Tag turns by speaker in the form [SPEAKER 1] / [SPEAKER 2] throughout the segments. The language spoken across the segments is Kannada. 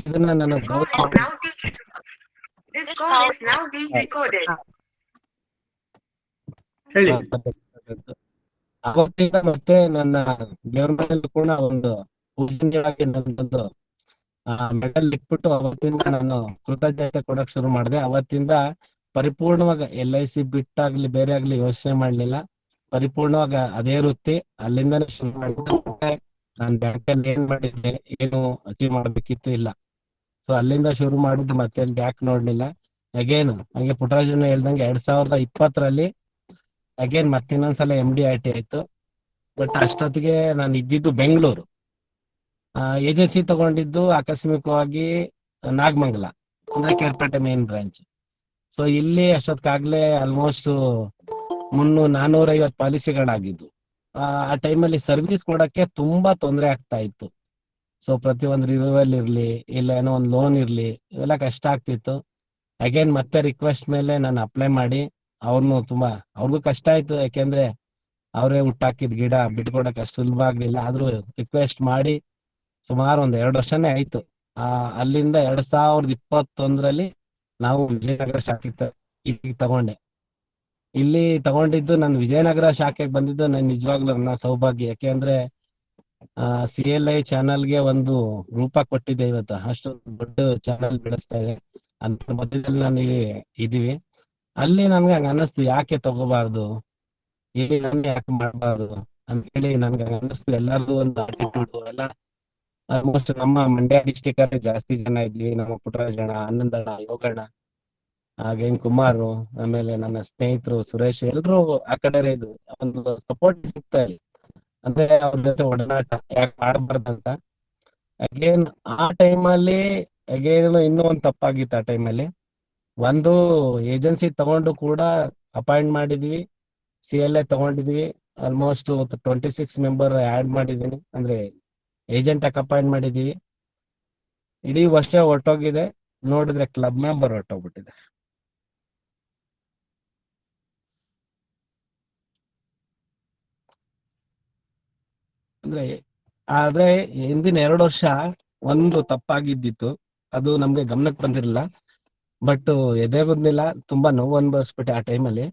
[SPEAKER 1] ಇದನ್ನ ನನ್ನ
[SPEAKER 2] This call is now being recorded.
[SPEAKER 3] ಹೇಳಿ.
[SPEAKER 1] ಅವತ್ತಿಂದ ಮತ್ತೆ ನನ್ನ ದೇವ್ರ ಮನೆಯಲ್ಲೂ ಕೂಡ ಒಂದು ಪೂಜನೀಯವಾಗಿ ನನ್ನೊಂದು ಮೆಡಲ್ ಇಟ್ಬಿಟ್ಟು ಅವತ್ತಿಂದ ನಾನು ಕೃತಜ್ಞತೆ ಕೊಡಕ್ ಶುರು ಮಾಡಿದೆ. ಅವತ್ತಿಂದ ಪರಿಪೂರ್ಣವಾಗಿ LIC ಬಿಟ್ಟಾಗ್ಲಿ ಬೇರೆ ಆಗ್ಲಿ ಯೋಚನೆ ಮಾಡ್ಲಿಲ್ಲ. ಪರಿಪೂರ್ಣವಾಗಿ ಅದೇ ವೃತ್ತಿ ಅಲ್ಲಿಂದಾನೇ ಶುರು ಮಾಡಿದ್ದೆ. ನಾನು ಬ್ಯಾಂಕಲ್ಲಿ ಏನ್ ಮಾಡಿದ್ದೆ, ಏನು ಅಚೀವ್ ಮಾಡ್ಬೇಕಿತ್ತು ಇಲ್ಲ. ಸೊ ಅಲ್ಲಿಂದ ಶುರು ಮಾಡಿದ್ದು ಮತ್ತೆ ಬ್ಯಾಕ್ ನೋಡ್ಲಿಲ್ಲ. ಅಗೇನ್ ಹಂಗೆ ಪುಟ್ಟರಾಜನ ಹೇಳ್ದಂಗೆ 2020ರಲ್ಲಿ ಅಗೇನ್ ಮತ್ತಿನ್ನೊಂದ್ಸಲ MD-RT ಆಯ್ತು. ಬಟ್ ಅಷ್ಟೊತ್ತಿಗೆ ನಾನು ಇದ್ದಿದ್ದು ಬೆಂಗಳೂರು. ಏಜೆನ್ಸಿ ತಗೊಂಡಿದ್ದು ಆಕಸ್ಮಿಕವಾಗಿ ನಾಗಮಂಗಲ ಅಂದ್ರೆ ಕೇರ್ಪೇಟೆ ಮೇನ್ ಬ್ರಾಂಚ್. ಸೊ ಇಲ್ಲಿ ಅಷ್ಟೊತ್ತಿಗಾಗ್ಲೇ ಆಲ್ಮೋಸ್ಟ್ 450 ಪಾಲಿಸಿಗಳಾಗಿದ್ದು. ಆ ಟೈಮಲ್ಲಿ ಸರ್ವಿಸ್ ಕೊಡಕ್ಕೆ ತುಂಬಾ ತೊಂದರೆ ಆಗ್ತಾ ಇತ್ತು. ಸೊ ಪ್ರತಿಯೊಂದು ರಿವ್ಯೂವಲ್ ಇರ್ಲಿ, ಇಲ್ಲ ಏನೋ ಒಂದು ಲೋನ್ ಇರ್ಲಿ, ಇವೆಲ್ಲ ಕಷ್ಟ ಆಗ್ತಿತ್ತು. ಅಗೇನ್ ಮತ್ತೆ ರಿಕ್ವೆಸ್ಟ್ ಮೇಲೆ ನಾನು ಅಪ್ಲೈ ಮಾಡಿ ಅವ್ರಿಗೂ ಕಷ್ಟ ಆಯ್ತು. ಯಾಕೆಂದ್ರೆ ಅವರೇ ಹುಟ್ಟಾಕಿದ್ ಗಿಡ ಬಿಟ್ಕೊಡಕ್ ಅಷ್ಟು ಸುಲಭ ಆಗ್ಲಿಲ್ಲ. ಆದ್ರೂ ರಿಕ್ವೆಸ್ಟ್ ಮಾಡಿ ಸುಮಾರು 2 ವರ್ಷನೇ ಆಯ್ತು. ಅಲ್ಲಿಂದ 2021ರಲ್ಲಿ ನಾವು ವಿಜಯನಗರ ಶಾಖೆ ಇಲ್ಲಿ ತಗೊಂಡೆ. ಇಲ್ಲಿ ತಗೊಂಡಿದ್ದು ನಾನು ವಿಜಯನಗರ ಶಾಖೆಗೆ ಬಂದಿದ್ದು ನಾನು ನಿಜವಾಗ್ಲೂ ನನ್ನ ಸೌಭಾಗ್ಯ. ಯಾಕೆಂದ್ರೆ CLI ಚಾನಲ್ಗೆ ಒಂದು ರೂಪ ಕೊಟ್ಟಿದೆ. ಇವತ್ತು ಅಷ್ಟು ದೊಡ್ಡ ಚಾನಲ್ ಬೆಳೆಸ್ತಾ ಇದೆ ಅಂತ ಮಧ್ಯದಲ್ಲಿ ನಾನು ಇದೀವಿ. ಅಲ್ಲಿ ನನ್ಗೆ ಹಂಗ ಅನ್ನಿಸ್ತು, ಯಾಕೆ ತಗೋಬಾರ್ದು, ಇಲ್ಲಿ ನನ್ಗೆ ಯಾಕೆ ಮಾಡಬಾರ್ದು ಅಂತ ಹೇಳಿ ನನ್ಗೆ ಹಂಗ ಅನ್ನಿಸ್ತು. ಎಲ್ಲಾರ್ದು ಒಂದು ಆಟಿಟ್ಯೂಡ್ ಎಲ್ಲ ಆಲ್ಮೋಸ್ಟ್ ನಮ್ಮ ಮಂಡ್ಯ ಡಿಸ್ಟಿಕ್ ಅಲ್ಲಿ ಜಾಸ್ತಿ ಜನ ಇದ್ವಿ. ನಮ್ಮ ಪುಟ್ಟರಾಜಣ್ಣ, ಆನಂದಣ್ಣ, ಯೋಗಣ್ಣ, ಹಾಗೇನ್ ಕುಮಾರು, ಆಮೇಲೆ ನನ್ನ ಸ್ನೇಹಿತರು ಸುರೇಶ್, ಎಲ್ರು ಆ ಕಡೆ ಇದ್ವಿ. ಒಂದು ಸಪೋರ್ಟ್ ಸಿಗ್ತಾ ಇಲ್ಲ ಅಂದ್ರೆ ಅವ್ರ ಜೊತೆ ಒಡನಾಟ ಯಾಕೆ ಮಾಡಬಾರ್ದಂತ. ಅಗೇನ್ ಆ ಟೈಮಲ್ಲಿ ಇನ್ನೂ ಒಂದು ತಪ್ಪಾಗಿತ್ತು. ಆ ಟೈಮಲ್ಲಿ ಒಂದು ಏಜೆನ್ಸಿ ತಗೊಂಡು ಕೂಡ ಅಪಾಯಿಂಟ್ ಮಾಡಿದ್ವಿ, CLI ತಗೊಂಡಿದ್ವಿ. ಆಲ್ಮೋಸ್ಟ್ 26 ಮೆಂಬರ್ ಆಡ್ ಮಾಡಿದೀನಿ, ಅಂದ್ರೆ ಏಜೆಂಟ್ ಆಗಿ ಅಪಾಯಿಂಟ್ ಮಾಡಿದೀವಿ. ಇಡೀ ವರ್ಷ ಹೊರಟೋಗಿದೆ, ನೋಡಿದ್ರೆ ಕ್ಲಬ್ ಮೆಂಬರ್ ಹೊರಟೋಗ್ಬಿಟ್ಟಿದೆ. ಆದ್ರೆ ಹಿಂದಿನ 2 ವರ್ಷ ಒಂದು ತಪ್ಪಾಗಿದ್ದಿತ್ತು, ಅದು ನಮ್ಗೆ ಗಮನಕ್ಕೆ ಬಂದಿರಲಿಲ್ಲ. ಬಟ್ ಎದೆ ಬಂದಿಲ್ಲ, ತುಂಬಾ ನೋವು ಅನ್ಭವಿಸ್ಬಿಟ್ಟೆ ಆ ಟೈಮಲ್ಲಿ.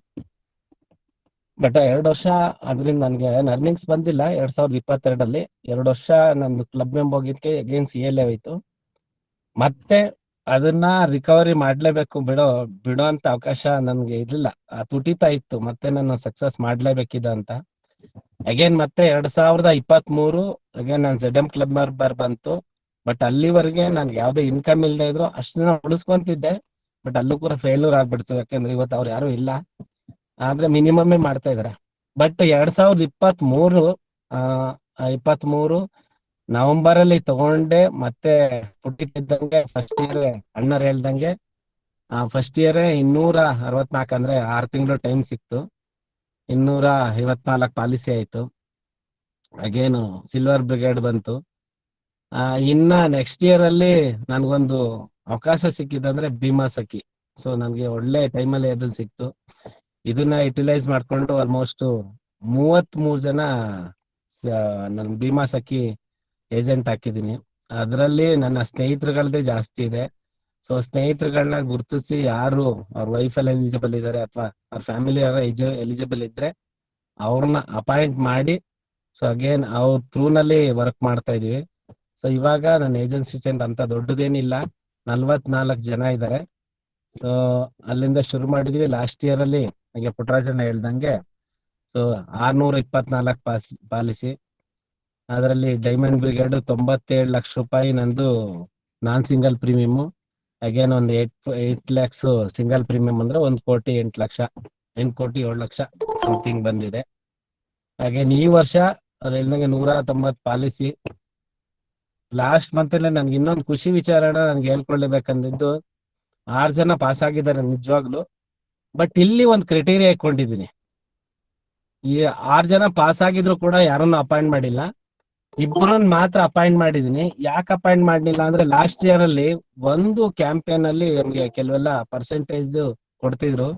[SPEAKER 1] ಬಟ್ 2 ವರ್ಷ ಅದ್ರಿಂದ ನನ್ಗೆ ಅರ್ನಿಂಗ್ಸ್ ಬಂದಿಲ್ಲ. 2022ರಲ್ಲಿ 2 ವರ್ಷ ನಂದು ಕ್ಲಬ್ ಮೆಂಬರ್ ಹೋಗಿದ್ಕೆ ಅಗೇನ್ CLI ಹೋಯ್ತು. ಮತ್ತೆ ಅದನ್ನ ರಿಕವರಿ ಮಾಡ್ಲೇಬೇಕು, ಬಿಡೋ ಅಂತ ಅವಕಾಶ ನನ್ಗೆ ಇರ್ಲಿಲ್ಲ. ತುಟಿತಾ ಇತ್ತು, ಮತ್ತೆ ನಾನು ಸಕ್ಸಸ್ ಮಾಡ್ಲೇಬೇಕಿದೆ ಅಂತ. ಅಗೇನ್ ಮತ್ತೆ 2023 ಅಗೇನ್ ನಾನು ZM ಕ್ಲಬ್ ಮೆಂಬರ್ ಬಂತು. ಬಟ್ ಅಲ್ಲಿವರೆಗೆ ನನ್ಗೆ ಯಾವ್ದೇ ಇನ್ಕಮ್ ಇಲ್ಲದೆ ಇದ್ರು ಅಷ್ಟನ್ನ ಉಳಿಸ್ಕೊಂತಿದ್ದೆ. ಬಟ್ ಅಲ್ಲೂ ಕೂಡ ಫೇಲ್ಯೂರ್ ಆಗ್ಬಿಡ್ತು, ಯಾಕಂದ್ರೆ ಇವತ್ತು ಅವ್ರು ಯಾರು ಇಲ್ಲ, ಆದ್ರೆ ಮಿನಿಮಮ್ ಮಾಡ್ತಾ ಇದಾರೆ. ಬಟ್ 2023 ನವೆಂಬರ್ ಅಲ್ಲಿ ತಗೊಂಡೆ. ಮತ್ತೆ ಪುಟ್ಟಿದ್ದಂಗೆ ಫಸ್ಟ್ ಇಯರ್ ಅಣ್ಣರ್ ಹೇಳ್ದಂಗೆ ಫಸ್ಟ್ ಇಯರ್ 264, ಅಂದ್ರೆ 6 ತಿಂಗಳು ಟೈಮ್ ಸಿಕ್ತು. 254 ಪಾಲಿಸಿ ಆಯ್ತು. ಅಗೇನು ಸಿಲ್ವರ್ ಬ್ರಿಗೇಡ್ ಬಂತು. ಇನ್ನ ನೆಕ್ಸ್ಟ್ ಇಯರ್ ಅಲ್ಲಿ ನನ್ಗೊಂದು ಅವಕಾಶ ಸಿಕ್ಕಿದಂದ್ರೆ ಭೀಮಾ ಸಖಿ. ಸೊ ನನ್ಗೆ ಒಳ್ಳೆ ಟೈಮಲ್ಲಿ ಅದನ್ನ ಸಿಕ್ತು. ಇದನ್ನ ಯುಟಿಲೈಸ್ ಮಾಡ್ಕೊಂಡು ಆಲ್ಮೋಸ್ಟ್ 33 ಜನ ನನ್ ಭೀಮಾ ಸಖಿ ಏಜೆಂಟ್ ಹಾಕಿದೀನಿ. ಅದರಲ್ಲಿ ನನ್ನ ಸ್ನೇಹಿತರುಗಳದ್ದೇ ಜಾಸ್ತಿ ಇದೆ. ಸೊ ಸ್ನೇಹಿತರುಗಳನ್ನ ಗುರುತಿಸಿ ಯಾರು ಅವ್ರ ವೈಫ್ ಅಲ್ಲಿ ಎಲಿಜಿಬಲ್ ಇದ್ದಾರೆ ಅಥವಾ ಅವ್ರ ಫ್ಯಾಮಿಲಿ ಎಲಿಜಿಬಲ್ ಇದ್ರೆ ಅವ್ರನ್ನ ಅಪಾಯಿಂಟ್ ಮಾಡಿ, ಸೊ ಅಗೇನ್ ಅವ್ರ ಥ್ರೂನಲ್ಲಿ ವರ್ಕ್ ಮಾಡ್ತಾ ಇದೀವಿ. ಸೊ ಇವಾಗ ನನ್ನ ಏಜೆನ್ಸಿ ಅಂತ ದೊಡ್ಡದೇನಿಲ್ಲ, 44 ಜನ ಇದ್ದಾರೆ. ಸೊ ಅಲ್ಲಿಂದ ಶುರು ಮಾಡಿದ್ವಿ. ಲಾಸ್ಟ್ ಇಯರ್ ಅಲ್ಲಿ ಹಾಗೆ ಪುಟ್ಟರಾಜಣ್ಣ ಹೇಳ್ದಂಗೆ ಸೊ 624 ಪಾಲಿಸಿ. ಅದರಲ್ಲಿ ಡೈಮಂಡ್ ಬ್ರಿಗೇಡ್ 97 ಲಕ್ಷ ರೂಪಾಯಿ ನಂದು ನಾನ್ ಸಿಂಗಲ್ ಪ್ರೀಮಿಯಮ್. ಅಗೇನ್ ಒಂದು 8 ಲ್ಯಾಕ್ಸ್ ಸಿಂಗಲ್ ಪ್ರೀಮಿಯಂ ಅಂದ್ರೆ 1,08 ಕೋಟಿ 7 ಲಕ್ಷ ಸಮಥಿಂಗ್ ಬಂದಿದೆ. ಅಗೇನ್ ಈ ವರ್ಷ ಅವ್ರು ಹೇಳ್ದಂಗೆ 190 ಪಾಲಿಸಿ. ಲಾಸ್ಟ್ ಮಂತ್ ಅಲ್ಲೇ ನನ್ಗೆ ಇನ್ನೊಂದು ಖುಷಿ ವಿಚಾರನ ನನ್ಗೆ ಹೇಳ್ಕೊಳ್ಳಬೇಕಂದಿದ್ದು, 6 ಜನ ಪಾಸ್ ಆಗಿದ್ದಾರೆ ನಿಜವಾಗ್ಲು. ಬಟ್ ಇಲ್ಲಿ ಒಂದು ಕ್ರೈಟೀರಿಯಾ ಇಟ್ಕೊಂಡಿದ್ದೀನಿ. ಈ 6 ಜನ ಪಾಸ್ ಆಗಿದ್ರು ಕೂಡ ಯಾರನ್ನು ಅಪಾಯಿಂಟ್ ಮಾಡಿಲ್ಲ, 2 ಮಾತ್ರ ಅಪಾಯಿಂಟ್ ಮಾಡಿದೀನಿ. ಯಾಕೆ ಅಪಾಯಿಂಟ್ ಮಾಡಲಿಲ್ಲ ಅಂದ್ರೆ ಲಾಸ್ಟ್ ಇಯರ್ ಅಲ್ಲಿ ಒಂದು ಕ್ಯಾಂಪೇನ್ ಅಲ್ಲಿ ನಮ್ಗೆ ಕೆಲವೆಲ್ಲ ಪರ್ಸೆಂಟೇಜ್ ಕೊಡ್ತಿದ್ರು.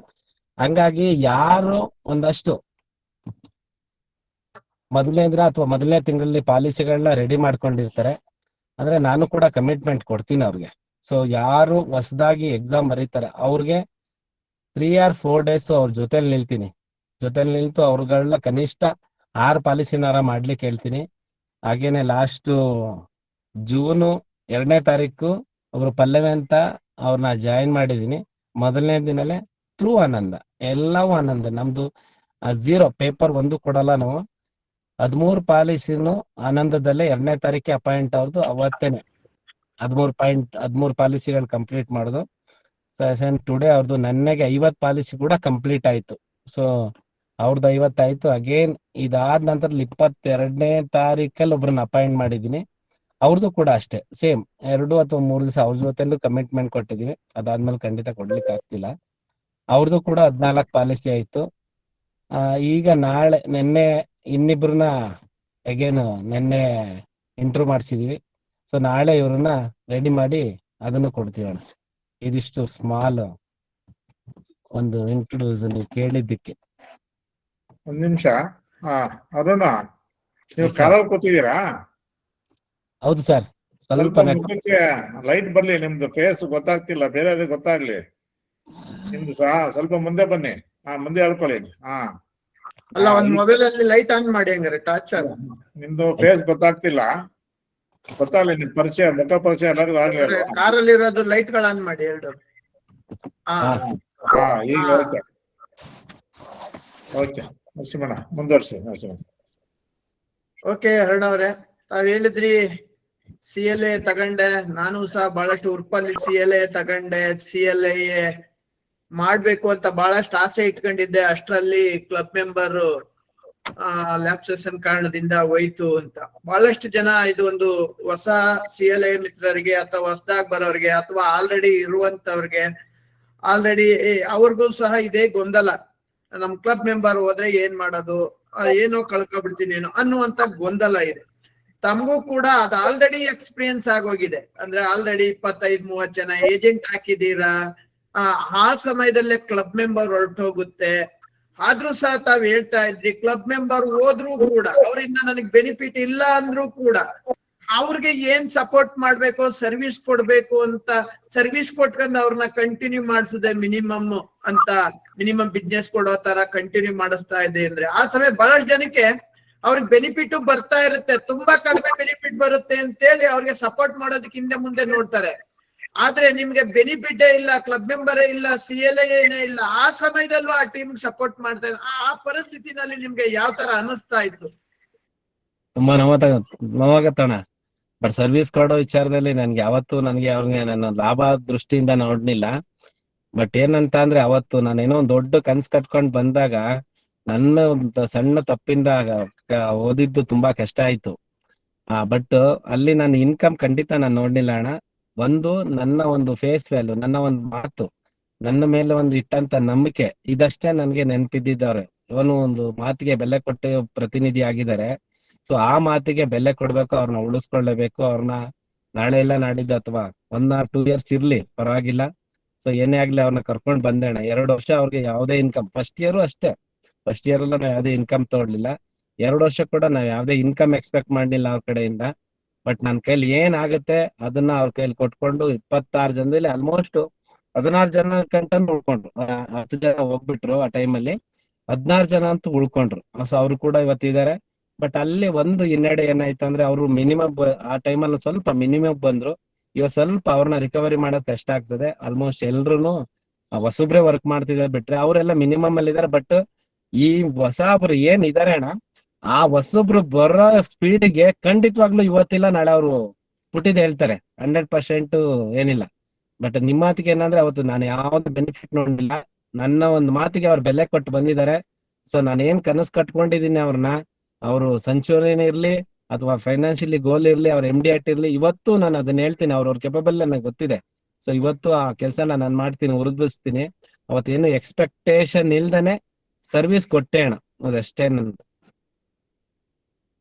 [SPEAKER 1] ಹಂಗಾಗಿ ಯಾರು ಒಂದಷ್ಟು ಮೊದಲನೇ ತಿಂಗಳಲ್ಲಿ ಪಾಲಿಸಿಗಳನ್ನ ರೆಡಿ ಮಾಡ್ಕೊಂಡಿರ್ತಾರೆ, ಅಂದ್ರೆ ನಾನು ಕೂಡ ಕಮಿಟ್ಮೆಂಟ್ ಕೊಡ್ತೀನಿ ಅವ್ರಿಗೆ. ಸೊ ಯಾರು ಹೊಸದಾಗಿ ಎಕ್ಸಾಮ್ ಬರೀತಾರೆ ಅವ್ರಿಗೆ 3 or 4 days ಅವ್ರ ಜೊತೆಲಿ ನಿಲ್ತೀನಿ. ಜೊತೆಲಿ ನಿಲ್ತು ಅವ್ರಗಳನ್ನ ಕನಿಷ್ಠ 6 ಪಾಲಿಸಿನಾರ ಮಾಡ್ಲಿಕ್ಕೆ ಹೇಳ್ತೀನಿ. ಹಾಗೇನೆ ಲಾಸ್ಟ್ ಜೂನು 2ನೇ ತಾರೀಕು ಒಬ್ರು ಪಲ್ಲವಿ ಅಂತ ಅವ್ರನ್ನ ಜಾಯಿನ್ ಮಾಡಿದೀನಿ. ಮೊದಲನೇ ದಿನನೇ ಥ್ರೂ ಆನಂದ, ಎಲ್ಲವೂ ಆನಂದ. ನಮ್ದು 0 ಪೇಪರ್ ಒಂದು ಕೊಡಲ್ಲ ನಾವು. 13 ಪಾಲಿಸಿನು ಆನಂದದಲ್ಲೇ 2ನೇ ತಾರೀಕೆ ಅಪಾಯಿಂಟ್ ಅವ್ರದ್ದು. ಅವತ್ತೇನೆ 13 ಪಾಲಿಸಿಗಳು ಕಂಪ್ಲೀಟ್ ಮಾಡುದು. ಟುಡೇ ಅವ್ರದ್ದು ನನ್ನೆಗೆ 50 ಪಾಲಿಸಿ ಕೂಡ ಕಂಪ್ಲೀಟ್ ಆಯ್ತು. ಸೊ ಅವ್ರದ್ದು 50 ಆಯ್ತು. ಅಗೇನ್ ಇದಾದ ನಂತರ 22ನೇ ತಾರೀಕಲ್ಲಿ ಒಬ್ರನ್ನ ಅಪಾಯಿಂಟ್ ಮಾಡಿದೀನಿ. ಅವ್ರದ್ದು ಕೂಡ ಅಷ್ಟೇ ಸೇಮ್ 2 ಅಥವಾ 3 ದಿವಸ ಅವ್ರ ಜೊತೆಲೂ ಕಮಿಟ್ಮೆಂಟ್ ಕೊಟ್ಟಿದೀವಿ. ಅದಾದ್ಮೇಲೆ ಖಂಡಿತ ಕೊಡ್ಲಿಕ್ಕೆ ಆಗ್ತಿಲ್ಲ. ಅವ್ರದ್ದು ಕೂಡ 14 ಪಾಲಿಸಿ ಆಯ್ತು. ಈಗ ನಿನ್ನೆ ಇನ್ನಿಬ್ರನ್ನ ಅಗೇನ್ ನಿನ್ನೆ ಇಂಟರ್ವ್ಯೂ ಮಾಡಿಸಿದೀವಿ. ಸೊ ನಾಳೆ ಇವ್ರನ್ನ ರೆಡಿ ಮಾಡಿ ಅದನ್ನು ಕೊಡ್ತೀವಿ ಅಣ್ಣ. ಇದಿಷ್ಟು ಸ್ಮಾಲ್ ಒಂದು ಇಂಟ್ರೊಡ್ಯೂಸ್ ನೀವು ಕೇಳಿದ್ದಕ್ಕೆ.
[SPEAKER 3] ಒಂದ್ ನಿಮಿಷ. ಅರುಣ, ನೀವು
[SPEAKER 1] Yes, sir.
[SPEAKER 3] ಕಾರಲ್ಲಿ ಕೂತಿದ್ದೀರಾ?
[SPEAKER 1] ಹೌದು ಸರ್, ಸ್ವಲ್ಪ
[SPEAKER 3] ಸ್ವಲ್ಪ ಮುಖಕ್ಕೆ ಲೈಟ್ ಬರ್ಲಿ, ನಿಮ್ದು ಫೇಸ್ ಗೊತ್ತಾಗ್ತಿಲ್ಲ, ಬೇರೆಯವ್ರಿಗೆ ಗೊತ್ತಾಗ್ಲಿ. ನಿಮ್ದು ಸ್ವಲ್ಪ ಮುಂದೆ ಬನ್ನಿ. ಮುಂದೆ ಹೇಳ್ಕೊಳ್ಳಿ.
[SPEAKER 4] ಅಲ್ಲ, ಒಂದ್ ಮೊಬೈಲ್ ಅಲ್ಲಿ ಲೈಟ್ ಆನ್ ಮಾಡಿ, ಹಂಗಾರೆ ಟಾರ್ಚ್ ಆಗ.
[SPEAKER 3] ನಿಮ್ದು ಫೇಸ್ ಗೊತ್ತಾಗ್ತಿಲ್ಲ, ಗೊತ್ತಾಗ್ಲಿ. ನಿಮ್ ಪರಿಚಯ, ಮುಖ ಪರಿಚಯ ಎಲ್ಲರಿಗೂ ಆಗ್ಲಿ ಅಲ್ವಾ?
[SPEAKER 4] ಕಾರಲ್ಲಿ ಇರೋದು ಲೈಟ್ ಗಳು ಆನ್ ಮಾಡಿ ಎರಡು.
[SPEAKER 3] ಈಗ ಓಕೆ ಓಕೆ. ನರಸಿಂಹಣ್ಣ ಮುಂದುವರ್ಸಿ. ನರಸಿಂಹಣ್ಣ,
[SPEAKER 4] ಓಕೆ ಅರುಣ್ ಅವ್ರೆ, ತಾವ್ ಹೇಳಿದ್ರಿ CLA ತಗೊಂಡೆ. ನಾನು ಸಹ ಬಹಳಷ್ಟು ಉರ್ಪಲ್ಲಿ CLA ತಗೊಂಡೆ. CLA ಮಾಡ್ಬೇಕು ಅಂತ ಬಹಳಷ್ಟು ಆಸೆ ಇಟ್ಕೊಂಡಿದ್ದೆ. ಅಷ್ಟ್ರಲ್ಲಿ ಕ್ಲಬ್ ಮೆಂಬರ್ ಲ್ಯಾಪ್ಸೇಷನ್ ಕಾರಣದಿಂದ ಹೋಯ್ತು ಅಂತ. ಬಹಳಷ್ಟು ಜನ ಇದು ಒಂದು ಹೊಸ CLA ಮಿತ್ರರಿಗೆ ಅಥವಾ ಹೊಸದಾಗಿ ಬರೋರಿಗೆ ಅಥವಾ ಆಲ್ರೆಡಿ ಇರುವಂತವ್ರಿಗೆ, ಆಲ್ರೆಡಿ ಅವ್ರಿಗೂ ಸಹ ಇದೇ ಗೊಂದಲ. ನಮ್ ಕ್ಲಬ್ ಮೆಂಬರ್ ಹೋದ್ರೆ ಏನ್ ಮಾಡೋದು, ಏನೋ ಕಳ್ಕೊಬಿಡ್ತೀನಿ ಏನೋ ಅನ್ನುವಂತ ಗೊಂದಲ ಇದೆ. ತಮಗೂ ಕೂಡ ಅದು ಆಲ್ರೆಡಿ ಎಕ್ಸ್ಪೀರಿಯನ್ಸ್ ಆಗೋಗಿದೆ. ಅಂದ್ರೆ ಆಲ್ರೆಡಿ 25-30 ಜನ ಏಜೆಂಟ್ ಹಾಕಿದೀರಾ. ಆ ಸಮಯದಲ್ಲೇ ಕ್ಲಬ್ ಮೆಂಬರ್ ಹೊರಟೋಗುತ್ತೆ. ಆದ್ರೂ ಸಹ ತಾವ್ ಹೇಳ್ತಾ ಇದ್ರಿ, ಕ್ಲಬ್ ಮೆಂಬರ್ ಹೋದ್ರೂ ಕೂಡ ಅವರಿಂದ ನನಗೆ ಬೆನಿಫಿಟ್ ಇಲ್ಲ ಅಂದ್ರೂ ಕೂಡ ಅವ್ರಿಗೆ ಏನ್ ಸಪೋರ್ಟ್ ಮಾಡ್ಬೇಕು, ಸರ್ವಿಸ್ ಕೊಡ್ಬೇಕು ಅಂತ ಸರ್ವಿಸ್ ಕೊಟ್ಕೊಂಡು ಅವ್ರನ್ನ ಕಂಟಿನ್ಯೂ ಮಾಡಿಸಿದೆ ಮಿನಿಮಮ್ ಅಂತ. ಮಿನಿಮಮ್ ಬಿಸ್ನೆಸ್ ಕೊಡೋ ತರ ಕಂಟಿನ್ಯೂ ಮಾಡಿಸ್ತಾ ಇದೆ ಅಂದ್ರೆ ಆ ಸಮಯ ಬಹಳಷ್ಟು ಜನಕ್ಕೆ ಅವ್ರಿಗೆ ಬೆನಿಫಿಟ್ ಬರ್ತಾ ಇರುತ್ತೆ. ತುಂಬಾ ಕಡಿಮೆ ಬೆನಿಫಿಟ್ ಬರುತ್ತೆ ಅಂತೇಳಿ ಅವ್ರಿಗೆ ಸಪೋರ್ಟ್ ಮಾಡೋದಕ್ಕೆ ಹಿಂದೆ ಮುಂದೆ ನೋಡ್ತಾರೆ. ಆದ್ರೆ ನಿಮ್ಗೆ ಬೆನಿಫಿಟ್ ಇಲ್ಲ, ಕ್ಲಬ್ ಮೆಂಬರೇ ಇಲ್ಲ, CLA ಏನೇ ಇಲ್ಲ, ಆ ಸಮಯದಲ್ಲೂ ಆ ಟೀಮ್ ಸಪೋರ್ಟ್ ಮಾಡ್ತಾ ಇದ್ದಾರೆ. ಆ ಪರಿಸ್ಥಿತಿನಲ್ಲಿ ನಿಮ್ಗೆ ಯಾವ ತರ ಅನಿಸ್ತಾ ಇತ್ತು?
[SPEAKER 1] ತುಂಬಾ ನೋವಾಗತ್ತಣ. ಬಟ್ ಸರ್ವಿಸ್ ಕೊಡೋ ವಿಚಾರದಲ್ಲಿ ನನ್ಗೆ ಅವ್ರಿಗೆ ನನ್ನ ಲಾಭ ದೃಷ್ಟಿಯಿಂದ ನೋಡ್ಲಿಲ್ಲ. ಬಟ್ ಏನಂತ ಅಂದ್ರೆ ಅವತ್ತು ನಾನೇನೋ ಒಂದ್ ದೊಡ್ಡ ಕನ್ಸ್ ಕಟ್ಕೊಂಡ್ ಬಂದಾಗ ನನ್ನ ಒಂದು ಸಣ್ಣ ತಪ್ಪಿಂದ ಓದಿದ್ದು ತುಂಬಾ ಕಷ್ಟ ಆಯ್ತು. ಬಟ್ ಅಲ್ಲಿ ನನ್ನ ಇನ್ಕಮ್ ಖಂಡಿತ ನಾನು ನೋಡ್ಲಿಲ್ಲ ಅಣ್ಣ. ನನ್ನ ಒಂದು ಫೇಸ್ ವ್ಯಾಲ್ಯೂ, ನನ್ನ ಒಂದು ಮಾತು, ನನ್ನ ಮೇಲೆ ಒಂದು ಇಟ್ಟಂತ ನಂಬಿಕೆ, ಇದಷ್ಟೇ ನನ್ಗೆ ನೆನಪಿದ್ದಿದ್ದವ್ರೆ. ಇವನು ಒಂದು ಮಾತಿಗೆ ಬೆಲೆ ಕೊಟ್ಟು ಪ್ರತಿನಿಧಿ ಆಗಿದ್ದಾರೆ. ಸೊ ಆ ಮಾತಿಗೆ ಬೆಲೆ ಕೊಡ್ಬೇಕು, ಅವ್ರನ್ನ ಉಳಿಸ್ಕೊಳ್ಳೇಬೇಕು. ಅವ್ರನ್ನ ನಾಳೆ ಇಲ್ಲ ನಾಡಿದ್ದು ಅಥವಾ 1 or 2 years ಇರ್ಲಿ ಪರವಾಗಿಲ್ಲ. ಸೊ ಏನೇ ಆಗ್ಲಿ ಅವ್ರನ್ನ ಕರ್ಕೊಂಡ್ ಬಂದೇಣ. 2 ವರ್ಷ ಅವ್ರಿಗೆ ಯಾವುದೇ ಇನ್ಕಮ್, ಫಸ್ಟ್ ಇಯರ್ ಅಷ್ಟೇ, ಫಸ್ಟ್ ಇಯರ್ ನಾವು ಯಾವುದೇ ಇನ್ಕಮ್ ತಗೊಳ್ಳಿಲ್ಲ. 2 ವರ್ಷ ಕೂಡ ನಾವ್ ಯಾವುದೇ ಇನ್ಕಮ್ ಎಕ್ಸ್ಪೆಕ್ಟ್ ಮಾಡ್ಲಿಲ್ಲ ಅವ್ರ ಕಡೆಯಿಂದ. ಬಟ್ ನನ್ನ ಕೈಲಿ ಏನಾಗುತ್ತೆ ಅದನ್ನ ಅವ್ರ ಕೈಲಿ ಕೊಟ್ಕೊಂಡು 26 ಜನದಲ್ಲಿ ಆಲ್ಮೋಸ್ಟ್ 16 ಜನ ಗಂಟ ಉಳ್ಕೊಂಡ್ರು. 10 ಜನ ಹೋಗ್ಬಿಟ್ರು ಆ ಟೈಮಲ್ಲಿ, 16 ಜನ ಅಂತೂ ಉಳ್ಕೊಂಡ್ರು. ಸೊ ಅವ್ರು ಕೂಡ ಇವತ್ತಿದ್ದಾರೆ. ಬಟ್ ಅಲ್ಲಿ ಒಂದು ಹಿನ್ನಡೆ ಏನಾಯ್ತು ಅಂದ್ರೆ, ಅವರು ಮಿನಿಮಮ್ ಆ ಟೈಮಲ್ಲಿ ಸ್ವಲ್ಪ ಮಿನಿಮಮ್ ಬಂದ್ರು. ಇವಾಗ ಸ್ವಲ್ಪ ಅವ್ರನ್ನ ರಿಕವರಿ ಮಾಡೋದ್ ಕಷ್ಟ ಆಗ್ತದೆ. ಆಲ್ಮೋಸ್ಟ್ ಎಲ್ರು ಹೊಸಬ್ರೆ ವರ್ಕ್ ಮಾಡ್ತಿದ್ದಾರೆ ಬಿಟ್ರೆ ಅವರೆಲ್ಲ ಮಿನಿಮಮ್ ಅಲ್ಲಿ ಇದಾರೆ. ಬಟ್ ಈ ಹೊಸಬ್ರು ಏನ್ ಇದಾರೆ ಅಣ್ಣ, ಆ ಹೊಸಬ್ರು ಬರೋ ಸ್ಪೀಡ್ಗೆ ಖಂಡಿತವಾಗ್ಲೂ ಇವತ್ತಿಲ್ಲ ನಾಳೆ ಅವರು ಪುಟ್ಟಿದ್ ಹೇಳ್ತಾರೆ. 100% ಏನಿಲ್ಲ. ಬಟ್ ನಿಮ್ಮ ಮಾತಿಗೆ ಏನಂದ್ರೆ, ಅವತ್ತು ನಾನು ಯಾವ್ದು ಬೆನಿಫಿಟ್ ನೋಡಿಲ್ಲ. ನನ್ನ ಒಂದು ಮಾತಿಗೆ ಅವ್ರು ಬೆಲೆ ಕೊಟ್ಟು ಬಂದಿದ್ದಾರೆ. ಸೊ ನಾನು ಏನ್ ಕನಸು ಕಟ್ಕೊಂಡಿದೀನಿ ಅವ್ರನ್ನ, ಅವರು ಸೆಂಚುರಿನ್ ಇರ್ಲಿ ಅಥವಾ ಫೈನಾನ್ಷಿಯಲಿ ಗೋಲ್ ಇರ್ಲಿ, ಅವ್ರ MD ಆಟ್ ಇರ್ಲಿ, ಇವತ್ತು ನಾನು ಅದನ್ನ ಹೇಳ್ತೀನಿ. ಅವ್ರ ಕೆಪಬಲ್ ನನಗೆ ಗೊತ್ತಿದೆ. ಸೊ ಇವತ್ತು ಆ ಕೆಲಸನ ನಾನು ಮಾಡ್ತೀನಿ, ಉರುದಿಸ್ತೀನಿ. ಅವತ್ತೇನು ಎಕ್ಸ್ಪೆಕ್ಟೇಷನ್ ಇಲ್ದೇನೆ ಸರ್ವಿಸ್ ಕೊಟ್ಟೆ ಅಣ್ಣ, ಅದಷ್ಟೇ ನಂದು.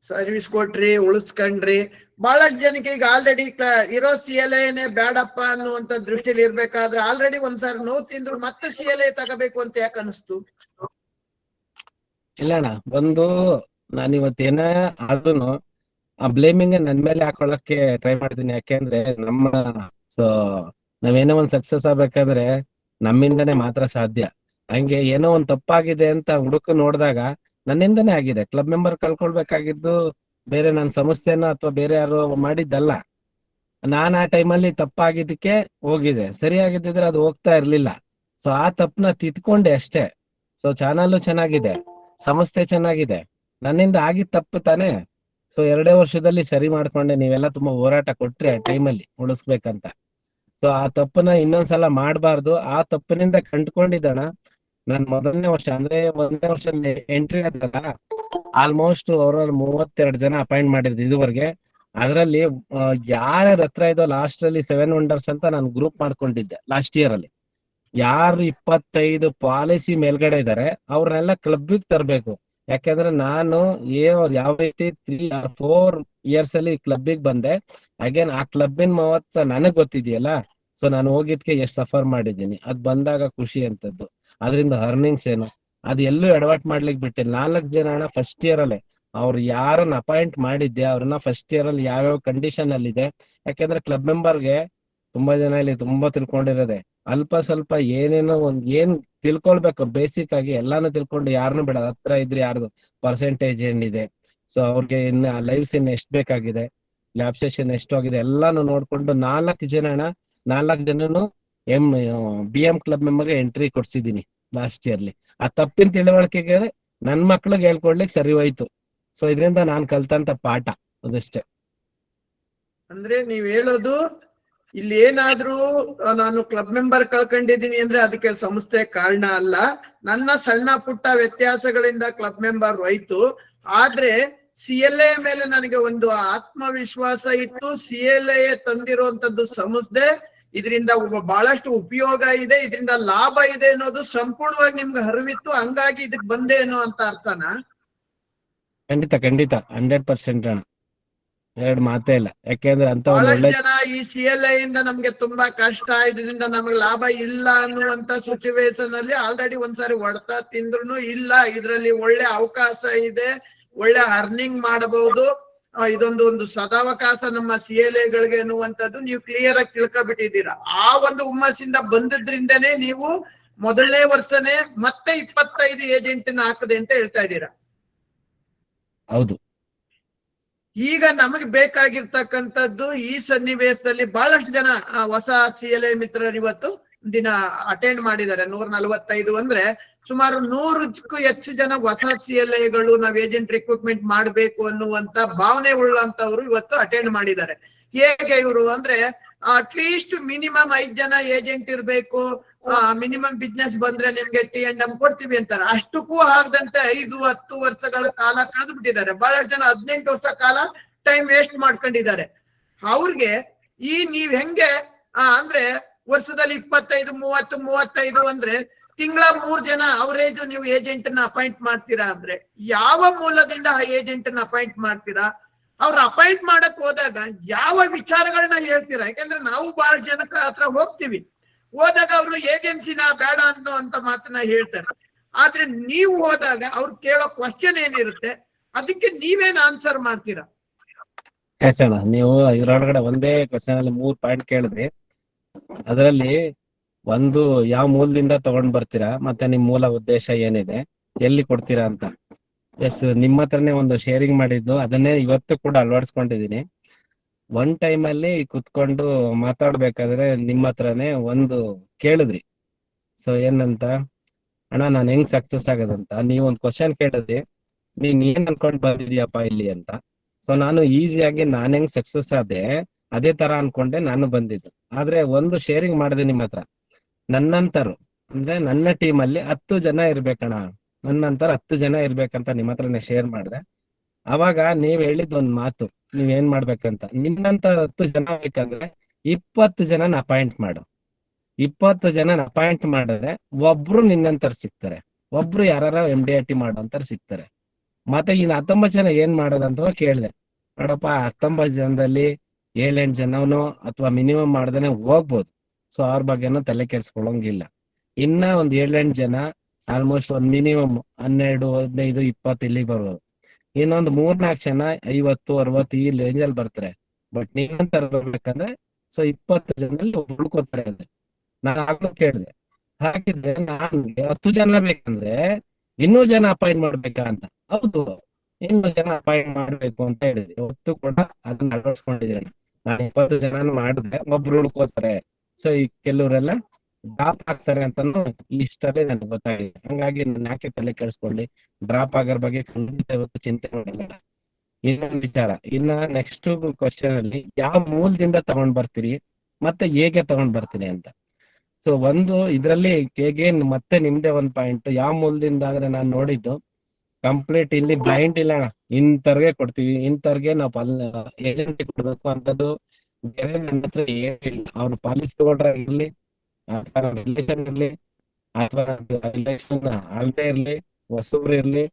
[SPEAKER 4] ಸರ್ವಿಸ್ ಕೊಟ್ರಿ, ಉಳಿಸ್ಕೊಂಡ್ರಿ. ಬಹಳಷ್ಟು ಜನಕ್ಕೆ ಈಗ ಆಲ್ರೆಡಿ ಇರೋ CLA ಬೇಡಪ್ಪ ಅನ್ನುವಂತ ದೃಷ್ಟಿಲಿ ಇರ್ಬೇಕಾದ್ರೆ ಆಲ್ರೆಡಿ ಒಂದ್ಸಾರಿ ನೋವು ತಿಂದ್ರು ಮತ್ತೆ CLA ತಗೋಬೇಕು ಅಂತ ಯಾಕೆ ಅನಿಸ್ತು?
[SPEAKER 1] ಇಲ್ಲ ಅಣ್ಣ, ನಾನಿವತ್ತೇನೇ ಆದ್ರೂನು ಆ ಬ್ಲೇಮಿಂಗ್ ನನ್ ಮೇಲೆ ಹಾಕೊಳ್ಳಕ್ಕೆ ಟ್ರೈ ಮಾಡ್ತೀನಿ. ಯಾಕೆಂದ್ರೆ ಸೊ ನಾವೇನೋ ಒಂದ್ ಸಕ್ಸಸ್ ಆಗ್ಬೇಕಂದ್ರೆ ನಮ್ಮಿಂದನೇ ಮಾತ್ರ ಸಾಧ್ಯ. ಹಂಗೆ ಏನೋ ಒಂದ್ ತಪ್ಪಾಗಿದೆ ಅಂತ ಹುಡುಕು ನೋಡಿದಾಗ ನನ್ನಿಂದನೇ ಆಗಿದೆ. ಕ್ಲಬ್ ಮೆಂಬರ್ ಕಳ್ಕೊಳ್ಬೇಕಾಗಿದ್ದು ಬೇರೆ ನನ್ನ ಸಂಸ್ಥೆನ ಅಥವಾ ಬೇರೆ ಯಾರು ಮಾಡಿದ್ದಲ್ಲ. ನಾನ್ ಆ ಟೈಮಲ್ಲಿ ತಪ್ಪಾಗಿದ್ದಕ್ಕೆ ಹೋಗಿದೆ, ಸರಿಯಾಗಿದ್ದಿದ್ರೆ ಅದು ಹೋಗ್ತಾ ಇರ್ಲಿಲ್ಲ. ಸೊ ಆ ತಪ್ಪನ ತಿದ್ಕೊಂಡೆ ಅಷ್ಟೇ. ಸೊ ಚಾನಲ್ ಚೆನ್ನಾಗಿದೆ, ಸಂಸ್ಥೆ ಚೆನ್ನಾಗಿದೆ, ನನ್ನಿಂದ ಆಗಿದ್ ತಪ್ಪು ತಾನೆ. ಸೊ 2 ವರ್ಷದಲ್ಲಿ ಸರಿ ಮಾಡ್ಕೊಂಡೆ. ನೀವೆಲ್ಲ ತುಂಬಾ ಹೋರಾಟ ಕೊಟ್ರಿ ಆ ಟೈಮಲ್ಲಿ ಉಳಿಸ್ಬೇಕಂತ. ಸೊ ಆ ತಪ್ಪನ್ನ ಇನ್ನೊಂದ್ಸಲ ಮಾಡ್ಬಾರ್ದು. ಆ ತಪ್ಪಿನಿಂದ ಕಂಡ್ಕೊಂಡಿದ್ದಣ ನಾನ್ ಮೊದಲನೇ ವರ್ಷ ಅಂದ್ರೆ 1ನೇ ವರ್ಷದಲ್ಲಿ ಎಂಟ್ರಿ ಆದಲ್ಲ, ಆಲ್ಮೋಸ್ಟ್ ಅವ್ರ 32 ಜನ ಅಪಾಯಿಂಟ್ ಮಾಡಿದ್ರು ಇದುವರೆಗೆ. ಅದರಲ್ಲಿ ಯಾರ ಹತ್ರ ಇದೋ ಲಾಸ್ಟ್ ಅಲ್ಲಿ 7 ವಂಡರ್ಸ್ ಅಂತ ನಾನು ಗ್ರೂಪ್ ಮಾಡ್ಕೊಂಡಿದ್ದೆ ಲಾಸ್ಟ್ ಇಯರ್ ಅಲ್ಲಿ. ಯಾರು 25 ಪಾಲಿಸಿ ಮೇಲ್ಗಡೆ ಇದಾರೆ ಅವ್ರನ್ನೆಲ್ಲ ಕ್ಲಬ್ಬಿಗೆ ತರಬೇಕು. ಯಾಕಂದ್ರೆ ನಾನು ಯಾವ ರೀತಿ 3 or 4 ಇಯರ್ಸ್ ಅಲ್ಲಿ ಕ್ಲಬ್ಬಿಗೆ ಬಂದೆ. ಅಗೇನ್ ಆ ಕ್ಲಬ್ಬಿನ ಮಹತ್ವ ನನಗ್ ಗೊತ್ತಿದೆಯಲ್ಲ. ಸೊ ನಾನು ಹೋಗಿದ್ಕೆ ಎಷ್ಟು ಸಫರ್ ಮಾಡಿದ್ದೀನಿ, ಅದ್ ಬಂದಾಗ ಖುಷಿ ಅಂತದ್ದು. ಅದರಿಂದ ಅರ್ನಿಂಗ್ಸ್ ಏನು ಅದು ಎಲ್ಲೂ ಎಡವಟ್ ಮಾಡ್ಲಿಕ್ಕೆ ಬಿಟ್ಟಿಲ್ಲ. 4 ಜನ ಫಸ್ಟ್ ಇಯರ್ ಅಲ್ಲೇ ಅವ್ರು ಯಾರನ್ನ ಅಪಾಯಿಂಟ್ ಮಾಡಿದ್ದೆ ಅವ್ರನ್ನ ಫಸ್ಟ್ ಇಯರ್ ಅಲ್ಲಿ ಯಾವ್ಯಾವ ಕಂಡೀಷನ್ ಅಲ್ಲಿ ಇದೆ. ಯಾಕಂದ್ರೆ ಕ್ಲಬ್ ಮೆಂಬರ್ಗೆ ತುಂಬಾ ಜನ ಇಲ್ಲಿ ತುಂಬಾ ತಿಳ್ಕೊಂಡಿರೋದೆ, ಅಲ್ಪ ಸ್ವಲ್ಪ ಏನೇನೋ ಏನ್ ತಿಳ್ಕೊಳ್ಬೇಕು ಬೇಸಿಕ್ ಆಗಿ ಎಲ್ಲಾನು ತಿಳ್ಕೊಂಡು ಯಾರನ್ನು ಬಿಡ. ಹತ್ರ ಇದ್ರೆ ಯಾರ್ದು ಪರ್ಸೆಂಟೇಜ್ ಏನಿದೆ, ಸೊ ಅವ್ರಿಗೆ ಇನ್ನ ಲೈವ್ಸ್ ಇನ್ ಎಷ್ಟ್ ಬೇಕಾಗಿದೆ, ಲ್ಯಾಬ್ ಸೆಷನ್ ಎಷ್ಟಾಗಿದೆ ಎಲ್ಲಾನು ನೋಡ್ಕೊಂಡು 4 ಜನನು BM ಕ್ಲಬ್ ಮೆಂಬರ್ಗೆ ಎಂಟ್ರಿ ಕೊಡ್ಸಿದೀನಿ ಲಾಸ್ಟ್ ಇಯರ್ಲಿ. ಆ ತಪ್ಪಿನ ತಿಳುವಳಿಕೆಗೆ ನನ್ ಮಕ್ಳಿಗೆ ಹೇಳ್ಕೊಡ್ಲಿಕ್ಕೆ ಸರಿ ಹೋಯ್ತು. ಸೊ ಇದರಿಂದ ನಾನ್ ಕಲ್ತಂತ ಪಾಠ ಅದಷ್ಟೇ.
[SPEAKER 4] ಅಂದ್ರೆ ನೀವ್ ಹೇಳೋದು ಇಲ್ಲಿ ಏನಾದ್ರೂ ನಾನು ಕ್ಲಬ್ ಮೆಂಬರ್ ಕಳ್ಕೊಂಡಿದೀನಿ ಅಂದ್ರೆ ಅದಕ್ಕೆ ಸಂಸ್ಥೆ ಕಾರಣ ಅಲ್ಲ, ನನ್ನ ಸಣ್ಣ ಪುಟ್ಟ ವ್ಯತ್ಯಾಸಗಳಿಂದ ಕ್ಲಬ್ ಮೆಂಬರ್ ಹೋಯ್ತು. ಆದ್ರೆ CLA ಮೇಲೆ ನನಗೆ ಒಂದು ಆತ್ಮವಿಶ್ವಾಸ ಇತ್ತು. CLA ತಂದಿರುವಂತದ್ದು ಸಂಸ್ಥೆ, ಇದರಿಂದ ಬಹಳಷ್ಟು ಉಪಯೋಗ ಇದೆ, ಇದರಿಂದ ಲಾಭ ಇದೆ ಅನ್ನೋದು ಸಂಪೂರ್ಣವಾಗಿ ನಿಮ್ಗೆ ಅರಿವಿತ್ತು, ಹಂಗಾಗಿ ಇದಕ್ ಬಂದೆ ಅನ್ನೋ ಅಂತ ಅರ್ಥನಾ?
[SPEAKER 1] ಖಂಡಿತ 100% ಅಣ್ಣ, 2 ಮಾತೇ ಇಲ್ಲ. ಯಾಕೆಂದ್ರೆ ಅಂತ ಒಂದು
[SPEAKER 4] ಬಹಳಷ್ಟು
[SPEAKER 1] ಒಳ್ಳೆ
[SPEAKER 4] ಜನ ಈ CLA ಇಂದ ನಮ್ಗೆ ತುಂಬಾ ಕಷ್ಟ, ಇದರಿಂದ ನಮ್ಗೆ ಲಾಭ ಇಲ್ಲ ಅನ್ನುವಂತ ಸಿಚುವೇಶನ್ ಅಲ್ಲಿ ಆಲ್ರೆಡಿ ಒಂದ್ಸಾರಿ ಹೊಡೆತ ತಿಂದ್ರು ಇಲ್ಲ, ಇದ್ರಲ್ಲಿ ಒಳ್ಳೆ ಅವಕಾಶ ಇದೆ, ಒಳ್ಳೆ ಅರ್ನಿಂಗ್ ಮಾಡಬಹುದು, ಇದೊಂದು ಸದಾವಕಾಶ ನಮ್ಮ CLA ಗಳಿಗೆ ಅನ್ನುವಂಥದ್ದು ನೀವು ಕ್ಲಿಯರ್ ಆಗಿ ತಿಳ್ಕೊಬಿಟ್ಟಿದ್ದೀರಾ. ಆ ಒಂದು ಹುಮ್ಮಸ್ಸಿಂದ ಬಂದಿದ್ರಿಂದನೇ ನೀವು ಮೊದಲನೇ ವರ್ಷನೇ ಮತ್ತೆ 25 ಏಜೆಂಟ್ ಹಾಕದೆ ಅಂತ ಹೇಳ್ತಾ ಇದ್ದೀರಾ.
[SPEAKER 1] ಹೌದು.
[SPEAKER 4] ಈಗ ನಮಗೆ ಬೇಕಾಗಿರ್ತಕ್ಕಂಥದ್ದು ಈ ಸನ್ನಿವೇಶದಲ್ಲಿ ಬಹಳಷ್ಟು ಜನ ಹೊಸ CLA ಮಿತ್ರರು ಇವತ್ತು ದಿನ ಅಟೆಂಡ್ ಮಾಡಿದ್ದಾರೆ. 145 ಅಂದ್ರೆ ಸುಮಾರು 100ಕ್ಕೂ ಹೆಚ್ಚು ಜನ ಹೊಸ CLAಗಳು ನಾವ್ ಏಜೆಂಟ್ ರಿಕ್ರೂಟ್ಮೆಂಟ್ ಮಾಡ್ಬೇಕು ಅನ್ನುವಂತ ಭಾವನೆ ಉಳ್ಳಂತವ್ರು ಇವತ್ತು ಅಟೆಂಡ್ ಮಾಡಿದ್ದಾರೆ. ಹೇಗೆ ಇವರು ಅಂದ್ರೆ ಅಟ್ಲೀಸ್ಟ್ ಮಿನಿಮಮ್ 5 ಜನ ಏಜೆಂಟ್ ಇರ್ಬೇಕು, ಮಿನಿಮಮ್ ಬಿಸ್ನೆಸ್ ಬಂದ್ರೆ ನಿಮ್ಗೆ T&M ಕೊಡ್ತೀವಿ ಅಂತಾರೆ. ಅಷ್ಟಕ್ಕೂ ಆಗದಂತೆ 5-10 ವರ್ಷಗಳ ಕಾಲ ಕಳೆದು ಬಿಟ್ಟಿದ್ದಾರೆ. ಬಹಳಷ್ಟು ಜನ 18 ವರ್ಷ ಕಾಲ ಟೈಮ್ ವೇಸ್ಟ್ ಮಾಡ್ಕೊಂಡಿದ್ದಾರೆ. ಅವ್ರಿಗೆ ನೀವ್ ಹೆಂಗೆ ಅಂದ್ರೆ ವರ್ಷದಲ್ಲಿ 25-30-35 ಅಂದ್ರೆ ತಿಂಗಳ 3 ಜನ ಅವರೇಜ್ ನೀವು ಏಜೆಂಟ್ ನ ಅಪಾಯಿಂಟ್ ಮಾಡ್ತೀರಾ ಅಂದ್ರೆ ಯಾವ ಮೂಲದಿಂದ ಆ ಏಜೆಂಟ್ ನ ಅಪಾಯಿಂಟ್ ಮಾಡ್ತೀರಾ? ಅವ್ರ ಅಪಾಯಿಂಟ್ ಮಾಡಕ್ ಹೋದಾಗ ಯಾವ ವಿಚಾರಗಳನ್ನ ಹೇಳ್ತೀರಾ? ಯಾಕಂದ್ರೆ ನಾವು ಬಹಳಷ್ಟು ಜನಕ್ಕ ಹತ್ರ ಹೋದಾಗ ಅವರು ಏಜೆನ್ಸಿನ ಬೇಡ ಅಂತ ಮಾತನ್ನ ಹೇಳ್ತಾರೆ. ಆದ್ರೆ ನೀವು ಹೋದಾಗ ಅವ್ರು ಕೇಳೋ ಕ್ವಶನ್ ಏನಿರುತ್ತೆ ಅದಕ್ಕೆ ನೀವೇನ್ ಆನ್ಸರ್ ಮಾಡ್ತೀರಾ?
[SPEAKER 1] ಎಸ್ ಅಣ್ಣ, ನೀವು ಇದ್ರೊಳಗಡೆ ಒಂದೇ ಕ್ವಶನ್ ಅಲ್ಲಿ 3 ಪಾಯಿಂಟ್ ಕೇಳಿದ್ರಿ. ಅದರಲ್ಲಿ ಒಂದು ಯಾವ ಮೂಲದಿಂದ ತಗೊಂಡ್ ಬರ್ತೀರಾ, ಮತ್ತೆ ನಿಮ್ ಮೂಲ ಉದ್ದೇಶ ಏನಿದೆ, ಎಲ್ಲಿ ಕೊಡ್ತೀರಾ ಅಂತ. ಎಸ್, ನಿಮ್ಮ ಹತ್ರನೇ ಒಂದು ಶೇರಿಂಗ್ ಮಾಡಿದ್ದು, ಅದನ್ನೇ ಇವತ್ತು ಕೂಡ ಅಳವಡಿಸ್ಕೊಂಡಿದೀನಿ. ಒನ್ ಟೈಮ್ ಅಲ್ಲಿ ಕುತ್ಕೊಂಡು ಮಾತಾಡ್ಬೇಕಾದ್ರೆ ನಿಮ್ಮ ಹತ್ರನೇ ಒಂದು ಕೇಳಿದ್ರಿ. ಸೊ ಏನಂತ, ಅಣ್ಣ ನಾನ್ ಹೆಂಗ್ ಸಕ್ಸಸ್ ಆಗೋದಂತ ನೀವೊಂದ್ ಕ್ವಶನ್ ಕೇಳಿದ್ರಿ, ನೀನ್ ಏನ್ ಅನ್ಕೊಂಡ್ ಬಂದಿದ್ಯಪ್ಪ ಇಲ್ಲಿ ಅಂತ. ಸೊ ನಾನು ಈಸಿಯಾಗಿ ನಾನ್ ಹೆಂಗ್ ಸಕ್ಸಸ್ ಆದೆ ಅದೇ ತರ ಅನ್ಕೊಂಡೆ ನಾನು ಬಂದಿದ್ದು. ಆದ್ರೆ ಒಂದು ಶೇರಿಂಗ್ ಮಾಡಿದೆ ನಿಮ್ಮ ಹತ್ರ, ನನ್ನಂತರು ಅಂದ್ರೆ ನನ್ನ ಟೀಮ್ ಅಲ್ಲಿ 10 ಜನ ಇರ್ಬೇಕಣ್ಣ, ನನ್ನಂತರ 10 ಜನ ಇರ್ಬೇಕಂತ ನಿಮ್ಮ ಹತ್ರನೇ ಶೇರ್ ಮಾಡಿದೆ. ಅವಾಗ ನೀವ್ ಹೇಳಿದ್ ಒಂದ್ ಮಾತು, ನೀವ್ ಏನ್ ಮಾಡ್ಬೇಕಂತ, ನಿನ್ನಂತ 10 ಜನ ಬೇಕಂದ್ರೆ 20 ಜನನ ಅಪಾಯಿಂಟ್ ಮಾಡು. 20 ಜನನ ಅಪಾಯಿಂಟ್ ಮಾಡಿದ್ರೆ ಒಬ್ರು ನಿನ್ನಂತರ ಸಿಗ್ತಾರೆ, ಒಬ್ರು ಯಾರು MDRT ಮಾಡೋಂತರ ಸಿಗ್ತಾರೆ. ಮತ್ತೆ ಇನ್ನು 19 ಜನ ಏನ್ ಮಾಡೋದಂತ ಕೇಳಿದೆ. ನೋಡಪ್ಪ 19 ಜನದಲ್ಲಿ 7-8 ಜನನು ಅಥವಾ ಮಿನಿಮಮ್ ಮಾಡ್ದೇನೆ ಹೋಗ್ಬೋದು. ಸೊ ಅವ್ರ ಬಗ್ಗೆನೂ ತಲೆ ಕೆಡ್ಸ್ಕೊಳಂಗಿಲ್ಲ. ಇನ್ನ ಒಂದ್ 7-8 ಜನ ಆಲ್ಮೋಸ್ಟ್ ಒಂದ್ ಮಿನಿಮಮ್ 12, 15, 20 ಇಲ್ಲಿಗೆ ಬರ್ಬೋದು. ಇನ್ನೊಂದು 3-4 ಜನ 50-60 ಈ ರೇಂಜ್ ಅಲ್ಲಿ ಬರ್ತಾರೆ. ಬಟ್ ನೀವಂತ ಬರ್ಬೇಕಂದ್ರೆ ಸೊ 20 ಜನದಲ್ಲಿ ಒಬ್ರು ಉಳ್ಕೋತಾರೆ ಅಂದ್ರೆ ನಾನು ಆಗ್ಲೂ ಕೇಳಿದೆ. ಹಾಗಿದ್ರೆ ನನ್ಗೆ 10 ಜನ ಬೇಕಂದ್ರೆ 200 ಜನ ಅಪಾಯಿಂಟ್ ಮಾಡ್ಬೇಕಾ ಅಂತ. ಹೌದು, 200 ಜನ ಅಪಾಯಿಂಟ್ ಮಾಡ್ಬೇಕು ಅಂತ ಹೇಳಿದ್ರಿ. ಇವತ್ತು ಕೂಡ ಅದನ್ನ ಅಳವಡಿಸ್ಕೊಂಡಿದ್ದೀನಿ. ನಾನು 20 ಜನ ಮಾಡಿದ್ರೆ ಒಬ್ರು ಉಳ್ಕೋತಾರೆ. ಸೊ ಈ ಕೆಲವರೆಲ್ಲ ಡ್ರಾಪ್ ಆಗ್ತಾರೆ ಅಂತಾನು ಇಷ್ಟಲ್ಲೇ ನನಗೆ ಗೊತ್ತಾಗಿದೆ. ಹಂಗಾಗಿ ನಾನು ಯಾಕೆ ತಲೆ ಕೆಡಿಸ್ಕೊಳ್ಳಿ, ಡ್ರಾಪ್ ಆಗೋ ಬಗ್ಗೆ ಖಂಡಿತ ಇವತ್ತು ಚಿಂತೆ ಮಾಡಿಲ್ಲ. ಇನ್ನೊಂದು ವಿಚಾರ, ಇನ್ನ ನೆಕ್ಸ್ಟ್ ಕ್ವಶನ್ ಅಲ್ಲಿ ಯಾವ ಮೂಲದಿಂದ ತಗೊಂಡ್ ಬರ್ತೀರಿ ಮತ್ತೆ ಹೇಗೆ ತಗೊಂಡ್ ಬರ್ತೀನಿ ಅಂತ. ಸೊ ಒಂದು ಇದ್ರಲ್ಲಿ ಹೇಗೆ ಮತ್ತೆ ನಿಮ್ದೇ ಒಂದ್ ಪಾಯಿಂಟ್, ಯಾವ ಮೂಲದಿಂದ ಆದ್ರೆ ನಾನು ನೋಡಿದ್ದು ಕಂಪ್ಲೀಟ್ ಇಲ್ಲಿ ಬ್ಲೈಂಡ್ ಇಲ್ಲ ಅಣ್ಣ, ಇಂಥವ್ರಿಗೆ ಕೊಡ್ತೀವಿ, ಇಂಥವ್ರಿಗೆ ನಾವು ಏಜೆಂಟ್ ಕೊಡ್ಬೇಕು ಅಂತದ್ದು ಬೇರೆ ನನ್ನ ಹತ್ರ ಏನಿಲ್ಲ. ಅವ್ರು ಪಾಲಿಸಿ ತಗೊಂಡ್ರೆ ಇರ್ಲಿ ಅಥವಾ ರಿಲೇಷನ್ ಇರ್ಲಿ ಅಥವಾ ರಿಲೇಷನ್ ಅಲ್ಲದೆ ಇರ್ಲಿ, ಹೊಸಬ್ರು ಇರ್ಲಿ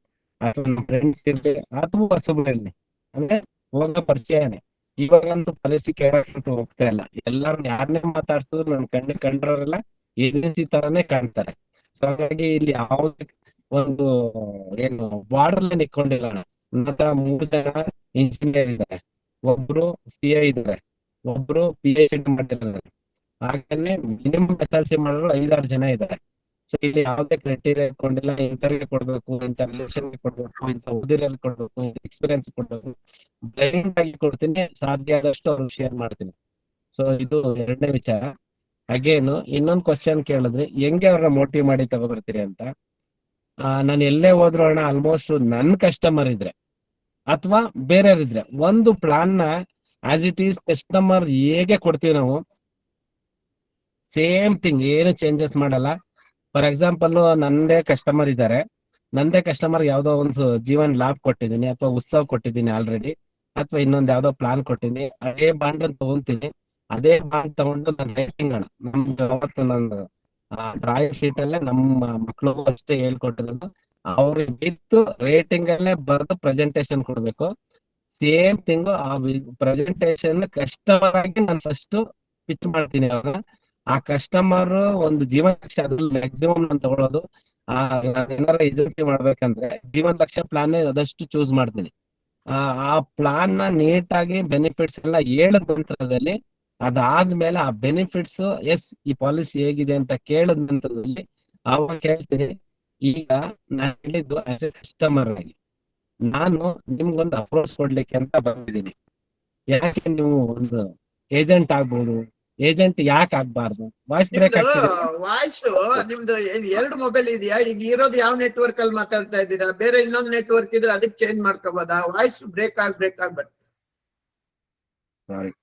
[SPEAKER 1] ಅಥವಾ ನಮ್ಮ ಫ್ರೆಂಡ್ಸ್ ಇರ್ಲಿ ಅಥವಾ ಹೊಸಬ್ರು ಇರ್ಲಿ, ಅಂದ್ರೆ ಹೋಗೋ ಪರಿಚಯನೇ. ಇವಾಗಂತೂ ಪಾಲಿಸಿ ಕೇಳಕ್ ಹೋಗ್ತಾ ಇಲ್ಲ. ಎಲ್ಲಾರು ಯಾರನ್ನೇ ಮಾತಾಡ್ಸಿದ್ರು ನನ್ ಕಂಡ್ರವರೆಲ್ಲ ಏಜೆನ್ಸಿ ತರಾನೇ ಕಾಣ್ತಾರೆ. ಸೊ ಹಾಗಾಗಿ ಇಲ್ಲಿ ಯಾವ್ದು ಒಂದು ಏನು ಬಾರ್ಡರ್ ನಿಕ್ಕೊಂಡಿಲ್ಲ. ನನ್ನ ಹತ್ರ 3 ಜನ ಇಂಜಿನಿಯರ್ ಇದ್ದಾರೆ, ಒಬ್ರು CI ಇದ್ದಾರೆ, ಒಬ್ರು PhD ಮಾಡಿದ್ದಾರೆ, ಹಾಗೇನೆ ಮಿನಿಮಮ್ SLC ಮಾಡೋರು 5-6 ಜನ ಇದ್ದಾರೆ. ಸೊ ಇಲ್ಲಿ ಯಾವುದೇ ಕ್ರೈಟೀರಿಯಾ ಇಟ್ಕೊಂಡಿಲ್ಲ, ಇಂಥವ್ರಿಗೆ ಕೊಡ್ಬೇಕು, ಇಂಥ ರಿಲೇಷನ್ ಕೊಡ್ಬೇಕು, ಇಂಥ ಉದ್ಯೋಗದಲ್ಲಿ ಕೊಡ್ಬೇಕು, ಎಕ್ಸ್ಪೀರಿಯನ್ಸ್ ಕೊಡ್ಬೇಕು. ಬ್ಲೈಂಡ್ ಆಗಿ ಕೊಡ್ತೀನಿ, ಸಾಧ್ಯ ಆದಷ್ಟು ಅವ್ರಿಗೆ ಶೇರ್ ಮಾಡ್ತೀನಿ. ಸೊ ಇದು 2ನೇ ವಿಚಾರ. ಅಗೇನು ಇನ್ನೊಂದು ಕ್ವಶನ್ ಕೇಳಿದ್ರಿ, ಹೆಂಗೆ ಅವ್ರನ್ನ ಮೋಟಿವ್ ಮಾಡಿ ತಗೊಬರ್ತೀರಿ ಅಂತ. ನಾನು ಎಲ್ಲೇ ಹೋದ್ರು ಅಣ್ಣ ಆಲ್ಮೋಸ್ಟ್ ನನ್ ಕಸ್ಟಮರ್ ಇದ್ರೆ ಅಥವಾ ಬೇರೆಯವ್ರಿದ್ರೆ ಒಂದು ಪ್ಲಾನ್ ನ ಆಸ್ ಇಟ್ ಈಸ್ ಕಸ್ಟಮರ್ ಹೇಗೆ ಕೊಡ್ತೀವಿ ನಾವು, ಸೇಮ್ ಥಿಂಗ್, ಏನು ಚೇಂಜಸ್ ಮಾಡಲ್ಲ. ಫಾರ್ ಎಕ್ಸಾಂಪಲ್ ನಂದೇ ಕಸ್ಟಮರ್ ಇದ್ದಾರೆ, ನಂದೇ ಕಸ್ಟಮರ್ ಯಾವ್ದೋ ಒಂದು ಜೀವನ್ ಲಾಭ ಕೊಟ್ಟಿದ್ದೀನಿ ಅಥವಾ ಉತ್ಸವ ಕೊಟ್ಟಿದ್ದೀನಿ ಆಲ್ರೆಡಿ, ಅಥವಾ ಇನ್ನೊಂದ್ ಯಾವ್ದೋ ಪ್ಲಾನ್ ಕೊಟ್ಟಿದ್ದೀನಿ. ಅದೇ ಬಾಂಡ್ ತಗೊಂತೀನಿ, ಅದೇ ಬಾಂಡ್ ತಗೊಂಡು ನನ್ನ ರೇಟಿಂಗ್ ಅಣ್ಣ, ನಮ್ದು ಅವತ್ತು ನಂದು ಡ್ರಾಯಿಂಗ್ ಶೀಟ್ ಅಲ್ಲೇ ನಮ್ಮ ಮಕ್ಳು ಅಷ್ಟೇ ಹೇಳ್ಕೊಟ್ಟಿರೋದು, ಅವ್ರಿಗೆ ಬಿತ್ತು ರೇಟಿಂಗ್ ಅಲ್ಲೇ ಬರೆದು ಪ್ರೆಸೆಂಟೇಶನ್ ಕೊಡ್ಬೇಕು. ಸೇಮ್ ಥಿಂಗ್ ಆ ಪ್ರೆಸೆಂಟೇಶನ್ ಕಸ್ಟಮರ್ ಆಗಿ ನಾನು ಫಸ್ಟ್ ಪಿಚ್ ಮಾಡ್ತೀನಿ ಅವ್ರನ್ನ. ಆ ಕಸ್ಟಮರ್ ಒಂದು ಜೀವನ ಲಕ್ಷ್ಯ ಅದ್ರಲ್ಲಿ ಮ್ಯಾಕ್ಸಿಮಮ್ ನಾನು ತಗೊಳ್ಳೋದು, ಏನಾರ ಏಜೆನ್ಸಿ ಮಾಡ್ಬೇಕಂದ್ರೆ ಜೀವನ ಲಕ್ಷ್ಯ ಪ್ಲಾನ್ ಆದಷ್ಟು ಚೂಸ್ ಮಾಡ್ತೀನಿ. ಆ ಪ್ಲಾನ್ ನ ನೀಟಾಗಿ ಬೆನಿಫಿಟ್ಸ್ ಎಲ್ಲ ಹೇಳಿದ ನಂತರದಲ್ಲಿ, ಅದಾದ್ಮೇಲೆ ಆ ಬೆನಿಫಿಟ್ಸ್ ಎಸ್ ಈ ಪಾಲಿಸಿ ಹೇಗಿದೆ ಅಂತ ಕೇಳಿದ ನಂತರದಲ್ಲಿ ಅವಾಗ ಕೇಳ್ತೀನಿ, ಈಗ ನಾನು ಹೇಳಿದ್ದು ಆಸ್ ಎ ಕಸ್ಟಮರ್ ಆಗಿ ನಾನು ನಿಮ್ಗೊಂದು ಅಪ್ರೋಚ್ ಕೊಡ್ಲಿಕ್ಕೆ ಅಂತ ಬಂದಿದ್ದೀನಿ. ಯಾಕೆ ನೀವು ಒಂದು ಏಜೆಂಟ್ ಆಗ್ಬೋದು, ಏಜೆಂಟ್ ಯಾಕೆ ಆಗ್ಬಾರ್ದು? ವಾಯ್ಸ್ ಬ್ರೇಕ್ ಆಗ್ತಿದೆ.
[SPEAKER 4] ವಾಯ್ಸ್ ನಿಮ್ದು 2 ಮೊಬೈಲ್ ಇದೆಯಾ? ಈಗ ಇರೋದು ಯಾವ ನೆಟ್ವರ್ಕ್ ಅಲ್ಲಿ ಮಾತಾಡ್ತಾ ಇದ್ದೀರಾ? ಬೇರೆ ಇನ್ನೊಂದು ನೆಟ್ವರ್ಕ್ ಇದ್ರೆ ಅದಕ್ಕೆ ಚೇಂಜ್ ಮಾಡ್ಕೋಬೋದಾ? ವಾಯ್ಸ್ ಬ್ರೇಕ್ ಆಗಿ ಬರ್ತದೆ.
[SPEAKER 1] ಸಾರಿ.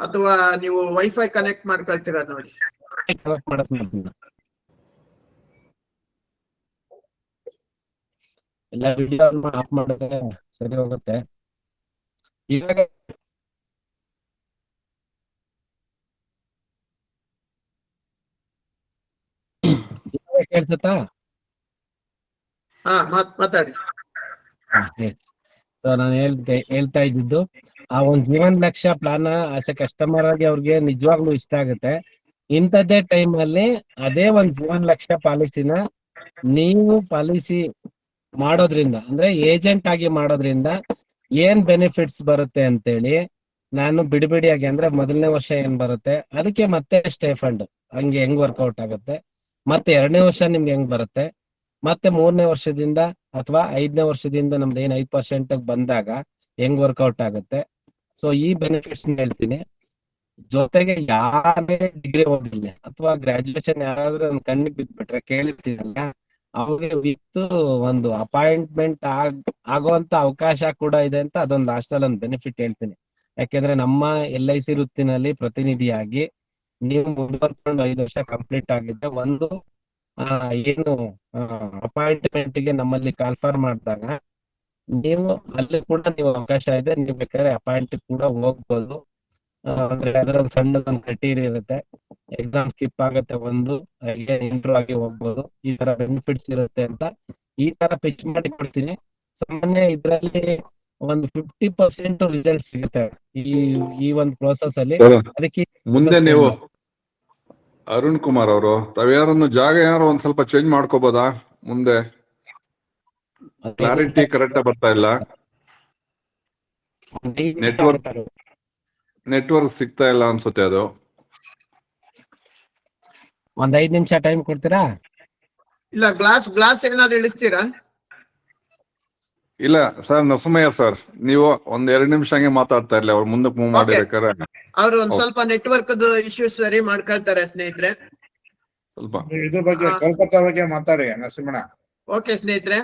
[SPEAKER 4] ಅಥವಾ ನೀವು ವೈಫೈ ಕನೆಕ್ಟ್ ಮಾಡ್ಕೊಳ್ತೀರಾ ನೋಡಿ.
[SPEAKER 1] ಕನೆಕ್ಟ್ ಮಾಡಕ್ ಮಾಡ್ತೀನಿ. ಎಲ್ಲ ವಿಡಿಯೋ ಆಫ್ ಮಾಡಿದ್ರೆ ಸರಿ ಹೋಗುತ್ತೆ. ಇವಾಗ ಕೇಳ್ಸತ್ತಾ?
[SPEAKER 4] ಮಾತಾಡಿ.
[SPEAKER 1] ಸೊ ನಾನು ಹೇಳ್ತಾ ಇದ್ದಿದ್ದು, ಆ ಒಂದ್ ಜೀವನ್ ಲಕ್ಷ್ಯ ಪ್ಲಾನ್ ಆಸ್ ಎ ಕಸ್ಟಮರ್ ಆಗಿ ಅವ್ರಿಗೆ ನಿಜವಾಗ್ಲೂ ಇಷ್ಟ ಆಗುತ್ತೆ. ಇಂಥದ್ದೇ ಟೈಮ್ ಅಲ್ಲಿ ಅದೇ ಒಂದ್ ಜೀವನ್ ಲಕ್ಷ್ಯ ಪಾಲಿಸಿನ ನೀವು ಪಾಲಿಸಿ ಮಾಡೋದ್ರಿಂದ, ಅಂದ್ರೆ ಏಜೆಂಟ್ ಆಗಿ ಮಾಡೋದ್ರಿಂದ ಏನ್ ಬೆನಿಫಿಟ್ಸ್ ಬರುತ್ತೆ ಅಂತೇಳಿ ನಾನು ಬಿಡಿಬಿಡಿಯಾಗಿ, ಅಂದ್ರೆ 1ನೇ ವರ್ಷ ಏನ್ ಬರುತ್ತೆ ಅದಕ್ಕೆ ಮತ್ತೆ ಸ್ಟೇ ಫಂಡ್ ಹಂಗೆ ಹೆಂಗ್ ವರ್ಕೌಟ್ ಆಗುತ್ತೆ, ಮತ್ತೆ 2ನೇ ವರ್ಷ ನಿಮ್ಗೆ ಹೆಂಗ್ ಬರುತ್ತೆ, ಮತ್ತೆ 3ನೇ ವರ್ಷದಿಂದ ಅಥವಾ 5ನೇ ವರ್ಷದಿಂದ ನಮ್ದು ಏನ್ 5% ಬಂದಾಗ ಹೆಂಗ್ ವರ್ಕೌಟ್ ಆಗುತ್ತೆ. ಸೊ ಈ ಬೆನಿಫಿಟ್ಸ್ ಹೇಳ್ತೀನಿ. ಜೊತೆಗೆ ಯಾರೇ ಡಿಗ್ರಿ ಓದಿಲ್ಲ ಅಥವಾ ಗ್ರಾಜುಯೇಷನ್ ಯಾರಾದ್ರೂ ನನ್ ಕಣ್ಣಿಗೆ ಬಿದ್ಬಿಟ್ರೆ ಕೇಳಿರ್ತೀನಲ್ಲ, ಅವ್ರಿಗೆ ವಿತ್ ಒಂದು ಅಪಾಯಿಂಟ್ಮೆಂಟ್ ಆಗುವಂತ ಅವಕಾಶ ಕೂಡ ಇದೆ ಅಂತ ಅದೊಂದು ಲಾಸ್ಟ್ ಅಲ್ಲಿ ಒಂದು ಬೆನಿಫಿಟ್ ಹೇಳ್ತೀನಿ. ಯಾಕೆಂದ್ರೆ ನಮ್ಮ LIC ವೃತ್ತಿನಲ್ಲಿ ಪ್ರತಿನಿಧಿಯಾಗಿ ನೀವು ಮುಂದುವರ್ಕೊಂಡು 5 ವರ್ಷ ಕಂಪ್ಲೀಟ್ ಆಗಿದ್ರೆ ಒಂದು ಏನು ಅಪಾಯಿಂಟ್ಮೆಂಟ್ ಗೆ ನಮ್ಮಲ್ಲಿ ಕಾಲ್ಫಾರ್ ಮಾಡಿದಾಗ ನೀವು ಅಲ್ಲಿ ಕೂಡ ನೀವು ಅವಕಾಶ ಇದೆ, ನೀವು ಬೇಕಾದ್ರೆ ಅಪಾಯಿಂಟ್ ಕೂಡ ಹೋಗ್ಬೋದು. ಅಂದ್ರೆ ಅದರಲ್ಲಿ ಸಣ್ಣದೊಂದು ಕ್ರೈಟೀರಿಯಾ ಇರುತ್ತೆ, ಎಕ್ಸಾಮ್ ಸ್ಕಿಪ್ ಆಗುತ್ತೆ, ಒಂದು ಇಂಟ್ರೂ ಆಗಿ ಹೋಗ್ಬೋದು, ಈ ತರ ಬೆನಿಫಿಟ್ಸ್ ಇರುತ್ತೆ ಅಂತ ಈ ತರ ಪಿಚ್ ಮಾಡಿ ಕೊಡ್ತೀನಿ. ಸಾಮಾನ್ಯ ಇದ್ರಲ್ಲಿ ಒಂದು 50% ರಿಸಲ್ಟ್ ಸಿಗುತ್ತೆ ಈ ಒಂದು ಪ್ರೋಸೆಸ್ ಅಲ್ಲಿ. ಅದಕ್ಕೆ
[SPEAKER 5] ಮುಂದೆ ನೀವು ಅರುಣ್ ಕುಮಾರ್ ಅವರು ತಾವ್ಯಾರನ್ನು ಜಾಗ ಏನಾರು ಒಂದ್ ಸ್ವಲ್ಪ ಚೇಂಜ್ ಮಾಡ್ಕೋಬೋದಾ ಮುಂದೆ? ಕ್ಲಾರಿಟಿ ಕರೆಕ್ಟ್ ಬರ್ತಾ ಇಲ್ಲ. ನೆಟ್ವರ್ಕ್ ಸಿಗ್ತಾ ಇಲ್ಲ ಅನ್ಸುತ್ತೆ ಅದು.
[SPEAKER 1] ಒಂದ್ 5 ನಿಮಿಷ ಟೈಮ್ ಕೊಡ್ತೀರಾ?
[SPEAKER 4] ಇಲ್ಲ, ಗ್ಲಾಸ್ ಏನಾದ್ರು ಇಳಿಸ್ತೀರಾ?
[SPEAKER 5] ಇಲ್ಲ ಸರ್, ನರಸಿಂಹಯ್ಯ ಸರ್, ನೀವು ಒಂದ್ 2 ನಿಮಿಷ ಹಂಗೆ ಮಾತಾಡ್ತಾ ಇರ್ಲಿ, ಅವ್ರು ಮುಂದಕ್ಕೆ ಮೂವ್ ಮಾಡಿರ್ಬೇಕಾರೆ.
[SPEAKER 4] ಅವ್ರು ಒಂದ್ ಸ್ವಲ್ಪ ನೆಟ್ವರ್ಕ್ ಇಶ್ಯೂಸ್ ಸರಿ ಮಾಡ್ಕೊಳ್ತಾರೆ ಸ್ನೇಹಿತರೆ.
[SPEAKER 5] ಸ್ವಲ್ಪ
[SPEAKER 3] ಇದ್ರ ಬಗ್ಗೆ ಕೋಲ್ಕತ್ತಾ ಬಗ್ಗೆ ಮಾತಾಡಿ ನರಸಿಂಹಣ್ಣ.
[SPEAKER 4] ಓಕೆ ಸ್ನೇಹಿತರೆ,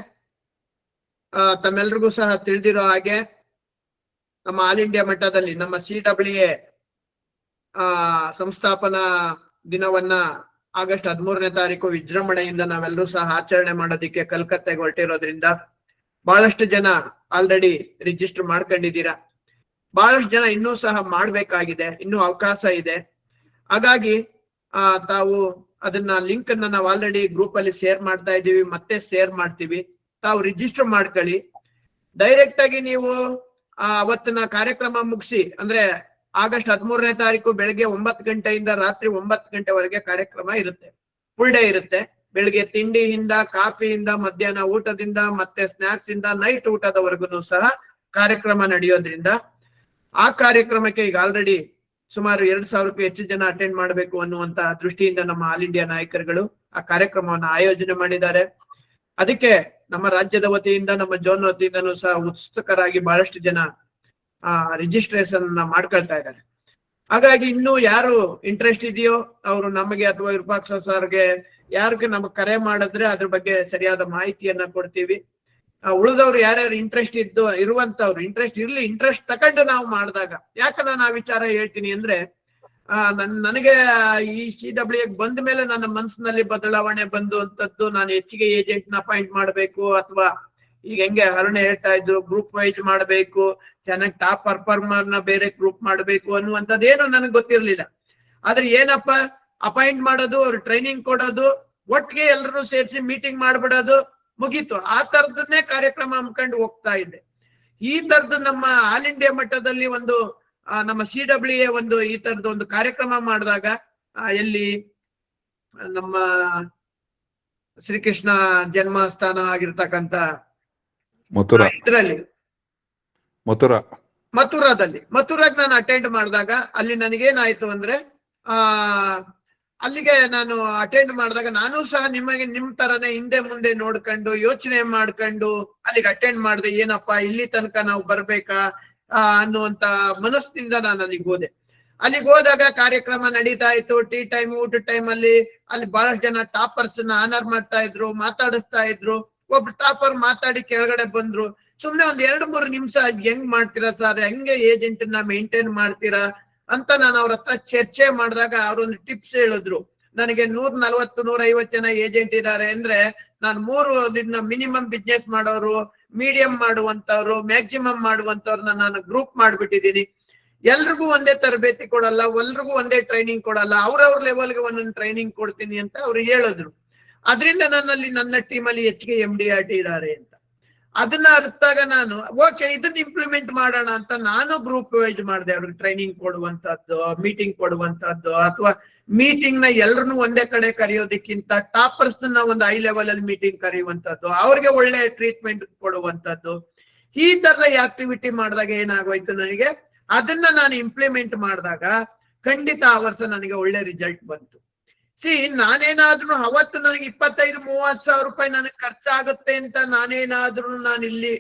[SPEAKER 4] ತಮ್ಮೆಲ್ರಿಗೂ ಸಹ ತಿಳಿದಿರೋ ಹಾಗೆ ನಮ್ಮ ಆಲ್ ಇಂಡಿಯಾ ಮಟ್ಟದಲ್ಲಿ ನಮ್ಮ CWA ಸಂಸ್ಥಾಪನಾ ದಿನವನ್ನ ಆಗಸ್ಟ್ 13ನೇ ತಾರೀಕು ವಿಜೃಂಭಣೆಯಿಂದ ನಾವೆಲ್ಲರೂ ಸಹ ಆಚರಣೆ ಮಾಡೋದಿಕ್ಕೆ ಕಲ್ಕತ್ತೆಗೆ ಹೊರಟಿರೋದ್ರಿಂದ ಬಹಳಷ್ಟು ಜನ ಆಲ್ರೆಡಿ ರಿಜಿಸ್ಟರ್ ಮಾಡ್ಕೊಂಡಿದ್ದೀರಾ. ಬಹಳಷ್ಟು ಜನ ಇನ್ನೂ ಸಹ ಮಾಡ್ಬೇಕಾಗಿದೆ, ಇನ್ನೂ ಅವಕಾಶ ಇದೆ. ಹಾಗಾಗಿ ತಾವು ಅದನ್ನ ಲಿಂಕ್ ಅನ್ನ ನಾವು ಆಲ್ರೆಡಿ ಗ್ರೂಪ್ ಅಲ್ಲಿ ಶೇರ್ ಮಾಡ್ತಾ ಇದೀವಿ, ಮತ್ತೆ ಶೇರ್ ಮಾಡ್ತೀವಿ. ತಾವು ರಿಜಿಸ್ಟರ್ ಮಾಡ್ಕೊಳ್ಳಿ. ಡೈರೆಕ್ಟ್ ಆಗಿ ನೀವು ಅವತ್ತಿನ ಕಾರ್ಯಕ್ರಮ ಮುಗಿಸಿ, ಅಂದ್ರೆ ಆಗಸ್ಟ್ 13ನೇ ತಾರೀಕು ಬೆಳಗ್ಗೆ 9 ಗಂಟೆಯಿಂದ ರಾತ್ರಿ 9 ಗಂಟೆವರೆಗೆ ಕಾರ್ಯಕ್ರಮ ಇರುತ್ತೆ. ಫುಲ್ ಡೇ ಇರುತ್ತೆ. ಬೆಳಿಗ್ಗೆ ತಿಂಡಿಯಿಂದ, ಕಾಫಿಯಿಂದ, ಮಧ್ಯಾಹ್ನ ಊಟದಿಂದ, ಮತ್ತೆ ಸ್ನಾಕ್ಸ್ ಇಂದ ನೈಟ್ ಊಟದವರೆಗೂ ಸಹ ಕಾರ್ಯಕ್ರಮ ನಡೆಯೋದ್ರಿಂದ ಆ ಕಾರ್ಯಕ್ರಮಕ್ಕೆ ಈಗ ಆಲ್ರೆಡಿ ಸುಮಾರು 2,000ಕ್ಕೂ ಹೆಚ್ಚು ಜನ ಅಟೆಂಡ್ ಮಾಡಬೇಕು ಅನ್ನುವಂತ ದೃಷ್ಟಿಯಿಂದ ನಮ್ಮ ಆಲ್ ಇಂಡಿಯಾ ನಾಯಕರುಗಳು ಆ ಕಾರ್ಯಕ್ರಮವನ್ನು ಆಯೋಜನೆ ಮಾಡಿದ್ದಾರೆ. ಅದಕ್ಕೆ ನಮ್ಮ ರಾಜ್ಯದ ವತಿಯಿಂದ, ನಮ್ಮ ಜೋನ್ ವತಿಯಿಂದನೂ ಸಹ ಉತ್ಸುಕರಾಗಿ ಬಹಳಷ್ಟು ಜನ ರಿಜಿಸ್ಟ್ರೇಷನ್ ಮಾಡ್ಕೊಳ್ತಾ ಇದ್ದಾರೆ. ಹಾಗಾಗಿ ಇನ್ನು ಯಾರು ಇಂಟ್ರೆಸ್ಟ್ ಇದೆಯೋ ಅವರು ನಮಗೆ ಅಥವಾ ವಿರೂಪಾಕ್ಷ ಸರ್ಗೆ ಯಾರಿಗೆ ನಮಗೆ ಕರೆ ಮಾಡಿದ್ರೆ ಅದ್ರ ಬಗ್ಗೆ ಸರಿಯಾದ ಮಾಹಿತಿಯನ್ನ ಕೊಡ್ತೀವಿ. ಉಳಿದವ್ರು ಯಾರ್ಯಾರು ಇಂಟ್ರೆಸ್ಟ್ ಇರುವಂತವ್ರು ಇಂಟ್ರೆಸ್ಟ್ ತಕೊಂಡು ನಾವು ಮಾಡಿದಾಗ, ಯಾಕೆ ನಾನು ಆ ವಿಚಾರ ಹೇಳ್ತೀನಿ ಅಂದ್ರೆ, ನನಗೆ ಈ CWA ಬಂದ ಮೇಲೆ ನನ್ನ ಮನಸ್ಸಿನಲ್ಲಿ ಬದಲಾವಣೆ ಬಂದುವಂತದ್ದು. ನಾನು ಹೆಚ್ಚಿಗೆ ಏಜೆಂಟ್ ನ ಅಪಾಯಿಂಟ್ ಮಾಡ್ಬೇಕು, ಅಥವಾ ಈಗ ಹೆಂಗೆ ಹರಣೆ ಹೇಳ್ತಾ ಇದ್ರು ಗ್ರೂಪ್ ವೈಸ್ ಮಾಡ್ಬೇಕು, ಚೆನ್ನಾಗಿ ಟಾಪ್ ಪರ್ಫಾರ್ಮರ್ ನ ಬೇರೆ ಗ್ರೂಪ್ ಮಾಡ್ಬೇಕು ಅನ್ನುವಂಥದ್ದೇನು ನನಗೆ ಗೊತ್ತಿರ್ಲಿಲ್ಲ. ಆದ್ರೆ ಏನಪ್ಪ, ಅಪಾಯಿಂಟ್ ಮಾಡೋದು, ಅವ್ರು ಟ್ರೈನಿಂಗ್ ಕೊಡೋದು, ಒಟ್ಟಿಗೆ ಎಲ್ಲರೂ ಸೇರಿಸಿ ಮೀಟಿಂಗ್ ಮಾಡ್ಬಿಡೋದು, ಮುಗೀತು. ಆ ತರದನ್ನೇ ಕಾರ್ಯಕ್ರಮ ಹಮ್ಕೊಂಡು ಹೋಗ್ತಾ ಇದ್ದೆ. ಈ ತರದ್ದು ನಮ್ಮ ಆಲ್ ಇಂಡಿಯಾ ಮಟ್ಟದಲ್ಲಿ ಒಂದು ನಮ್ಮ CWA ಒಂದು ಈ ತರದ ಒಂದು ಕಾರ್ಯಕ್ರಮ ಮಾಡಿದಾಗ, ಎಲ್ಲಿ ನಮ್ಮ ಶ್ರೀಕೃಷ್ಣ ಜನ್ಮಸ್ಥಾನ ಆಗಿರ್ತಕ್ಕಂಥ ಇದರಲ್ಲಿ ಮಥುರಾಗ್ ನಾನು ಅಟೆಂಡ್ ಮಾಡಿದಾಗ ಅಲ್ಲಿ ನನಗೇನಾಯ್ತು ಅಂದ್ರೆ, ಅಲ್ಲಿಗೆ ನಾನು ಅಟೆಂಡ್ ಮಾಡಿದಾಗ ನಾನು ಸಹ ನಿಮ್ ತರನೇ ಹಿಂದೆ ಮುಂದೆ ನೋಡ್ಕೊಂಡು ಯೋಚನೆ ಮಾಡ್ಕೊಂಡು ಅಲ್ಲಿಗೆ ಅಟೆಂಡ್ ಮಾಡಿದೆ. ಏನಪ್ಪಾ ಇಲ್ಲಿ ತನಕ ನಾವು ಬರ್ಬೇಕಾ ಅನ್ನುವಂತ ಮನಸ್ಸಿನಿಂದ ನಾನು ಅಲ್ಲಿಗೆ ಹೋದಾಗ ಕಾರ್ಯಕ್ರಮ ನಡೀತಾ ಇತ್ತು. ಟೀ ಟೈಮ್, ಊಟ ಟೈಮ್ ಅಲ್ಲಿ ಬಹಳಷ್ಟು ಜನ ಟಾಪರ್ಸ್ ನ ಆನರ್ ಮಾಡ್ತಾ ಇದ್ರು, ಮಾತಾಡಿಸ್ತಾ ಇದ್ರು. ಒಬ್ಬ ಟಾಪರ್ ಮಾತಾಡಿ ಕೆಳಗಡೆ ಬಂದ್ರು. ಸುಮ್ನೆ ಒಂದ್ 2-3 ನಿಮಿಷ ಹೆಂಗ್ ಮಾಡ್ತೀರಾ ಸರ್, ಹೆಂಗೆ ಏಜೆಂಟ್ ನ ಮೇಂಟೈನ್ ಮಾಡ್ತೀರಾ ಅಂತ ನಾನು ಅವ್ರ ಹತ್ರ ಚರ್ಚೆ ಮಾಡಿದಾಗ ಅವ್ರೊಂದು ಟಿಪ್ಸ್ ಹೇಳಿದ್ರು. ನನಗೆ 140-150 ಜನ ಏಜೆಂಟ್ ಇದ್ದಾರೆ ಅಂದ್ರೆ, ನಾನು 3 ದಿನ ಮಿನಿಮಮ್ ಬಿಸ್ನೆಸ್ ಮಾಡೋರು, ಮೀಡಿಯಂ ಮಾಡುವಂತವ್ರು, ಮ್ಯಾಕ್ಸಿಮಮ್ ಮಾಡುವಂತವ್ರನ್ನ ನಾನು ಗ್ರೂಪ್ ಮಾಡ್ಬಿಟ್ಟಿದೀನಿ. ಎಲ್ರಿಗೂ ಒಂದೇ ತರಬೇತಿ ಕೊಡಲ್ಲ, ಎಲ್ರಿಗೂ ಒಂದೇ ಟ್ರೈನಿಂಗ್ ಕೊಡಲ್ಲ, ಅವ್ರವ್ರ ಲೆವೆಲ್ಗೆ ಒಂದೊಂದು ಟ್ರೈನಿಂಗ್ ಕೊಡ್ತೀನಿ ಅಂತ ಅವ್ರು ಹೇಳಿದ್ರು. ಅದರಿಂದ ನನ್ನ ಟೀಮಲ್ಲಿ ಹೆಚ್ಚಿಗೆ MDRT ಇದ್ದಾರೆ ಅಂತ ಅದನ್ನ ಅರ್ಥಾಗ ನಾನು ಓಕೆ ಇದನ್ನ ಇಂಪ್ಲಿಮೆಂಟ್ ಮಾಡೋಣ ಅಂತ ನಾನು ಗ್ರೂಪ್ ವೈಸ್ ಮಾಡಿದೆ. ಅವ್ರಿಗೆ ಟ್ರೈನಿಂಗ್ ಕೊಡುವಂತದ್ದು, ಮೀಟಿಂಗ್ ಕೊಡುವಂತದ್ದು, ಅಥವಾ ಮೀಟಿಂಗ್ ನ ಎಲ್ರನ್ನೂ ಒಂದೇ ಕಡೆ ಕರೆಯೋದಕ್ಕಿಂತ ಟಾಪರ್ಸ್ ನ ಒಂದು ಹೈ ಲೆವೆಲ್ ಅಲ್ಲಿ ಮೀಟಿಂಗ್ ಕರೆಯುವಂತದ್ದು, ಅವ್ರಿಗೆ ಒಳ್ಳೆ ಟ್ರೀಟ್ಮೆಂಟ್ ಕೊಡುವಂತದ್ದು, ಈ ತರದ ಆಕ್ಟಿವಿಟಿ ಮಾಡಿದಾಗ ಏನಾಗೋಯ್ತು ನನಗೆ, ಅದನ್ನ ನಾನು ಇಂಪ್ಲಿಮೆಂಟ್ ಮಾಡಿದಾಗ ಖಂಡಿತ ಆ ವರ್ಷ ನನಗೆ ಒಳ್ಳೆ ರಿಸಲ್ಟ್ ಬಂತು. ನಾನೇನಾದ್ರೂ ಅವತ್ತು ನನಗೆ 25-30 ಸಾವಿರ ರೂಪಾಯಿ ನನಗೆ ಖರ್ಚಾಗುತ್ತೆ ಅಂತ ನಾನು ಇಲ್ಲಿ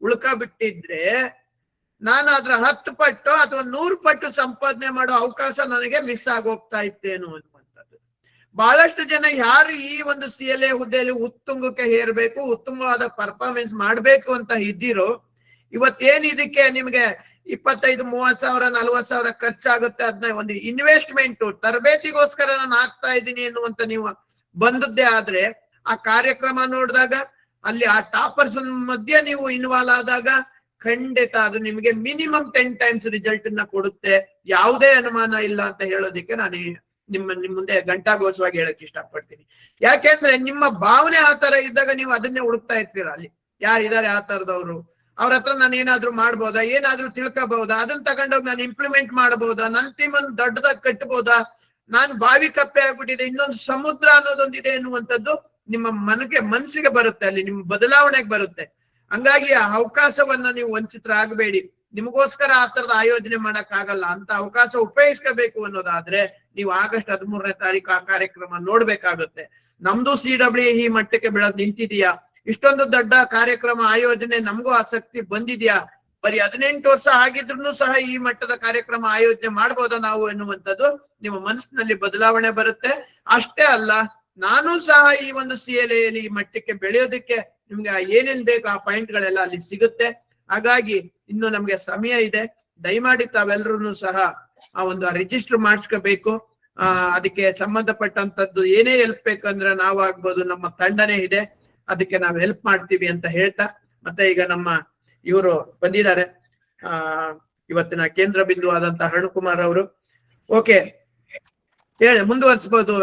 [SPEAKER 4] ಉಳ್ಕೊಬಿಟ್ಟಿದ್ರೆ, ನಾನು ಅದ್ರ 10 ಪಟ್ಟು ಅಥವಾ 100 ಪಟ್ಟು ಸಂಪಾದನೆ ಮಾಡೋ ಅವಕಾಶ ನನಗೆ ಮಿಸ್ ಆಗೋಗ್ತಾ ಇತ್ತೇನು ಅನ್ನುವಂಥದ್ದು. ಬಹಳಷ್ಟು ಜನ ಯಾರು ಈ ಒಂದು CLA ಹುದ್ದೆಯಲ್ಲಿ ಉತ್ತುಂಗಕ್ಕೆ ಹೇರ್ಬೇಕು, ಉತ್ತಮವಾದ ಪರ್ಫಾರ್ಮೆನ್ಸ್ ಮಾಡ್ಬೇಕು ಅಂತ ಇದ್ದೀರೋ, ಇವತ್ತೇನ್ ಇದಕ್ಕೆ ನಿಮ್ಗೆ 25-30 ಸಾವಿರ 40 ಸಾವಿರ ಖರ್ಚಾಗುತ್ತೆ, ಅದನ್ನ ಒಂದು ಇನ್ವೆಸ್ಟ್ಮೆಂಟ್ ತರಬೇತಿಗೋಸ್ಕರ ನಾನು ಆಗ್ತಾ ಇದ್ದೀನಿ ಎನ್ನುವಂತ ನೀವು ಬಂದದ್ದೇ ಆದ್ರೆ, ಆ ಕಾರ್ಯಕ್ರಮ ನೋಡಿದಾಗ ಅಲ್ಲಿ ಆ ಟಾಪರ್ಸ್ ಮಧ್ಯೆ ನೀವು ಇನ್ವಾಲ್ವ್ ಆದಾಗ ಖಂಡಿತ ಅದು ನಿಮಗೆ ಮಿನಿಮಮ್ 10 ಟೈಮ್ಸ್ ರಿಸಲ್ಟ್ ಅನ್ನ ಕೊಡುತ್ತೆ. ಯಾವುದೇ ಅನುಮಾನ ಇಲ್ಲ ಅಂತ ಹೇಳೋದಿಕ್ಕೆ ನಾನು ನಿಮ್ಮ ಮುಂದೆ ಘಂಟಾಘೋಷವಾಗಿ ಹೇಳಕ್ ಇಷ್ಟಪಡ್ತೀನಿ. ಯಾಕೆಂದ್ರೆ ನಿಮ್ಮ ಭಾವನೆ ಆ ತರ ಇದ್ದಾಗ ನೀವು ಅದನ್ನೇ ಹುಡುಕ್ತಾ ಇರ್ತೀರ. ಅಲ್ಲಿ ಯಾರಿದ್ದಾರೆ ಆ ತರದವ್ರು, ಅವ್ರ ಹತ್ರ ನಾನು ಏನಾದ್ರು ಮಾಡ್ಬೋದಾ, ಏನಾದ್ರು ತಿಳ್ಕೋಬಹುದಾ, ಅದನ್ನ ತಗೊಂಡೋಗಿ ನಾನು ಇಂಪ್ಲಿಮೆಂಟ್ ಮಾಡಬಹುದಾ, ನನ್ನ ಟೀಮನ್ನು ದೊಡ್ಡದಾಗಿ ಕಟ್ಟಬಹುದಾ, ನಾನು ಬಾವಿ ಕಪ್ಪೆ ಆಗ್ಬಿಟ್ಟಿದೆ, ಇನ್ನೊಂದು ಸಮುದ್ರ ಅನ್ನೋದೊಂದಿದೆ ಎನ್ನುವಂಥದ್ದು ನಿಮ್ಮ ಮನಸ್ಸಿಗೆ ಬರುತ್ತೆ, ಅಲ್ಲಿ ನಿಮ್ ಬದಲಾವಣೆಗೆ ಬರುತ್ತೆ. ಹಂಗಾಗಿ ಆ ಅವಕಾಶವನ್ನ ನೀವು ವಂಚಿತರಾಗಬೇಡಿ. ನಿಮಗೋಸ್ಕರ ಆ ತರದ ಆಯೋಜನೆ ಮಾಡಕ್ ಆಗಲ್ಲ. ಅಂತ ಅವಕಾಶ ಉಪಯೋಗಿಸ್ಕೋಬೇಕು ಅನ್ನೋದಾದ್ರೆ ನೀವು ಆಗಸ್ಟ್ 13ನೇ ತಾರೀಕು ಆ ಕಾರ್ಯಕ್ರಮ ನೋಡ್ಬೇಕಾಗುತ್ತೆ. ನಮ್ದು CWE ಈ ಮಟ್ಟಕ್ಕೆ ಬೆಳೆದ್ ನಿಂತಿದೆಯಾ? ಇಷ್ಟೊಂದು ದೊಡ್ಡ ಕಾರ್ಯಕ್ರಮ ಆಯೋಜನೆ ನಮಗೂ ಆಸಕ್ತಿ ಬಂದಿದ್ಯಾ? ಬರೀ 18 ವರ್ಷ ಆಗಿದ್ರು ಸಹ ಈ ಮಟ್ಟದ ಕಾರ್ಯಕ್ರಮ ಆಯೋಜನೆ ಮಾಡ್ಬೋದಾ ನಾವು ಎನ್ನುವಂಥದ್ದು ನಿಮ್ಮ ಮನಸ್ಸಿನಲ್ಲಿ ಬದಲಾವಣೆ ಬರುತ್ತೆ. ಅಷ್ಟೇ ಅಲ್ಲ, ನಾನು ಸಹ ಈ ಒಂದು CLA ಯಲ್ಲಿ ಈ ಮಟ್ಟಕ್ಕೆ ಬೆಳೆಯೋದಕ್ಕೆ ನಿಮ್ಗೆ ಏನೇನ್ ಬೇಕು ಆ ಪಾಯಿಂಟ್ ಗಳೆಲ್ಲ ಅಲ್ಲಿ ಸಿಗುತ್ತೆ. ಹಾಗಾಗಿ ಇನ್ನು ನಮ್ಗೆ ಸಮಯ ಇದೆ. ದಯಮಾಡಿ ತಾವೆಲ್ಲರೂ ಸಹ ಆ ಒಂದು ರಿಜಿಸ್ಟರ್ ಮಾಡಿಸ್ಕೋಬೇಕು. ಅದಕ್ಕೆ ಸಂಬಂಧಪಟ್ಟಂತದ್ದು ಏನೇ ಹೆಲ್ಪ್ ಬೇಕಂದ್ರೆ ನಾವು ಆಗ್ಬೋದು, ನಮ್ಮ ತಂಡನೇ ಇದೆ, ಅದಕ್ಕೆ ನಾವು ಹೆಲ್ಪ್ ಮಾಡ್ತೀವಿ ಅಂತ ಹೇಳ್ತಾ, ಮತ್ತೆ ಈಗ ನಮ್ಮ ಇವರು ಬಂದಿದ್ದಾರೆ, ಇವತ್ತಿನ ಕೇಂದ್ರ ಬಿಂದು ಆದಂತ ಅರುಣಕುಮಾರ್ ಅವರು. ಓಕೆ, ಹೇಳಿ, ಮುಂದುವರಿಸಬಹುದು.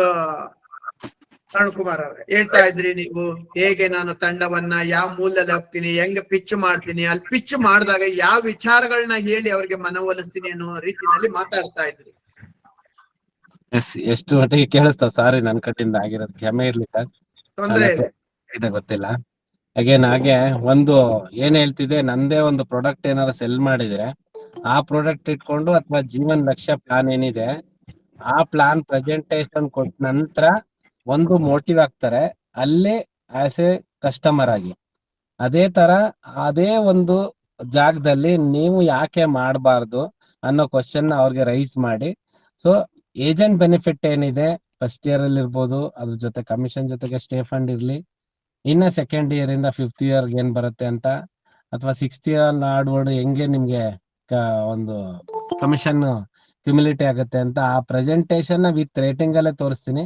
[SPEAKER 4] ಅರುಣಕುಮಾರ್ ಅವ್ರೆ, ಹೇಳ್ತಾ ಇದ್ರಿ ನೀವು ಹೇಗೆ ನಾನು ತಂಡವನ್ನ ಯಾವ ಮೂಲದಲ್ಲಿ ಹೋಗ್ತೀನಿ, ಹೆಂಗ ಪಿಚ್ ಮಾಡ್ತೀನಿ, ಅಲ್ಲಿ ಪಿಚ್ ಮಾಡಿದಾಗ ಯಾವ ವಿಚಾರಗಳನ್ನ ಹೇಳಿ ಅವ್ರಿಗೆ ಮನವೊಲಿಸ್ತೀನಿ ಅನ್ನೋ ರೀತಿಯಲ್ಲಿ ಮಾತಾಡ್ತಾ ಇದ್ರಿ.
[SPEAKER 1] ಎಷ್ಟು ಮಟ್ಟಿಗೆ ಕೇಳಿಸ್ತಾವ? ಸಾರಿ, ನನ್ ಕಡೆಯಿಂದ ಆಗಿರೋದು ಕ್ಷಮೆ ಇರ್ಲಿ ಸರ್,
[SPEAKER 4] ತೊಂದ್ರೆ ಇಲ್ಲ.
[SPEAKER 1] ಇದೆ ಗೊತ್ತಿಲ್ಲ. ಹಾಗೆ ಒಂದು ಏನ್ ಹೇಳ್ತಿದೆ, ನಂದೇ ಒಂದು ಪ್ರಾಡಕ್ಟ್ ಏನಾರ ಸೆಲ್ ಮಾಡಿದ್ರೆ ಆ ಪ್ರಾಡಕ್ಟ್ ಇಟ್ಕೊಂಡು ಅಥವಾ ಜೀವನ್ ಲಕ್ಷ್ಯ ಪ್ಲಾನ್ ಏನಿದೆ ಆ ಪ್ಲಾನ್ ಪ್ರೆಸೆಂಟೇಶನ್ ಕೊಟ್ಟ ನಂತರ ಒಂದು ಮೋಟಿವ್ ಆಗ್ತಾರೆ ಅಲ್ಲೇ ಆಸ್ ಎ ಕಸ್ಟಮರ್ ಆಗಿ. ಅದೇ ತರ ಅದೇ ಒಂದು ಜಾಗದಲ್ಲಿ ನೀವು ಯಾಕೆ ಮಾಡಬಾರ್ದು ಅನ್ನೋ ಕ್ವಶನ್ ಅವ್ರಿಗೆ ರೈಸ್ ಮಾಡಿ. ಸೊ ಏಜೆಂಟ್ ಬೆನಿಫಿಟ್ ಏನಿದೆ ಫಸ್ಟ್ ಇಯರ್ ಅಲ್ಲಿ ಇರ್ಬೋದು, ಅದ್ರ ಜೊತೆ ಕಮಿಷನ್ ಜೊತೆಗೆ ಸ್ಟೇ ಫಂಡ್ ಇರ್ಲಿ, ಇನ್ನ ಸೆಕೆಂಡ್ ಇಯರ್ ಇಂದ 5th ಇಯರ್ ಏನ್ ಬರುತ್ತೆ ಅಂತ, ಅಥವಾ 6th ಇಯರ್ ಆಡ್ವರ್ಡ್ ಹೆಂಗೆ ನಿಮ್ಗೆ ಒಂದು ಕಮಿಷನ್ ಕ್ಯುಮಿಲಿಟಿ ಆಗುತ್ತೆ ಅಂತ ಆ ಪ್ರೆಸೆಂಟೇಶನ್ ವಿತ್ ರೇಟಿಂಗ್ ಅಲ್ಲೇ ತೋರಿಸ್ತೀನಿ.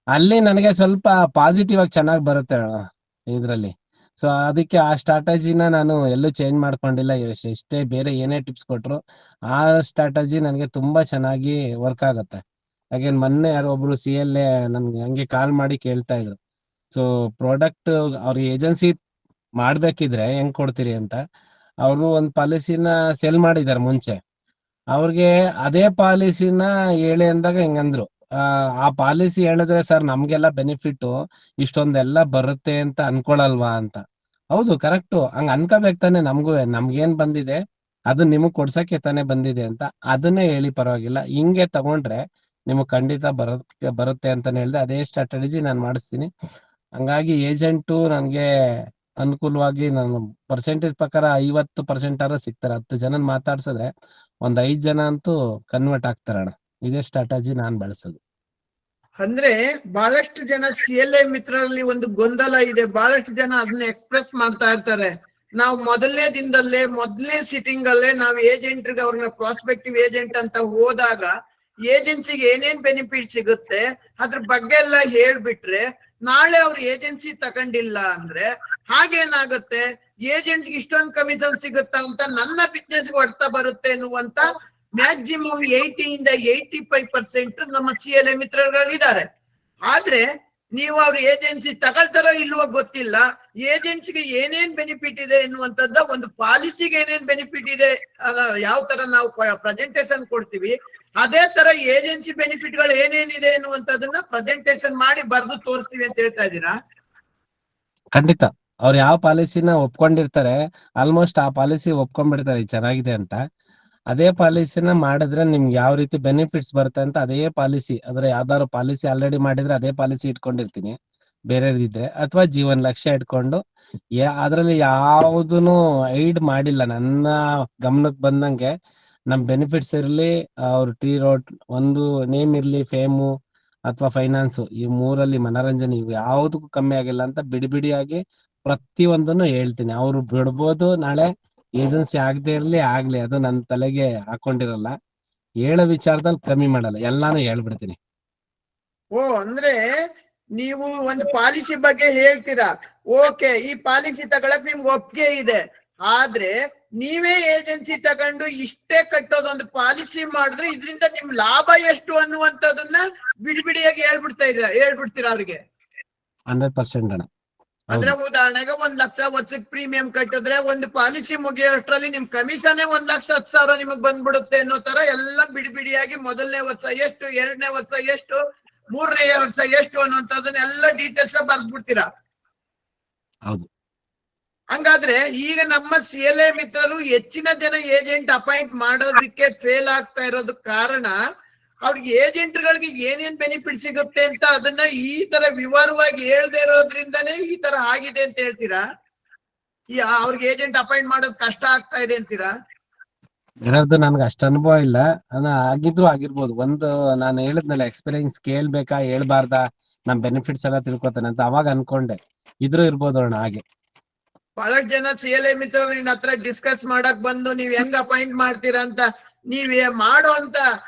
[SPEAKER 1] ಅಲ್ಲಿ ನನಗೆ ಸ್ವಲ್ಪ ಪಾಸಿಟಿವ್ ಆಗಿ ಚೆನ್ನಾಗಿ ಬರುತ್ತೆ ಇದ್ರಲ್ಲಿ. ಸೊ ಅದಕ್ಕೆ ಆ ಸ್ಟ್ರಾಟಜಿನ ನಾನು ಎಲ್ಲೂ ಚೇಂಜ್ ಮಾಡ್ಕೊಂಡಿಲ್ಲ. ಎಷ್ಟೇ ಬೇರೆ ಏನೇ ಟಿಪ್ಸ್ ಕೊಟ್ರು ಆ ಸ್ಟ್ರಾಟಜಿ ನನಗೆ ತುಂಬಾ ಚೆನ್ನಾಗಿ ವರ್ಕ್ ಆಗುತ್ತೆ. ಹಾಗೆ ಮೊನ್ನೆ ಯಾರೋ ಒಬ್ರು CLA ನನ್ಗೆ ಹಂಗೆ ಕಾಲ್ ಮಾಡಿ ಕೇಳ್ತಾ ಇದ್ರು, ಸೊ ಪ್ರಾಡಕ್ಟ್ ಅವ್ರ ಏಜೆನ್ಸಿ ಮಾಡ್ಬೇಕಿದ್ರೆ ಹೆಂಗ್ ಕೊಡ್ತೀರಿ ಅಂತ. ಅವರು ಒಂದು ಪಾಲಿಸಿನ ಸೆಲ್ ಮಾಡಿದಾರೆ ಮುಂಚೆ, ಅವ್ರಿಗೆ ಅದೇ ಪಾಲಿಸಿನ ಹೇಳಿ ಅಂದಾಗ ಹೆಂಗಂದ್ರು, ಆ ಪಾಲಿಸಿ ಹೇಳಿದ್ರೆ ಸರ್ ನಮ್ಗೆಲ್ಲ ಬೆನಿಫಿಟ್ ಇಷ್ಟೊಂದೆಲ್ಲ ಬರುತ್ತೆ ಅಂತ ಅನ್ಕೊಳಲ್ವಾ ಅಂತ. ಹೌದು, ಕರೆಕ್ಟು, ಹಂಗ ಅನ್ಕೋಬೇಕು ತಾನೆ. ನಮ್ಗೇನ್ ಬಂದಿದೆ ಅದು ನಿಮಗ್ ಕೊಡ್ಸಕ್ಕೆ ತಾನೇ ಬಂದಿದೆ ಅಂತ ಅದನ್ನೇ ಹೇಳಿ, ಪರವಾಗಿಲ್ಲ ಹಿಂಗೆ ತಗೊಂಡ್ರೆ ನಿಮಗ್ ಖಂಡಿತ ಬರುತ್ತೆ ಅಂತಾನೆ ಹೇಳ್ದೆ. ಅದೇ ಸ್ಟ್ರಾಟಜಿ ನಾನು ಮಾಡಿಸ್ತೀನಿ. ಹಂಗಾಗಿ ಏಜೆಂಟು ನನಗೆ ಅನುಕೂಲವಾಗಿ ನಾನು ಪರ್ಸೆಂಟೇಜ್ ಪ್ರಕಾರ 50% ಆದ್ರೂ ಸಿಗ್ತಾರೆ. 10 ಜನ ಮಾತಾಡ್ಸಿದ್ರೆ ಒಂದ್ 5 ಜನ ಅಂತೂ ಕನ್ವರ್ಟ್ ಆಗ್ತಾರಣ್ಣ. ಇದೇ ಸ್ಟ್ರಾಟಜಿ ನಾನ್ ಬಳಸೋದು.
[SPEAKER 4] ಅಂದ್ರೆ ಬಹಳಷ್ಟು ಜನ CLA ಮಿತ್ರರಲ್ಲಿ ಒಂದು ಗೊಂದಲ ಇದೆ. ಬಹಳಷ್ಟು ಜನ ಅದನ್ನ ಎಕ್ಸ್ಪ್ರೆಸ್ ಮಾಡ್ತಾ ಇರ್ತಾರೆ. ನಾವು ಮೊದಲನೇ ದಿನದಲ್ಲೇ ಮೊದಲನೇ ಸಿಟ್ಟಿಂಗ್ ಅಲ್ಲೇ ನಾವು ಏಜೆಂಟ್ರಿಗೆ ಅವ್ರನ್ನ ಪ್ರಾಸ್ಪೆಕ್ಟಿವ್ ಏಜೆಂಟ್ ಅಂತ ಹೋದಾಗ ಏಜೆನ್ಸಿಗೆ ಏನೇನ್ ಬೆನಿಫಿಟ್ ಸಿಗುತ್ತೆ ಅದ್ರ ಬಗ್ಗೆ ಎಲ್ಲ ಹೇಳ್ಬಿಟ್ರೆ, ನಾಳೆ ಅವ್ರ ಏಜೆನ್ಸಿ ತಗೊಂಡಿಲ್ಲ ಅಂದ್ರೆ ಹಾಗೇನಾಗುತ್ತೆ, ಏಜೆಂಟ್ಗೆ ಇಷ್ಟೊಂದು ಕಮಿಷನ್ ಸಿಗುತ್ತಾ ಅಂತ ನನ್ನ ಬಿಸ್ನೆಸ್ ಹೊಡ್ತಾ ಬರುತ್ತೆ ಎನ್ನುವಂತ ಮ್ಯಾಕ್ಸಿಮಮ್ 80 ಇಂದ 85% ನಮ್ಮ CLA ಮಿತ್ರಗಳಿದ್ದಾರೆ. ಆದ್ರೆ ನೀವು ಅವ್ರ ಏಜೆನ್ಸಿ ತಗೊಳ್ತಾರೋ ಇಲ್ವೋ ಗೊತ್ತಿಲ್ಲ. ಏಜೆನ್ಸಿಗೆ ಏನೇನ್ ಬೆನಿಫಿಟ್ ಇದೆ ಎನ್ನುವಂತದ್ದ, ಒಂದು ಪಾಲಿಸಿಗೆ ಏನೇನ್ ಬೆನಿಫಿಟ್ ಇದೆ, ಯಾವ ತರ ನಾವು ಪ್ರೆಸೆಂಟೇಶನ್ ಕೊಡ್ತೀವಿ ಅದೇ ತರ ಏಜೆನ್ಸಿ ಬೆನಿಫಿಟ್ ಗಳು ಏನೇನಿದೆ ಎನ್ನುವಂತದನ್ನ ಪ್ರೆಸೆಂಟೇಶನ್ ಮಾಡಿ ಬರ್ದು ತೋರಿಸ್ತೀವಿ ಅಂತ ಹೇಳ್ತಾ ಇದ್ದೀರಾ?
[SPEAKER 1] ಖಂಡಿತ. ಅವ್ರು ಯಾವ ಪಾಲಿಸಿನ ಒಪ್ಕೊಂಡಿರ್ತಾರೆ, ಆಲ್ಮೋಸ್ಟ್ ಆ ಪಾಲಿಸಿ ಒಪ್ಕೊಂಡ್ಬಿಡ್ತಾರೆ ಚೆನ್ನಾಗಿದೆ ಅಂತ. ಅದೇ ಪಾಲಿಸಿನ ಮಾಡಿದ್ರೆ ನಿಮ್ಗೆ ಯಾವ ರೀತಿ ಬೆನಿಫಿಟ್ಸ್ ಬರುತ್ತೆ ಅಂತ ಅದೇ ಪಾಲಿಸಿ, ಅಂದ್ರೆ ಯಾವ್ದಾದ್ರು ಪಾಲಿಸಿ ಆಲ್ರೆಡಿ ಮಾಡಿದ್ರೆ ಅದೇ ಪಾಲಿಸಿ ಇಟ್ಕೊಂಡಿರ್ತೀನಿ ಬೇರೆದಿದ್ರೆ, ಅಥವಾ ಜೀವನ್ ಲಕ್ಷ್ಯ ಇಟ್ಕೊಂಡು ಅದ್ರಲ್ಲಿ ಯಾವುದನ್ನು ಐಡ್ ಮಾಡಿಲ್ಲ. ನನ್ನ ಗಮನಕ್ಕೆ ಬಂದಂಗೆ ನಮ್ ಬೆನಿಫಿಟ್ಸ್ ಇರ್ಲಿ, ಅವ್ರ ಟೀ ರೋಡ್ ಒಂದು ನೇಮ್ ಇರ್ಲಿ, ಫೇಮು ಅಥವಾ ಫೈನಾನ್ಸು, ಈ ಮೂರಲ್ಲಿ ಮನರಂಜನೆ ಇವು ಯಾವುದಕ್ಕೂ ಕಮ್ಮಿ ಆಗಿಲ್ಲ ಅಂತ ಬಿಡಿಯಾಗಿ ಪ್ರತಿಯೊಂದನ್ನು ಹೇಳ್ತೀನಿ. ಅವ್ರು ಬಿಡ್ಬೋದು ನಾಳೆ ಏಜೆನ್ಸಿ ಆಗದೆ ಇರ್ಲಿ ಆಗ್ಲಿ, ಅದು ನನ್ನ ತಲೆಗೆ ಹಾಕೊಂಡಿರಲ್ಲ. ಹೇಳೋ ವಿಚಾರದಲ್ಲಿ ಕಮ್ಮಿ ಮಾಡಲ್ಲ, ಎಲ್ಲಾನು ಹೇಳ್ಬಿಡ್ತೀನಿ.
[SPEAKER 4] ಓ, ಅಂದ್ರೆ ನೀವು ಒಂದು ಪಾಲಿಸಿ ಬಗ್ಗೆ ಹೇಳ್ತೀರಾ, ಓಕೆ ಈ ಪಾಲಿಸಿ ತಗೊಳಕ್ ನಿಮ್ಗೆ ಒಪ್ಪಿಗೆ ಇದೆ, ಆದ್ರೆ ನೀವೇ ಏಜೆನ್ಸಿ ತಗೊಂಡು ಇಷ್ಟೇ ಕಟ್ಟೋದೊಂದು ಪಾಲಿಸಿ ಮಾಡಿದ್ರೆ ಇದರಿಂದ ನಿಮ್ ಲಾಭ ಎಷ್ಟು ಅನ್ನುವಂಥದ್ದನ್ನ ಬಿಡಿಯಾಗಿ ಹೇಳ್ಬಿಡ್ತೀರಾ ಅವ್ರಿಗೆ?
[SPEAKER 1] 100% ಅಣ್ಣ.
[SPEAKER 4] ಅಂದ್ರೆ ಉದಾಹರಣೆಗೆ 1 ಲಕ್ಷ ವರ್ಷಕ್ಕೆ ಪ್ರೀಮಿಯಂ ಕಟ್ಟಿದ್ರೆ ಒಂದು ಪಾಲಿಸಿ ಮುಗಿಯೋಷ್ಟ್ರಲ್ಲಿ ನಿಮ್ ಕಮಿಷನ್ 1,10,000 ನಿಮಗ್ ಬಂದ್ಬಿಡುತ್ತೆ ಅನ್ನೋ ತರ ಎಲ್ಲ ಬಿಡಿಯಾಗಿ ಮೊದಲನೇ ವರ್ಷ ಎಷ್ಟು, 2ನೇ ವರ್ಷ ಎಷ್ಟು, ಮೂರನೇ ವರ್ಷ ಎಷ್ಟು ಅನ್ನುವಂಥದ್ದನ್ನೆಲ್ಲ ಡೀಟೇಲ್ಸ್ ಬರ್ದ್ಬಿಡ್ತೀರಾ.
[SPEAKER 1] ಹೌದು.
[SPEAKER 4] ಹಂಗಾದ್ರೆ ಈಗ ನಮ್ಮ CLA ಮಿತ್ರರು ಹೆಚ್ಚಿನ ಜನ ಏಜೆಂಟ್ ಅಪಾಯಿಂಟ್ ಮಾಡೋದಕ್ಕೆ ಫೇಲ್ ಆಗ್ತಾ ಇರೋದು ಕಾರಣ ಅವ್ರಿಗೆ ಏಜೆಂಟ್ಗಳಿಗೆ ಏನೇನ್ ಬೆನಿಫಿಟ್ ಸಿಗುತ್ತೆ ಅಂತ ಅದನ್ನ ಈ ತರ ವಿವರವಾಗಿ ಹೇಳ್ದೇ ಇರೋದ್ರಿಂದಾನೇ ಈ ತರ ಆಗಿದೆ ಅಂತ ಹೇಳ್ತೀರಾ? ಅವ್ರಿಗೆ ಏಜೆಂಟ್ ಅಪಾಯಿಂಟ್ ಮಾಡೋದು ಕಷ್ಟ ಆಗ್ತಾ ಇದೆ ಅಂತೀರಾ?
[SPEAKER 1] ಇರೋದು ನನ್ಗೆ ಅಷ್ಟ ಅನುಭವ ಇಲ್ಲ, ಆಗಿದ್ರು ಆಗಿರ್ಬೋದು. ಒಂದು ನಾನು ಹೇಳಿದ್ನಲ್ಲ, ಎಕ್ಸ್ಪೀರಿಯನ್ಸ್ ಕೇಳ್ಬೇಕಾ ಹೇಳ್ಬಾರ್ದಾ, ನಮ್ ಬೆನಿಫಿಟ್ಸ್ ಎಲ್ಲ ತಿಳ್ಕೊತಾನೆ ಅಂತ ಅವಾಗ ಅನ್ಕೊಂಡೆ. ಇದ್ರು ಇರ್ಬೋದು ಅಣ್ಣ ಹಾಗೆ.
[SPEAKER 4] ಬಹಳಷ್ಟು ಜನ CLA ಮಿತ್ರರು ನಿನ್ನ ಹತ್ರ ಡಿಸ್ಕಸ್ ಮಾಡಕ್ ಬಂದು ನೀವ್ ಹೆಂಗ್ ಅಪಾಯಿಂಟ್ ಮಾಡ್ತೀರಾ ಅಂತ ನೀವೇ ಮಾಡೋ ಅಂತ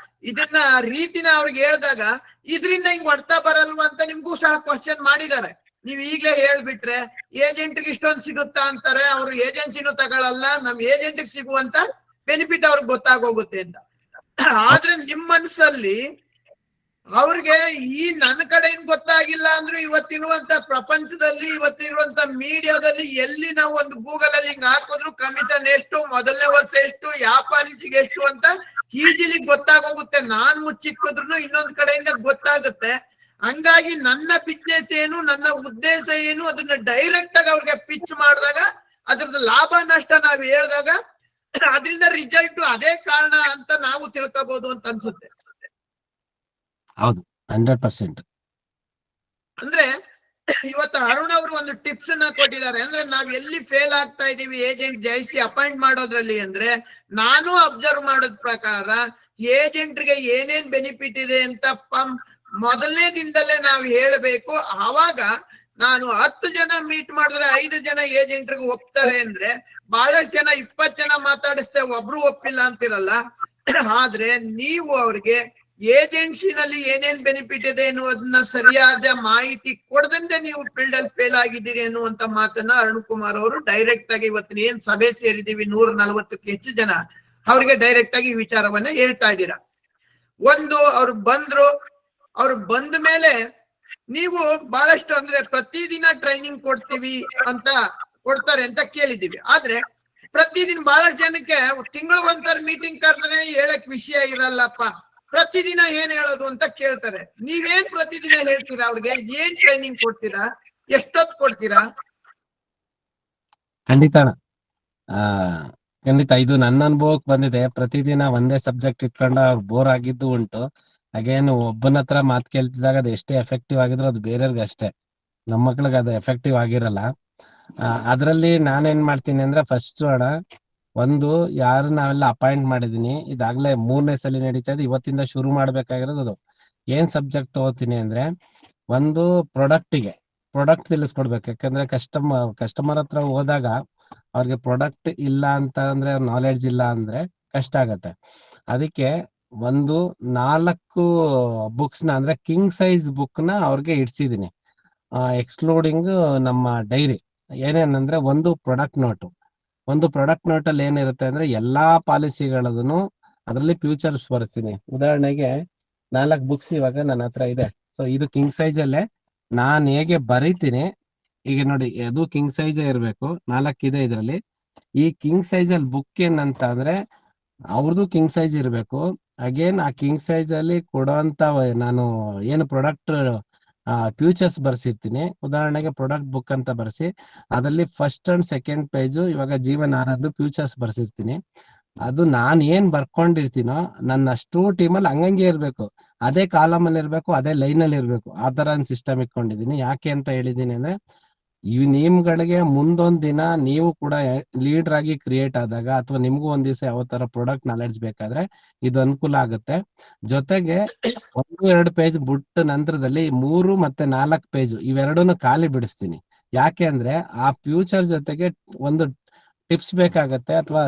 [SPEAKER 4] ಇದನ್ನ ರೀತಿನ ಅವ್ರಿಗೆ ಹೇಳಿದಾಗ ಇದ್ರಿಂದ ಹಿಂಗ್ ಹೊಡ್ತಾ ಬರಲ್ವಾ ಅಂತ ನಿಮ್ಗೂ ಸಹ ಕ್ವಶನ್ ಮಾಡಿದ್ದಾರೆ. ನೀವ್ ಈಗ್ಲೇ ಹೇಳ್ಬಿಟ್ರೆ ಏಜೆಂಟ್ಗೆ ಇಷ್ಟೊಂದು ಸಿಗುತ್ತಾ ಅಂತಾರೆ, ಅವ್ರು ಏಜೆನ್ಸಿನೂ ತಗೊಳಲ್ಲ, ನಮ್ ಏಜೆಂಟ್ಗೆ ಸಿಗುವಂತ ಬೆನಿಫಿಟ್ ಅವ್ರಿಗೆ ಗೊತ್ತಾಗೋಗುತ್ತೆ ಅಂತ. ಆದ್ರೆ ನಿಮ್ ಮನ್ಸಲ್ಲಿ ಅವ್ರಿಗೆ ಈ ನನ್ನ ಕಡೆಯಿಂದ ಗೊತ್ತಾಗಿಲ್ಲ ಅಂದ್ರೂ ಇವತ್ತಿರುವಂತ ಪ್ರಪಂಚದಲ್ಲಿ ಇವತ್ತಿರುವಂತ ಮೀಡಿಯಾದಲ್ಲಿ ಎಲ್ಲಿ ನಾವು ಒಂದು ಗೂಗಲ್ ಅಲ್ಲಿ ಹಿಂಗ್ ಹಾಕಿದ್ರು ಕಮಿಷನ್ ಎಷ್ಟು, ಮೊದಲನೇ ವರ್ಷ ಎಷ್ಟು, ಯಾವ ಪಾಲಿಸಿಗೆ ಎಷ್ಟು ಅಂತ ಈಜಿಲಿ ಗೊತ್ತಾಗೋಗುತ್ತೆ. ನಾನ್ ಮುಚ್ಚಿಕ್ಕಿದ್ರು ಇನ್ನೊಂದ್ ಕಡೆಯಿಂದ ಗೊತ್ತಾಗುತ್ತೆ. ಹಂಗಾಗಿ ನನ್ನ ಬಿಸ್ನೆಸ್ ಏನು, ನನ್ನ ಉದ್ದೇಶ ಏನು, ಅದನ್ನ ಡೈರೆಕ್ಟ್ ಆಗಿ ಅವ್ರಿಗೆ ಪಿಚ್ ಮಾಡಿದಾಗ ಅದ್ರದ್ದು ಲಾಭ ನಷ್ಟ ನಾವ್ ಹೇಳಿದಾಗ ಅದರಿಂದ ರಿಸಲ್ಟ್ ಅದೇ ಕಾರಣ ಅಂತ ನಾವು ತಿಳ್ಕೋಬಹುದು ಅಂತ ಅನ್ಸುತ್ತೆ.
[SPEAKER 1] ಹೌದು, 100%.
[SPEAKER 4] ಅಂದ್ರೆ ಇವತ್ತು ಅರುಣ್ ಅವರು ಒಂದು ಟಿಪ್ಸ್ ಅನ್ನ ಕೊಟ್ಟಿದ್ದಾರೆ. ಅಂದ್ರೆ ನಾವ್ ಎಲ್ಲಿ ಫೇಲ್ ಆಗ್ತಾ ಇದೀವಿ ಏಜೆಂಟ್ ಜಯಿಸಿ ಅಪಾಯಿಂಟ್ ಮಾಡೋದ್ರಲ್ಲಿ ಅಂದ್ರೆ, ನಾನು ಅಬ್ಸರ್ವ್ ಮಾಡೋದ್ ಪ್ರಕಾರ ಏಜೆಂಟ್ಗೆ ಏನೇನ್ ಬೆನಿಫಿಟ್ ಇದೆ ಅಂತ ಮೊದಲನೇ ದಿನದಲ್ಲೇ ನಾವು ಹೇಳ್ಬೇಕು. ಆವಾಗ ನಾನು 10 ಜನ ಮೀಟ್ ಮಾಡಿದ್ರೆ 5 ಜನ ಏಜೆಂಟ್ರಿಗೆ ಒಪ್ತಾರೆ ಅಂದ್ರೆ, ಬಹಳಷ್ಟು ಜನ 20 ಜನ ಮಾತಾಡಿಸ್ತೇ ಒಬ್ರು ಒಪ್ಪಿಲ್ಲ ಅಂತಿರಲ್ಲ. ಆದ್ರೆ ನೀವು ಅವ್ರಿಗೆ ಏಜೆನ್ಸಿನಲ್ಲಿ ಏನೇನ್ ಬೆನಿಫಿಟ್ ಇದೆ ಅನ್ನೋದನ್ನ ಸರಿಯಾದ ಮಾಹಿತಿ ಕೊಡದಂತೆ ನೀವು ಫೀಲ್ಡ್ ಅಲ್ಲಿ ಫೇಲ್ ಆಗಿದ್ದೀರಿ ಅನ್ನುವಂತ ಮಾತನ್ನ ಅರುಣ್ ಕುಮಾರ್ ಅವರು ಡೈರೆಕ್ಟ್ ಆಗಿ ಇವತ್ತಿನ ಏನ್ ಸಭೆ ಸೇರಿದೀವಿ 140ಕ್ಕೂ ಹೆಚ್ಚು ಜನ ಅವ್ರಿಗೆ ಡೈರೆಕ್ಟ್ ಆಗಿ ವಿಚಾರವನ್ನ ಹೇಳ್ತಾ ಇದ್ದೀರಾ. ಒಂದು ಅವ್ರು ಬಂದ ಮೇಲೆ ನೀವು ಬಹಳಷ್ಟು ಅಂದ್ರೆ ಪ್ರತಿದಿನ ಟ್ರೈನಿಂಗ್ ಕೊಡ್ತೀವಿ ಅಂತ ಕೊಡ್ತಾರೆ ಅಂತ ಕೇಳಿದೀವಿ. ಆದ್ರೆ ಪ್ರತಿದಿನ ಬಹಳಷ್ಟು ಜನಕ್ಕೆ ತಿಂಗಳಿಗೊಂದ್ಸರಿ ಮೀಟಿಂಗ್ ಕರೆದ್ರೆ ಹೇಳಕ್ ವಿಷಯ ಇರಲ್ಲಪ್ಪ, ಪ್ರತಿದಿನ ಏನ್ ಹೇಳೋದು ಅಂತ ಕೇಳ್ತಾರೆ. ನೀವೇನ್ ಪ್ರತಿದಿನ ಹೇಳ್ತೀರಾ ಅವ್ರಿಗೆ? ಏನ್ ಟ್ರೈನಿಂಗ್ ಕೊಡ್ತೀರಾ? ಎಷ್ಟೊತ್ತು ಕೊಡ್ತೀರಾ?
[SPEAKER 1] ಖಂಡಿತ ಅಣ್ಣ, ಖಂಡಿತ ಇದು ನನ್ನ ಅನುಭವಕ್ಕೆ ಬಂದಿದೆ. ಪ್ರತಿದಿನ ಒಂದೇ ಸಬ್ಜೆಕ್ಟ್ ಇಟ್ಕೊಂಡ ಬೋರ್ ಆಗಿದ್ದು ಉಂಟು. ಹಾಗೇನು ಒಬ್ಬನ ಹತ್ರ ಮಾತು ಕೇಳ್ತಿದಾಗ ಅದು ಎಷ್ಟೇ ಎಫೆಕ್ಟಿವ್ ಆಗಿದ್ರು ಅದು ಬೇರೆಯವ್ರಿಗೆ ಅಷ್ಟೇ, ನಮ್ಮ ಮಕ್ಳಿಗೆ ಅದು ಎಫೆಕ್ಟಿವ್ ಆಗಿರಲ್ಲ. ಅದ್ರಲ್ಲಿ ನಾನೇನ್ ಮಾಡ್ತೀನಿ ಅಂದ್ರೆ, ಫಸ್ಟ್ ಅಣ್ಣ, ಒಂದು ಯಾರು ನಾವೆಲ್ಲ ಅಪಾಯಿಂಟ್ ಮಾಡಿದೀನಿ, ಇದಾಗ್ಲೇ 3ನೇ ಸಲ ನಡೀತಾ ಇದೆ, ಇವತ್ತಿಂದ ಶುರು ಮಾಡ್ಬೇಕಾಗಿರೋದು ಅದು. ಏನ್ ಸಬ್ಜೆಕ್ಟ್ ತಗೋತೀನಿ ಅಂದ್ರೆ, ಒಂದು ಪ್ರಾಡಕ್ಟ್ ತಿಳಿಸ್ಕೊಡ್ಬೇಕು. ಯಾಕಂದ್ರೆ ಕಸ್ಟಮರ್ ಹತ್ರ ಹೋದಾಗ ಅವ್ರಿಗೆ ಪ್ರಾಡಕ್ಟ್ ಇಲ್ಲ ಅಂತ ಅಂದ್ರೆ, ನಾಲೆಡ್ಜ್ ಇಲ್ಲ ಅಂದ್ರೆ ಕಷ್ಟ ಆಗತ್ತೆ. ಅದಕ್ಕೆ ಒಂದು 4 ಬುಕ್ಸ್ ನ ಅಂದ್ರೆ ಕಿಂಗ್ ಸೈಜ್ ಬುಕ್ ನ ಅವ್ರಿಗೆ ಇಡ್ಸಿದೀನಿ, ಎಕ್ಸ್ಕ್ಲೂಡಿಂಗ್ ನಮ್ಮ ಡೈರಿ. ಏನೇನಂದ್ರೆ, ಒಂದು ಪ್ರಾಡಕ್ಟ್ ನೋಟ್ ಅಲ್ಲಿ ಏನಿರುತ್ತೆ ಅಂದ್ರೆ ಎಲ್ಲಾ ಪಾಲಿಸಿಗಳದನ್ನು ಅದರಲ್ಲಿ ಫ್ಯೂಚರ್ಸ್ ಬರ್ತೀನಿ. ಉದಾಹರಣೆಗೆ 4 ಬುಕ್ಸ್ ಇವಾಗ ನನ್ನ ಹತ್ರ ಇದೆ. ಸೊ ಇದು ಕಿಂಗ್ ಸೈಜ್ ಅಲ್ಲೇ ನಾನ್ ಹೇಗೆ ಬರೀತೀನಿ, ಈಗ ನೋಡಿ ಅದು ಕಿಂಗ್ ಸೈಜ್ ಇರ್ಬೇಕು, 4 ಇದೆ ಇದರಲ್ಲಿ. ಈ ಕಿಂಗ್ ಸೈಜ್ ಅಲ್ಲಿ ಬುಕ್ ಏನಂತ ಅಂದ್ರೆ ಅವ್ರದ್ದು ಕಿಂಗ್ ಸೈಜ್ ಇರ್ಬೇಕು. ಅಗೇನ್ ಆ ಕಿಂಗ್ ಸೈಜ್ ಅಲ್ಲಿ ಕೊಡುವಂತ ನಾನು ಏನು ಪ್ರಾಡಕ್ಟ್ ಫ್ಯೂಚರ್ಸ್ ಬರ್ಸಿರ್ತೀನಿ. ಉದಾಹರಣೆಗೆ ಪ್ರಾಡಕ್ಟ್ ಬುಕ್ ಅಂತ ಬರ್ಸಿ ಅದರಲ್ಲಿ ಫಸ್ಟ್ ಅಂಡ್ ಸೆಕೆಂಡ್ ಪೇಜು ಇವಾಗ ಜೀವನ ಆರದ್ದು ಫ್ಯೂಚರ್ಸ್ ಬರ್ಸಿರ್ತೀನಿ. ಅದು ನಾನ್ ಏನ್ ಬರ್ಕೊಂಡಿರ್ತೀನೋ ನನ್ನ ಅಷ್ಟು ಟೀಮಲ್ಲಿ ಹಂಗಂಗೆ ಇರ್ಬೇಕು, ಅದೇ ಕಾಲಮ್ ಅಲ್ಲಿ ಇರ್ಬೇಕು, ಅದೇ ಲೈನ್ ಅಲ್ಲಿ ಇರ್ಬೇಕು. ಆ ತರ ಸಿಸ್ಟಮ್ ಇಟ್ಕೊಂಡಿದೀನಿ. ಯಾಕೆ ಅಂತ ಹೇಳಿದೀನಿ ಅಂದ್ರೆ, ನಿಮ್ಗಳಿಗೆ ಮುಂದೊಂದ್ ದಿನ ನೀವು ಕೂಡ ಲೀಡರ್ ಆಗಿ ಕ್ರಿಯೇಟ್ ಆದಾಗ, ಅಥವಾ ನಿಮ್ಗೂ ಒಂದ್ ದಿವಸ ಯಾವ ತರ ಪ್ರಾಡಕ್ಟ್ ನಾಲೆಡ್ಜ್ ಬೇಕಾದ್ರೆ ಇದು ಅನುಕೂಲ ಆಗುತ್ತೆ. ಜೊತೆಗೆ 1-2 ಪೇಜ್ ಬಿಟ್ಟ ನಂತರದಲ್ಲಿ 3 ಮತ್ತೆ 4 ಪೇಜ್ ಇವೆರಡನ್ನು ಖಾಲಿ ಬಿಡಿಸ್ತೀನಿ. ಯಾಕೆ ಅಂದ್ರೆ ಆ ಫ್ಯೂಚರ್ ಜೊತೆಗೆ ಒಂದು ಟಿಪ್ಸ್ ಬೇಕಾಗತ್ತೆ, ಅಥವಾ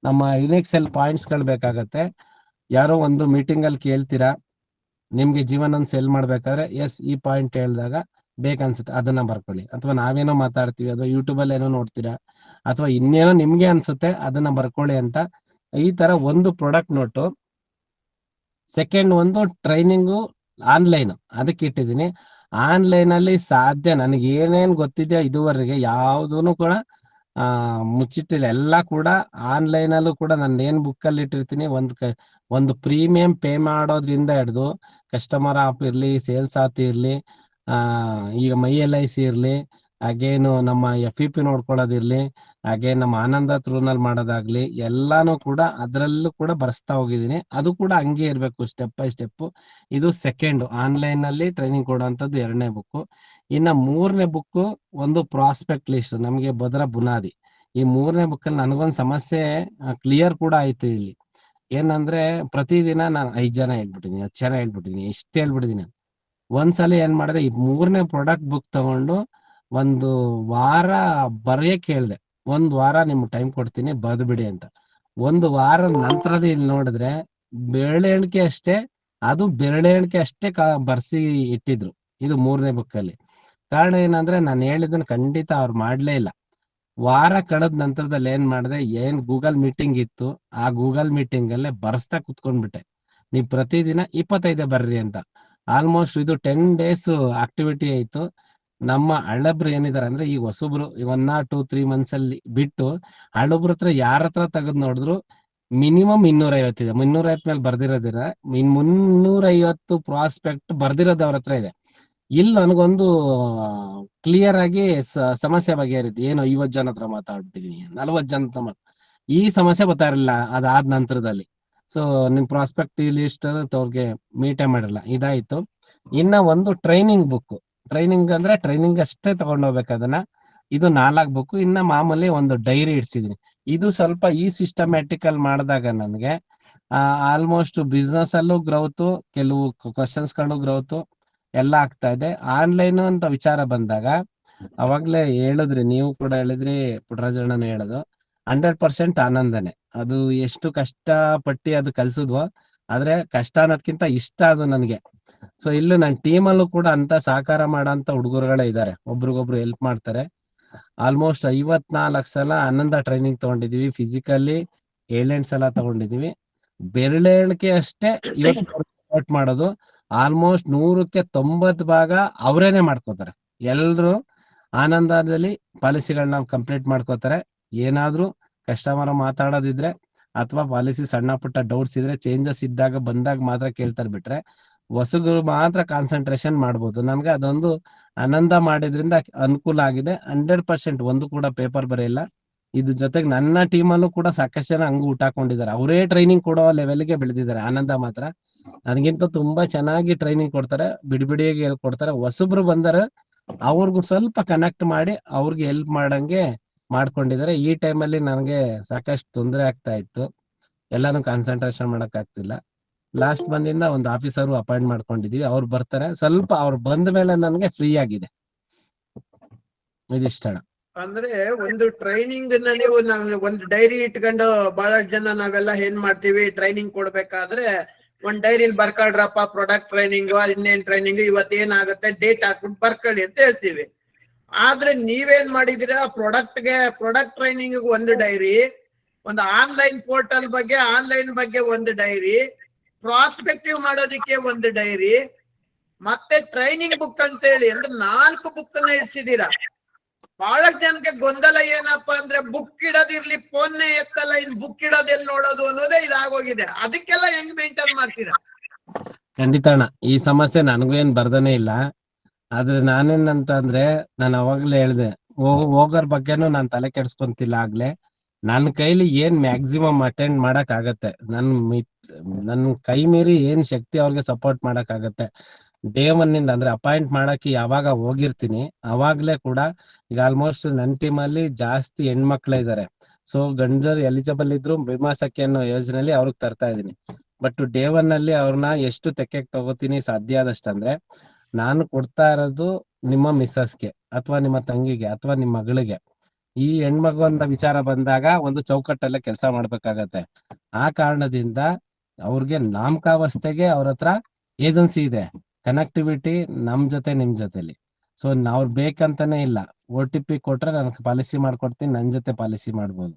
[SPEAKER 1] ನಮ್ಮ ಯುನಿಕ್ ಸೆಲ್ ಪಾಯಿಂಟ್ಸ್ ಗಳು ಬೇಕಾಗತ್ತೆ. ಯಾರೋ ಒಂದು ಮೀಟಿಂಗ್ ಅಲ್ಲಿ ಕೇಳ್ತೀರಾ, ನಿಮ್ಗೆ ಜೀವನ ಸೆಲ್ ಮಾಡ್ಬೇಕಾದ್ರೆ ಎಸ್ ಈ ಪಾಯಿಂಟ್ ಹೇಳಿದಾಗ ಬೇಕನ್ಸುತ್ತೆ, ಅದನ್ನ ಬರ್ಕೊಳ್ಳಿ. ಅಥವಾ ನಾವೇನೋ ಮಾತಾಡ್ತೀವಿ, ಅಥವಾ ಯೂಟ್ಯೂಬ್ ಅಲ್ಲಿ ಏನೋ ನೋಡ್ತೀರಾ, ಅಥವಾ ಇನ್ನೇನೋ ನಿಮ್ಗೆ ಅನ್ಸುತ್ತೆ ಅದನ್ನ ಬರ್ಕೊಳ್ಳಿ ಅಂತ. ಈ ತರ ಒಂದು ಪ್ರಾಡಕ್ಟ್ ನೋಟು. ಸೆಕೆಂಡ್ ಒಂದು ಟ್ರೈನಿಂಗು ಆನ್ಲೈನ್, ಅದಕ್ಕೆ ಇಟ್ಟಿದ್ದೀನಿ. ಆನ್ಲೈನ್ ಅಲ್ಲಿ ಸಾಧ್ಯ ನನಗೆ ಏನೇನ್ ಗೊತ್ತಿದೆಯೋ ಇದುವರೆಗೆ ಯಾವುದೂ ಕೂಡ ಮುಚ್ಚಿಟ್ಟಿಲ್ಲ. ಎಲ್ಲ ಕೂಡ ಆನ್ಲೈನ್ ಅಲ್ಲೂ ಕೂಡ ನಾನು ಏನ್ ಬುಕ್ ಅಲ್ಲಿ ಇಟ್ಟಿರ್ತೀನಿ, ಒಂದು ಪ್ರೀಮಿಯಂ ಪೇ ಮಾಡೋದ್ರಿಂದ ಹಿಡಿದು ಕಸ್ಟಮರ್ ಆಪ್ ಇರ್ಲಿ, ಸೇಲ್ಸ್ ಆಪ್ ಇರ್ಲಿ, ಈಗ MyLIC ಇರ್ಲಿ, ಹಾಗೇನು ನಮ್ಮ FEP ನೋಡ್ಕೊಳ್ಳೋದಿರ್ಲಿ, ಹಾಗೆ ನಮ್ಮ ಆನಂದ ಥ್ರೂನಲ್ಲಿ ಮಾಡೋದಾಗ್ಲಿ, ಎಲ್ಲಾನು ಕೂಡ ಅದರಲ್ಲೂ ಕೂಡ ಬರ್ಸ್ತಾ ಹೋಗಿದ್ದೀನಿ. ಅದು ಕೂಡ ಹಂಗೆ ಇರ್ಬೇಕು, ಸ್ಟೆಪ್ ಬೈ ಸ್ಟೆಪ್. ಇದು ಸೆಕೆಂಡ್ ಆನ್ಲೈನ್ ಅಲ್ಲಿ ಟ್ರೈನಿಂಗ್ ಕೊಡುವಂಥದ್ದು 2ನೇ ಬುಕ್. ಇನ್ನ 3ನೇ ಬುಕ್ ಒಂದು ಪ್ರಾಸ್ಪೆಕ್ಟ್ ಲಿಸ್ಟ್, ನಮಗೆ ಭದ್ರ ಬುನಾದಿ. ಈ 3ನೇ ಬುಕ್ ಅಲ್ಲಿ ನನಗೊಂದು ಸಮಸ್ಯೆ ಕ್ಲಿಯರ್ ಕೂಡ ಆಯ್ತು ಇಲ್ಲಿ. ಏನಂದ್ರೆ ಪ್ರತಿದಿನ ನಾನು 5 ಜನ ಹೇಳ್ಬಿಟ್ಟಿದೀನಿ, 10 ಜನ ಹೇಳ್ಬಿಟ್ಟಿದೀನಿ, ಇಷ್ಟೇ ಹೇಳ್ಬಿಟ್ಟಿದೀನಿ. ಒಂದ್ಸಲ ಏನ್ ಮಾಡಿದೆ, ಈ 3ನೇ ಪ್ರಾಡಕ್ಟ್ ಬುಕ್ ತಗೊಂಡು 1 ವಾರ ಬರೆಯಕ್ ಹೇಳ್ದೆ. 1 ವಾರ ನಿಮ್ಗೆ ಟೈಮ್ ಕೊಡ್ತೀನಿ ಬರೆದ್ಬಿಡಿ ಅಂತ. 1 ವಾರದ ನಂತರದ ಇಲ್ಲಿ ನೋಡಿದ್ರೆ ಬೆರಳೆಣಿಕೆ ಅಷ್ಟೇ, ಅದು ಬೆರಳೆಣಿಕೆ ಅಷ್ಟೇ ಬರ್ಸಿ ಇಟ್ಟಿದ್ರು ಇದು 3ನೇ ಬುಕ್ ಅಲ್ಲಿ. ಕಾರಣ ಏನಂದ್ರೆ ನಾನು ಹೇಳಿದ್ದನ್ನ ಖಂಡಿತ ಅವ್ರು ಮಾಡ್ಲೇ ಇಲ್ಲ. ವಾರ ಕಳೆದ ನಂತರದಲ್ಲಿ ಏನ್ ಮಾಡಿದೆ, ಏನ್ ಗೂಗಲ್ ಮೀಟಿಂಗ್ ಇತ್ತು ಆ ಗೂಗಲ್ ಮೀಟಿಂಗ್ ಅಲ್ಲೇ ಬರ್ಸ್ತಾ ಕುತ್ಕೊಂಡ್ಬಿಟ್ಟೆ, ನೀವ್ ಪ್ರತಿದಿನ 25 ಬರ್ರಿ ಅಂತ. ಆಲ್ಮೋಸ್ಟ್ ಇದು 10 days ಆಕ್ಟಿವಿಟಿ ಆಯ್ತು. ನಮ್ಮ ಹಳಬ್ರು ಏನಿದಾರೆ ಅಂದ್ರೆ, ಈ ಹೊಸಬ್ರು 1 or 2, 3 months ಅಲ್ಲಿ ಬಿಟ್ಟು ಹಳಬ್ರ ಹತ್ರ ಯಾರ ಹತ್ರ ತೆಗೆದು ನೋಡಿದ್ರು ಮಿನಿಮಮ್ 250 ಇದೆ. 350 ಮೇಲೆ ಬರ್ದಿರೋದಿರ, 350 ಪ್ರಾಸ್ಪೆಕ್ಟ್ ಬರ್ದಿರೋದು ಅವ್ರ ಹತ್ರ ಇದೆ. ಇಲ್ಲಿ ನನಗೊಂದು ಕ್ಲಿಯರ್ ಆಗಿ ಸಮಸ್ಯೆ ಬಗೆಹರಿತು. ಏನು 50 ಜನ ಹತ್ರ ಮಾತಾಡ್ಬಿಟ್ಟಿದೀನಿ, 40 ಜನ ಹತ್ರ ಈ ಸಮಸ್ಯೆ ಬರ್ತಾ ಇರಲಿಲ್ಲ ಅದಾದ ನಂತರದಲ್ಲಿ. ಸೊ ನಿಮ್ ಪ್ರಾಸ್ಪೆಕ್ಟ್ ಲಿಸ್ಟ್ ಅವ್ರಿಗೆ ಮೀಟೇ ಮಾಡಿರಲ್ಲ, ಇದಾಯ್ತು. ಇನ್ನ ಒಂದು ಟ್ರೈನಿಂಗ್ ಬುಕ್, ಟ್ರೈನಿಂಗ್ ಅಂದ್ರೆ ಟ್ರೈನಿಂಗ್ ಅಷ್ಟೇ ತಗೊಂಡೋಗ್ಬೇಕು ಅದನ್ನ. ಇದು 4 ಬುಕ್. ಇನ್ನ ಮಾಮೂಲಿ ಒಂದು ಡೈರಿ ಇಡ್ಸಿದೀನಿ. ಇದು ಸ್ವಲ್ಪ ಈ ಸಿಸ್ಟಮ್ಯಾಟಿಕಲ್ ಮಾಡಿದಾಗ ನನಗೆ ಆಲ್ಮೋಸ್ಟ್ ಬಿಸ್ನೆಸ್ ಅಲ್ಲೂ ಗ್ರೌತ್, ಕೆಲವು ಕ್ವಶನ್ಸ್ ಗಳು ಗ್ರೌತ್ ಎಲ್ಲ ಆಗ್ತಾ ಇದೆ. ಆನ್ಲೈನ್ ಅಂತ ವಿಚಾರ ಬಂದಾಗ ಅವಾಗ್ಲೇ ಹೇಳಿದ್ರಿ, ನೀವು ಕೂಡ ಹೇಳಿದ್ರಿ, ಪುಟ್ಟರಾಜಣ್ಣನು ಹೇಳೋದು 100% ಆನಂದನೆ. ಅದು ಎಷ್ಟು ಕಷ್ಟ ಪಟ್ಟಿ ಅದು ಕಲ್ಸಿದ್ವೋ, ಆದ್ರೆ ಕಷ್ಟ ಅನ್ನೋದ್ಕಿಂತ ಇಷ್ಟ ಅದು ನನಗೆ. ಸೊ ಇಲ್ಲೂ ನನ್ನ ಟೀಮಲ್ಲೂ ಕೂಡ ಅಂತ ಸಹಕಾರ ಮಾಡೋಂತ ಹುಡುಗರುಗಳೇ ಇದ್ದಾರೆ, ಒಬ್ರಿಗೊಬ್ರು ಹೆಲ್ಪ್ ಮಾಡ್ತಾರೆ. ಆಲ್ಮೋಸ್ಟ್ 54 ಸಲ ಆನಂದ ಟ್ರೈನಿಂಗ್ ತಗೊಂಡಿದೀವಿ. ಫಿಸಿಕಲಿ 7-8 ಸಲ ತಗೊಂಡಿದೀವಿ. ಬೆರಳೆಣಿಕೆ ಅಷ್ಟೇ ಇವತ್ತು ಮಾಡೋದು. ಆಲ್ಮೋಸ್ಟ್ 100ಕ್ಕೆ 90 ಭಾಗ ಅವರೇನೆ ಮಾಡ್ಕೋತಾರೆ. ಎಲ್ರು ಆನಂದದಲ್ಲಿ ಪಾಲಿಸಿಗಳನ್ನ ಕಂಪ್ಲೀಟ್ ಮಾಡ್ಕೋತಾರೆ. ಏನಾದ್ರೂ ಕಸ್ಟಮರ್ ಮಾತಾಡೋದಿದ್ರೆ ಅಥವಾ ಪಾಲಿಸಿ ಸಣ್ಣ ಪುಟ್ಟ ಡೌಟ್ಸ್ ಇದ್ರೆ, ಚೇಂಜಸ್ ಇದ್ದಾಗ ಬಂದಾಗ ಮಾತ್ರ ಕೇಳ್ತಾರೆ, ಬಿಟ್ರೆ ಹೊಸಗಳು ಮಾತ್ರ ಕಾನ್ಸಂಟ್ರೇಷನ್ ಮಾಡ್ಬೋದು. ನನ್ಗೆ ಅದೊಂದು ಆನಂದ ಮಾಡಿದ್ರಿಂದ ಅನುಕೂಲ ಆಗಿದೆ. 100% ಒಂದು ಕೂಡ ಪೇಪರ್ ಬರೆಯಿಲ್ಲ. ಇದ್ರ ಜೊತೆಗೆ ನನ್ನ ಟೀಮಲ್ಲೂ ಕೂಡ ಸಾಕಷ್ಟು ಜನ ಹಂಗ ಊಟ ಹಾಕೊಂಡಿದ್ದಾರೆ. ಅವರೇ ಟ್ರೈನಿಂಗ್ ಕೊಡೋ ಲೆವೆಲ್ಗೆ ಬೆಳೆದಿದ್ದಾರೆ. ಆನಂದ ಮಾತ್ರ ನನಗಿಂತ ತುಂಬಾ ಚೆನ್ನಾಗಿ ಟ್ರೈನಿಂಗ್ ಕೊಡ್ತಾರೆ, ಬಿಡಿಬಿಡಿಯಾಗಿ ಹೇಳ್ಕೊಡ್ತಾರೆ. ಹೊಸಬ್ರು ಬಂದರೆ ಅವ್ರಿಗೂ ಸ್ವಲ್ಪ ಕನೆಕ್ಟ್ ಮಾಡಿ ಅವ್ರಿಗೆ ಹೆಲ್ಪ್ ಮಾಡಂಗೆ ಮಾಡ್ಕೊಂಡಿದ್ದಾರೆ. ಈ ಟೈಮಲ್ಲಿ ನನಗೆ ಸಾಕಷ್ಟು ತೊಂದರೆ ಆಗ್ತಾ ಇತ್ತು, ಎಲ್ಲಾನು ಕಾನ್ಸಂಟ್ರೇಷನ್ ಮಾಡಕ್ ಆಗ್ತಿಲ್ಲ. ಲಾಸ್ಟ್ ಬಂದಿಂದ ಒಂದು ಆಫೀಸರ್ ಅಪಾಯಿಂಟ್ ಮಾಡ್ಕೊಂಡಿದೀವಿ, ಅವ್ರು ಬರ್ತಾರೆ. ಸ್ವಲ್ಪ ಅವ್ರು ಬಂದ ಮೇಲೆ ನನಗೆ ಫ್ರೀ ಆಗಿದೆ. ಇದಿಷ್ಟ.
[SPEAKER 4] ಅಂದ್ರೆ ಒಂದು ಟ್ರೈನಿಂಗ್ ನೀವು ಒಂದು ಡೈರಿ ಇಟ್ಕೊಂಡು ಬಹಳಷ್ಟು ಜನ ನಾವೆಲ್ಲ ಏನ್ ಮಾಡ್ತೀವಿ, ಟ್ರೈನಿಂಗ್ ಕೊಡ್ಬೇಕಾದ್ರೆ ಒಂದ್ ಡೈರಿಲಿ ಬರ್ಕೊಳ್ರಪ್ಪ ಪ್ರಾಡಕ್ಟ್ ಟ್ರೈನಿಂಗ್, ಇನ್ನೇನ್ ಟ್ರೈನಿಂಗ್, ಇವತ್ತೇನಾಗುತ್ತೆ ಡೇಟ್ ಹಾಕ್ಬಿಟ್ಟು ಬರ್ಕೊಳ್ಳಿ ಅಂತ ಹೇಳ್ತೀವಿ. ಆದ್ರೆ ನೀವೇನ್ ಮಾಡಿದೀರಾ, ಪ್ರಾಡಕ್ಟ್ ಟ್ರೈನಿಂಗ್ ಒಂದು ಡೈರಿ, ಒಂದು ಆನ್ಲೈನ್ ಪೋರ್ಟಲ್ ಬಗ್ಗೆ ಒಂದು ಡೈರಿ, ಪ್ರಾಸ್ಪೆಕ್ಟಿವ್ ಮಾಡೋದಿಕ್ಕೆ ಒಂದು ಡೈರಿ, ಮತ್ತೆ ಟ್ರೈನಿಂಗ್ ಬುಕ್ ಅಂತ ಹೇಳಿ ಅಂದ್ರೆ 4 ಬುಕ್ ನ ಇಡ್ಸಿದೀರಾ. ಬಹಳಷ್ಟು ಜನಕ್ಕೆ ಗೊಂದಲ ಏನಪ್ಪಾ ಅಂದ್ರೆ, ಬುಕ್ ಇಡೋದಿರ್ಲಿ, ಫೋನ್ನೇ ಎತ್ತಲ್ಲ, ಇನ್ ಬುಕ್ ಇಡೋದ್ ಎಲ್ಲಿ ನೋಡೋದು ಅನ್ನೋದೇ ಇದಾಗೋಗಿದೆ. ಅದಕ್ಕೆಲ್ಲ ಹೆಂಗ್ ಮೇಂಟೈನ್ ಮಾಡ್ತೀರಾ?
[SPEAKER 1] ಖಂಡಿತ ಅಣ್ಣ, ಈ ಸಮಸ್ಯೆ ನನಗೂ ಏನ್ ಬರ್ದನೇ ಇಲ್ಲ. ಆದ್ರೆ ನಾನೇನಂತ ಅಂದ್ರೆ, ನಾನು ಅವಾಗ್ಲೇ ಹೇಳ್ದೆ, ಹೋಗೋರ್ ಬಗ್ಗೆನೂ ನಾನು ತಲೆ ಕೆಡ್ಸ್ಕೊಂತಿಲ್ಲ. ಆಗ್ಲೇ ನನ್ನ ಕೈಲಿ ಏನ್ ಮ್ಯಾಕ್ಸಿಮಮ್ ಅಟೆಂಡ್ ಮಾಡಕ್ ಆಗತ್ತೆ, ನನ್ ಕೈ ಮೀರಿ ಏನ್ ಶಕ್ತಿ ಅವ್ರಿಗೆ ಸಪೋರ್ಟ್ ಮಾಡಕ್ ಆಗತ್ತೆ. ಡೇ 1 ಇಂದ ಅಂದ್ರೆ ಅಪಾಯಿಂಟ್ ಮಾಡಕ್ಕೆ ಯಾವಾಗ ಹೋಗಿರ್ತೀನಿ ಅವಾಗ್ಲೇ ಕೂಡ, ಈಗ ಆಲ್ಮೋಸ್ಟ್ ನನ್ನ ಟೀಮಲ್ಲಿ ಜಾಸ್ತಿ ಹೆಣ್ಮಕ್ಳೇ ಇದಾರೆ. ಸೊ ಗಂಡರು ಎಲಿಜಿಬಲ್ ಇದ್ರು ವಿಮಾ ಸಖಿ ಅನ್ನೋ ಯೋಜನೆಯಲ್ಲಿ ಅವ್ರಿಗೆ ತರ್ತಾ ಇದೀನಿ. ಬಟ್ ಡೇ 1 ಅಲ್ಲಿ ಅವ್ರನ್ನ ಎಷ್ಟು ತೆಕ್ಕೆಗೆ ತಗೋತೀನಿ ಸಾಧ್ಯ ಆದಷ್ಟಂದ್ರೆ, ನಾನು ಕೊಡ್ತಾ ಇರೋದು ನಿಮ್ಮ ಮಿಸ್ಸಸ್ಗೆ ಅಥವಾ ನಿಮ್ಮ ತಂಗಿಗೆ ಅಥವಾ ನಿಮ್ಮ ಮಗಳಿಗೆ. ಈ ಹೆಣ್ಮಗು ಅಂತ ವಿಚಾರ ಬಂದಾಗ ಒಂದು ಚೌಕಟ್ಟಲ್ಲೇ ಕೆಲಸ ಮಾಡ್ಬೇಕಾಗತ್ತೆ. ಆ ಕಾರಣದಿಂದ ಅವ್ರಿಗೆ ನಾಮಕಾವಸ್ಥೆಗೆ ಅವ್ರ ಹತ್ರ ಏಜೆನ್ಸಿ ಇದೆ, ಕನೆಕ್ಟಿವಿಟಿ ನಮ್ ಜೊತೆ ನಿಮ್ ಜೊತೆಲಿ. ಸೊ ಅವ್ರು ಬೇಕಂತಾನೆ ಇಲ್ಲ, OTP ಕೊಟ್ರೆ ನನಗೆ ಪಾಲಿಸಿ ಮಾಡ್ಕೊಡ್ತೀನಿ, ನನ್ ಜೊತೆ ಪಾಲಿಸಿ ಮಾಡ್ಬೋದು.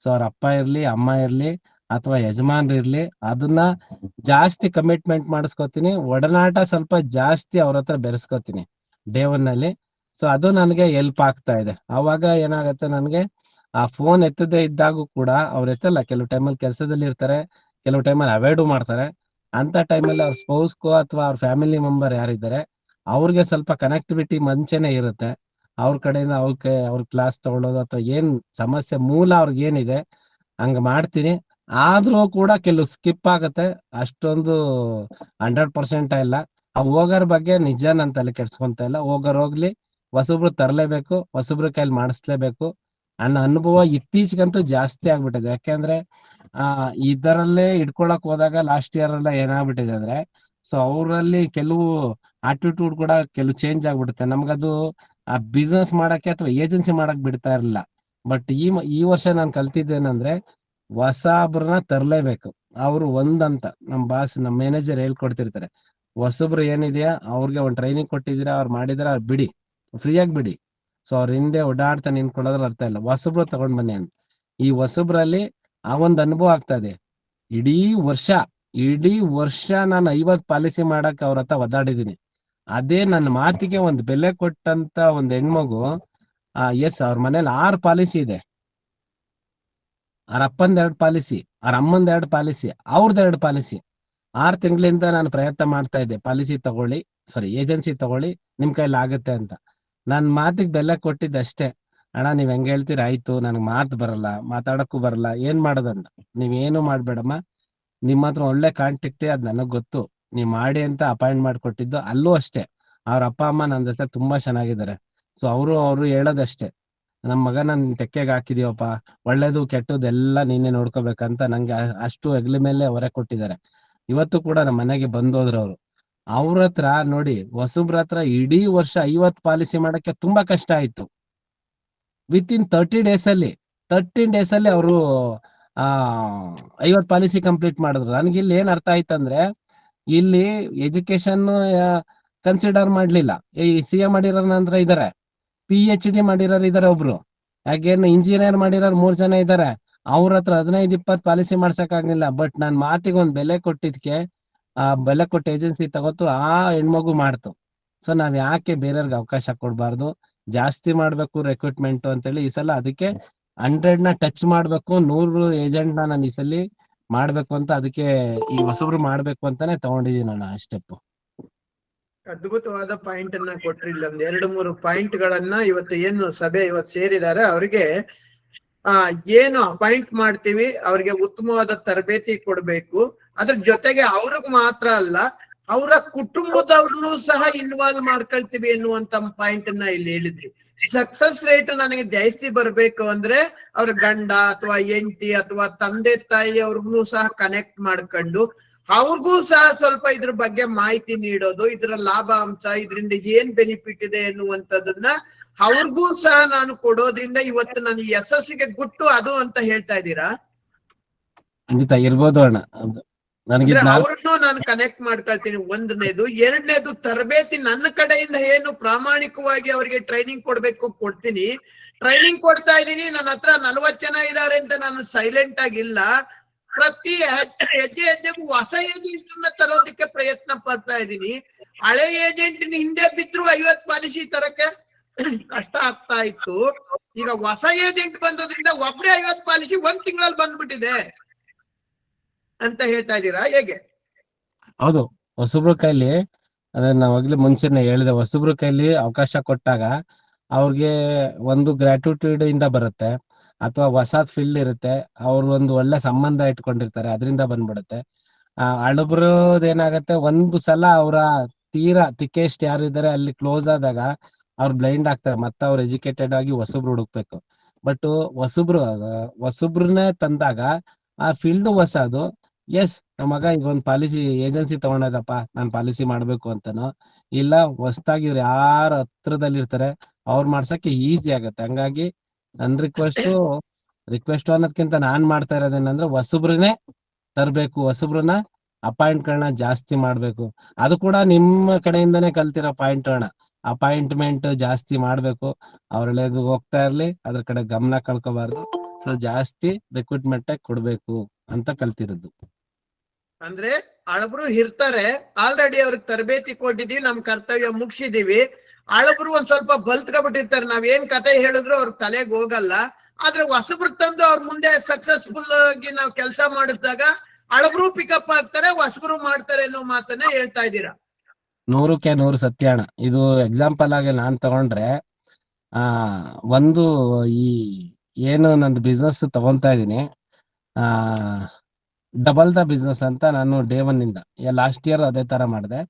[SPEAKER 1] ಸೊ ಅವ್ರ ಅಪ್ಪ ಇರ್ಲಿ, ಅಮ್ಮ ಇರ್ಲಿ ಅಥವಾ ಯಜಮಾನ್ರು ಇರ್ಲಿ, ಅದನ್ನ ಜಾಸ್ತಿ ಕಮಿಟ್ಮೆಂಟ್ ಮಾಡಿಸ್ಕೊತೀನಿ, ಒಡನಾಟ ಸ್ವಲ್ಪ ಜಾಸ್ತಿ ಅವ್ರ ಹತ್ರ ಬೆರೆಸ್ಕೊತೀನಿ ಡೇ 1 ಅಲ್ಲಿ. ಸೊ ಅದು ನನಗೆ ಹೆಲ್ಪ್ ಆಗ್ತಾ ಇದೆ. ಅವಾಗ ಏನಾಗತ್ತೆ, ನನಗೆ ಆ ಫೋನ್ ಎತ್ತದೇ ಇದ್ದಾಗೂ ಕೂಡ ಅವ್ರು ಎತ್ತಲ್ಲ. ಕೆಲವು ಟೈಮಲ್ಲಿ ಕೆಲಸದಲ್ಲಿ ಇರ್ತಾರೆ, ಕೆಲವು ಟೈಮಲ್ಲಿ ಅವಾಯ್ಡು ಮಾಡ್ತಾರೆ. ಅಂತ ಟೈಮಲ್ಲಿ ಅವ್ರ ಸ್ಪೌಸ್ಗೋ ಅಥವಾ ಅವ್ರ ಫ್ಯಾಮಿಲಿ ಮೆಂಬರ್ ಯಾರಿದ್ದಾರೆ ಅವ್ರಿಗೆ ಸ್ವಲ್ಪ ಕನೆಕ್ಟಿವಿಟಿ ಮುಂಚೆನೆ ಇರುತ್ತೆ. ಅವ್ರ ಕಡೆಯಿಂದ ಅವ್ರ ಕ್ಲಾಸ್ ತಗೊಳ್ಳೋದು ಅಥವಾ ಏನ್ ಸಮಸ್ಯೆ ಮೂಲ ಅವ್ರಿಗೆ ಏನಿದೆ ಹಂಗ ಮಾಡ್ತೀನಿ. ಆದ್ರೂ ಕೂಡ ಕೆಲವು ಸ್ಕಿಪ್ ಆಗತ್ತೆ, ಅಷ್ಟೊಂದು 100% ಇಲ್ಲ. ಆ ಹೋಗೋರ್ ಬಗ್ಗೆ ನಿಜ ನಾನು ತಲೆ ಕೆಡ್ಸ್ಕೊಂತ ಇಲ್ಲ. ಹೋಗ್ಲಿ, ಹೊಸಬ್ರು ತರಲೇಬೇಕು, ಹೊಸಬ್ರ ಕೈಲಿ ಮಾಡಿಸ್ಲೇಬೇಕು ಅನ್ನೋ ಅನುಭವ ಇತ್ತೀಚೆಗಂತೂ ಜಾಸ್ತಿ ಆಗ್ಬಿಟ್ಟಿದೆ. ಯಾಕೆಂದ್ರೆ ಇದರಲ್ಲೇ ಇಟ್ಕೊಳಕ್ ಹೋದಾಗ ಲಾಸ್ಟ್ ಇಯರ್ ಎಲ್ಲ ಏನಾಗ್ಬಿಟ್ಟಿದೆ ಅಂದ್ರೆ, ಸೊ ಅವರಲ್ಲಿ ಕೆಲವು ಆಟಿಟ್ಯೂಡ್ ಕೂಡ ಕೆಲವು ಚೇಂಜ್ ಆಗ್ಬಿಡುತ್ತೆ. ನಮ್ಗದು ಆ ಬಿಸ್ನೆಸ್ ಮಾಡಕ್ಕೆ ಅಥವಾ ಏಜೆನ್ಸಿ ಮಾಡಕ್ ಬಿಡ್ತಾ ಇರಲಿಲ್ಲ. ಬಟ್ ಈ ವರ್ಷ ನಾನು ಕಲ್ತಿದ್ದೇನಂದ್ರೆ ಹೊಸಬ್ರನ್ನ ತರಲೇಬೇಕು. ಅವ್ರು ಒಂದಂತ ನಮ್ ಬಾಸ್, ನಮ್ ಮ್ಯಾನೇಜರ್ ಹೇಳ್ಕೊಡ್ತಿರ್ತಾರೆ, ಹೊಸಬ್ರು ಏನಿದೆಯಾ ಅವ್ರಿಗೆ ಒಂದ್ ಟ್ರೈನಿಂಗ್ ಕೊಟ್ಟಿದ್ದೀರಾ, ಅವ್ರು ಮಾಡಿದಾರ, ಅವ್ರು ಬಿಡಿ, ಫ್ರೀಯಾಗಿ ಬಿಡಿ. ಸೊ ಅವ್ರ ಹಿಂದೆ ಓಡಾಡ್ತಾ ನಿಂತ್ಕೊಳ್ಳೋದ್ರ ಅರ್ಥ ಇಲ್ಲ. ಹೊಸಬ್ರು ತಗೊಂಡ್ ಬನ್ನಿ ಅಂತ. ಈ ಹೊಸಬ್ರಲ್ಲಿ ಆ ಒಂದ್ ಅನುಭವ ಆಗ್ತಾ ಇದೆ. ಇಡೀ ವರ್ಷ ನಾನು 50 ಪಾಲಿಸಿ ಮಾಡಕ್ ಅವ್ರ ಹತ್ರ ಒದಾಡಿದೀನಿ. ಅದೇ ನನ್ನ ಮಾತಿಗೆ ಒಂದು ಬೆಲೆ ಕೊಟ್ಟಂತ ಒಂದ್ ಹೆಣ್ಮಗು, ಎಸ್ ಅವ್ರ ಮನೇಲಿ 6 ಪಾಲಿಸಿ ಇದೆ. ಅವ್ರ ಅಪ್ಪಂದ 2 ಪಾಲಿಸಿ, ಅವ್ರ ಅಮ್ಮಂದ 2 ಪಾಲಿಸಿ, ಅವ್ರದ್ದು 2 ಪಾಲಿಸಿ. 6 ತಿಂಗಳಿಂದ ನಾನು ಪ್ರಯತ್ನ ಮಾಡ್ತಾ ಇದ್ದೆ, ಪಾಲಿಸಿ ತಗೊಳ್ಳಿ, ಏಜೆನ್ಸಿ ತಗೊಳ್ಳಿ, ನಿಮ್ ಕೈಲಿ ಆಗುತ್ತೆ ಅಂತ. ನನ್ ಮಾತಿಗೆ ಬೆಲೆ ಕೊಟ್ಟಿದ್ದಷ್ಟೇ. ಅಣ್ಣ ನೀವ್ ಹೆಂಗ್ ಹೇಳ್ತೀರ ಆಯ್ತು, ನನ್ಗೆ ಮಾತು ಬರಲ್ಲ, ಮಾತಾಡಕ್ಕೂ ಬರಲ್ಲ, ಏನ್ ಮಾಡೋದಂತ. ನೀವೇನು ಮಾಡ್ಬೇಡಮ್ಮ, ನಿಮ್ಮ ಹತ್ರ ಒಳ್ಳೆ ಕಾಂಟ್ಯಾಕ್ಟ್ ಅದ್ ನನಗ್ ಗೊತ್ತು, ನೀವ್ ಮಾಡಿ ಅಂತ ಅಪಾಯಿಂಟ್ ಮಾಡ್ಕೊಟ್ಟಿದ್ದು. ಅಲ್ಲೂ ಅಷ್ಟೇ ಅವ್ರ ಅಪ್ಪ ಅಮ್ಮ ನನ್ನ ಜೊತೆ ತುಂಬಾ ಚೆನ್ನಾಗಿದ್ದಾರೆ. ಸೊ ಅವರು ಹೇಳೋದಷ್ಟೇ, ನಮ್ ಮಗ ನನ್ ತೆಕ್ಕೆಗೆ ಹಾಕಿದೀವಪ್ಪ, ಒಳ್ಳೇದು ಕೆಟ್ಟದ್ದು ಎಲ್ಲ ನೀನೇ ನೋಡ್ಕೋಬೇಕಂತ ನಂಗೆ ಅಷ್ಟು ಹೆಗ್ಲ ಮೇಲೆ ಹೊರೆ ಕೊಟ್ಟಿದ್ದಾರೆ. ಇವತ್ತು ಕೂಡ ನಮ್ಮ ಮನೆಗೆ ಬಂದೋದ್ರು ಅವ್ರು. ಅವ್ರ ಹತ್ರ ನೋಡಿ, ಹೊಸಬ್ರ ಹತ್ರ ಇಡೀ ವರ್ಷ 50 ಪಾಲಿಸಿ ಮಾಡಕ್ಕೆ ತುಂಬಾ ಕಷ್ಟ ಆಯ್ತು. ವಿತಿನ್ 13 ಡೇಸ್ ಅಲ್ಲಿ ಅವರು 50 ಪಾಲಿಸಿ ಕಂಪ್ಲೀಟ್ ಮಾಡಿದ್ರು. ನನ್ಗೆ ಇಲ್ಲಿ ಏನ್ ಅರ್ಥ ಆಯ್ತಂದ್ರೆ, ಇಲ್ಲಿ ಎಜುಕೇಶನ್ ಕನ್ಸಿಡರ್ ಮಾಡ್ಲಿಲ್ಲ. ಈ CA ಮಾಡಿರೋರ್ ನಂತರ ಇದಾರೆ, PhD ಮಾಡಿರೋರು ಇದಾರೆ ಒಬ್ರು, ಯಾಕೇನು ಇಂಜಿನಿಯರ್ ಮಾಡಿರೋರು 3 ಜನ ಇದಾರೆ. ಅವ್ರ ಹತ್ರ 15-20 ಪಾಲಿಸಿ ಮಾಡ್ಸಕ್ ಆಗ್ಲಿಲ್ಲ. ಬಟ್ ನಾನ್ ಮಾತಿಗೆ ಒಂದ್ ಬೆಲೆ ಕೊಟ್ಟಿದ್ಕೆ, ಆ ಬೆಲೆ ಕೊಟ್ಟ ಏಜೆನ್ಸಿ ತಗೋತು, ಆ ಹೆಣ್ಮಗು ಮಾಡ್ತು. ಸೊ ನಾವ್ ಯಾಕೆ ಬೇರೆಯವ್ರಿಗೆ ಅವಕಾಶ ಕೊಡ್ಬಾರ್ದು, ಜಾಸ್ತಿ ಮಾಡ್ಬೇಕು ರೆಕ್ರೂಟ್ಮೆಂಟ್ ಅಂತೇಳಿ ಈ ಸಲ ಅದಕ್ಕೆ 100ನ ಟಚ್ ಮಾಡ್ಬೇಕು, 100 ಏಜೆಂಟ್ ನಾನು ಈ ಸಲ ಮಾಡ್ಬೇಕು ಅಂತ, ಅದಕ್ಕೆ ಈ ಹೊಸಬ್ರು ಮಾಡ್ಬೇಕು ಅಂತಾನೆ ತಗೊಂಡಿದೀನಿ ನಾನು ಆ ಸ್ಟೆಪ್.
[SPEAKER 4] ಅದ್ಭುತವಾದ ಪಾಯಿಂಟ್ ಅನ್ನ ಕೊಟ್ರಿ. ಇಲ್ಲ ಒಂದ್ 2-3 ಪಾಯಿಂಟ್ ಗಳನ್ನ ಇವತ್ತು ಏನು ಸಭೆ ಇವತ್ತು ಸೇರಿದ್ದಾರೆ ಅವ್ರಿಗೆ ಏನು ಅಪಾಯಿಂಟ್ ಮಾಡ್ತೀವಿ, ಅವ್ರಿಗೆ ಉತ್ತಮವಾದ ತರಬೇತಿ ಕೊಡ್ಬೇಕು. ಅದ್ರ ಜೊತೆಗೆ ಅವ್ರಿಗೆ ಮಾತ್ರ ಅಲ್ಲ, ಅವರ ಕುಟುಂಬದವ್ರನ್ನು ಸಹ ಇನ್ವಾಲ್ವ್ ಮಾಡ್ಕೊಳ್ತೀವಿ ಎನ್ನುವಂತ ಪಾಯಿಂಟ್ ಅನ್ನ ಇಲ್ಲಿ ಹೇಳಿದ್ರಿ. ಸಕ್ಸಸ್ ರೇಟ್ ನನಗೆ ಜಾಸ್ತಿ ಬರ್ಬೇಕು ಅಂದ್ರೆ ಅವ್ರ ಗಂಡ ಅಥವಾ ಹೆಂಡತಿ ಅಥವಾ ತಂದೆ ತಾಯಿ ಅವ್ರಿಗೂ ಸಹ ಕನೆಕ್ಟ್ ಮಾಡ್ಕೊಂಡು ಅವ್ರಿಗೂ ಸಹ ಸ್ವಲ್ಪ ಇದ್ರ ಬಗ್ಗೆ ಮಾಹಿತಿ ನೀಡೋದು, ಇದರ ಲಾಭಾಂಶ, ಇದರಿಂದ ಏನ್ ಬೆನಿಫಿಟ್ ಇದೆ ಎನ್ನುವಂಥದ್ದನ್ನ ಅವ್ರಿಗೂ ಸಹ ನಾನು ಕೊಡೋದ್ರಿಂದ ಇವತ್ತು ನಾನು ಯಶಸ್ಸಿಗೆ ಗುಟ್ಟು ಅದು ಅಂತ ಹೇಳ್ತಾ ಇದ್ದೀರಾ?
[SPEAKER 1] ಖಂಡಿತ ಇರ್ಬೋದು ಅಣ್ಣ. ನನಗೆ
[SPEAKER 4] ಅವ್ರನ್ನು ನಾನು ಕನೆಕ್ಟ್ ಮಾಡ್ಕೊಳ್ತೀನಿ. ಒಂದನೇದು. ಎರಡನೇದು, ತರಬೇತಿ ನನ್ನ ಕಡೆಯಿಂದ ಏನು ಪ್ರಾಮಾಣಿಕವಾಗಿ ಅವರಿಗೆ ಟ್ರೈನಿಂಗ್ ಕೊಡ್ತೀನಿ. ಟ್ರೈನಿಂಗ್ ಕೊಡ್ತಾ ಇದ್ದೀನಿ. ನನ್ನ ಹತ್ರ 40 ಜನ ಇದ್ದಾರೆ ಅಂತ ನಾನು ಸೈಲೆಂಟ್ ಆಗಿಲ್ಲ. ಪ್ರತಿ ಹೆಜ್ಜೆಗೂ ಹೊಸ ಏಜೆಂಟ್ ಅನ್ನ ತರೋದಕ್ಕೆ ಪ್ರಯತ್ನ ಪಡ್ತಾ ಇದ್ದೀನಿ. ಹಳೆ ಏಜೆಂಟ್ ಹಿಂದೆ ಬಿದ್ರು 50 ಪಾಲಿಸಿ ತರಕ್ಕೆ ಕಷ್ಟ ಆಗ್ತಾ ಇತ್ತು. ಈಗ ಹೊಸ ಏಜೆಂಟ್ ಬಂದೋದ್ರಿಂದ ಒಬ್ರೇ 50 ಪಾಲಿಸಿ 1 ತಿಂಗಳಲ್ಲಿ ಬಂದ್ಬಿಟ್ಟಿದೆ ಅಂತ ಹೇಳ್ತಾ ಇದ್ದೀರಾ, ಹೇಗೆ?
[SPEAKER 1] ಹೌದು, ಹೊಸಬ್ರ ಕೈಲಿ, ಅದೇ ನಾವಾಗ್ಲೇ ಮುಂಚೆನೆ ಹೇಳಿದೆ, ಹೊಸಬ್ರ ಕೈಲಿ ಅವಕಾಶ ಕೊಟ್ಟಾಗ ಅವ್ರಿಗೆ ಒಂದು ಗ್ರಾಟ್ಯೂಟ್ಯೂಡ್ ಇಂದ ಬರುತ್ತೆ, ಅಥವಾ ಹೊಸ ಫೀಲ್ಡ್ ಇರುತ್ತೆ, ಅವ್ರು ಒಂದು ಒಳ್ಳೆ ಸಂಬಂಧ ಇಟ್ಕೊಂಡಿರ್ತಾರೆ, ಅದರಿಂದ ಬಂದ್ಬಿಡುತ್ತೆ. ಹಳಬ್ರದೇನಾಗತ್ತೆ, ಒಂದು ಸಲ ಅವರ ತೀರಾ ತಿಕ್ಕೆಸ್ಟ್ ಯಾರಿದ್ದಾರೆ ಅಲ್ಲಿ ಕ್ಲೋಸ್ ಆದಾಗ ಅವ್ರು ಬ್ಲೈಂಡ್ ಆಗ್ತಾರೆ, ಮತ್ತೆ ಅವ್ರು ಎಜುಕೇಟೆಡ್ ಆಗಿ ಹೊಸಬ್ರು ಹುಡುಕ್ಬೇಕು. ಬಟ್ ಹೊಸಬ್ರನ್ನೇ ತಂದಾಗ ಆ ಫೀಲ್ಡ್ ಹೊಸದು. ಎಸ್, ನಮ್ಮ ಮಗ ಈಗ ಒಂದು ಪಾಲಿಸಿ ಏಜೆನ್ಸಿ ತಗೊಂಡದಪ್ಪ, ನಾನು ಪಾಲಿಸಿ ಮಾಡ್ಬೇಕು ಅಂತನೋ, ಇಲ್ಲ ಹೊಸದಾಗಿ ಇವ್ರು ಯಾರು ಹತ್ರದಲ್ಲಿ ಇರ್ತಾರೆ ಅವ್ರು ಮಾಡ್ಸಕ್ಕೆ ಈಸಿ ಆಗತ್ತೆ. ಹಂಗಾಗಿ ನನ್ ರಿಕ್ವೆಸ್ಟ್ ಅನ್ನೋದ್ಕಿಂತ ನಾನ್ ಮಾಡ್ತಾ ಇರೋದೇನಂದ್ರೆ, ಹೊಸಬ್ರನ್ನೇ ತರ್ಬೇಕು, ಹೊಸಬ್ರನ್ನ ಅಪಾಯಿಂಟ್ಗಳನ್ನ ಜಾಸ್ತಿ ಮಾಡ್ಬೇಕು. ಅದು ಕೂಡ ನಿಮ್ಮ ಕಡೆಯಿಂದಾನೇ ಕಲ್ತಿರೋ ಪಾಯಿಂಟ್ ಅಣ್ಣ. ಅಪಾಯಿಂಟ್ಮೆಂಟ್ ಜಾಸ್ತಿ ಮಾಡ್ಬೇಕು, ಅವ್ರೆಲ್ಲದು ಹೋಗ್ತಾ ಇರ್ಲಿ, ಅದ್ರ ಕಡೆ ಗಮನ ಕಳ್ಕೋಬಾರ್ದು. ಸೊ ಜಾಸ್ತಿ ರಿಕ್ರೂಟ್ಮೆಂಟ್ ಕೊಡ್ಬೇಕು ಅಂತ ಕಲ್ತಿರೋದು.
[SPEAKER 4] ಅಂದ್ರೆ ಹಳಬ್ರು ಇರ್ತಾರೆ, ಆಲ್ರೆಡಿ ಅವ್ರಿಗೆ ತರಬೇತಿ ಕೊಟ್ಟಿದೀವಿ, ನಮ್ ಕರ್ತವ್ಯ ಮುಗಿಸಿದೀವಿ. ಹಳಬ್ರು ಒಂದ್ ಸ್ವಲ್ಪ ಬಲ್ತ್ಕೊಬಿಟ್ಟಿರ್ತಾರೆ, ನಾವ್ ಏನ್ ಕತೆ ಹೇಳಿದ್ರು ಅವ್ರ ತಲೆಗೆ ಹೋಗಲ್ಲ. ಆದ್ರೆ ಹೊಸಬ್ರು ತಂದು ಅವ್ರ ಮುಂದೆ ಸಕ್ಸಸ್ಫುಲ್ ಆಗಿ ನಾವು ಕೆಲಸ ಮಾಡಿಸಿದಾಗ ಹಳಬ್ರು ಪಿಕಪ್ ಆಗ್ತಾರೆ, ಹೊಸಬ್ರು ಮಾಡ್ತಾರೆ ಅನ್ನೋ ಮಾತನ್ನ ಹೇಳ್ತಾ ಇದ್ದೀರಾ.
[SPEAKER 1] 100ಕ್ಕೆ 100 ಸತ್ಯ ಅಣ್ಣ. ಇದು ಎಕ್ಸಾಂಪಲ್ ಆಗಿ ನಾನ್ ತಗೊಂಡ್ರೆ ಒಂದು ಈ ಏನು ನಂದು ಬಿಸ್ನೆಸ್ ತಗೊಂತಾ ಇದೀನಿ, ಡಬಲ್ ದ ಬಿಸ್ನೆಸ್ ಅಂತ ನಾನು ಡೇ 1 ಇಂದ ಲಾಸ್ಟ್ ಇಯರ್ ಅದೇ ತರ ಮಾಡಿದೆ.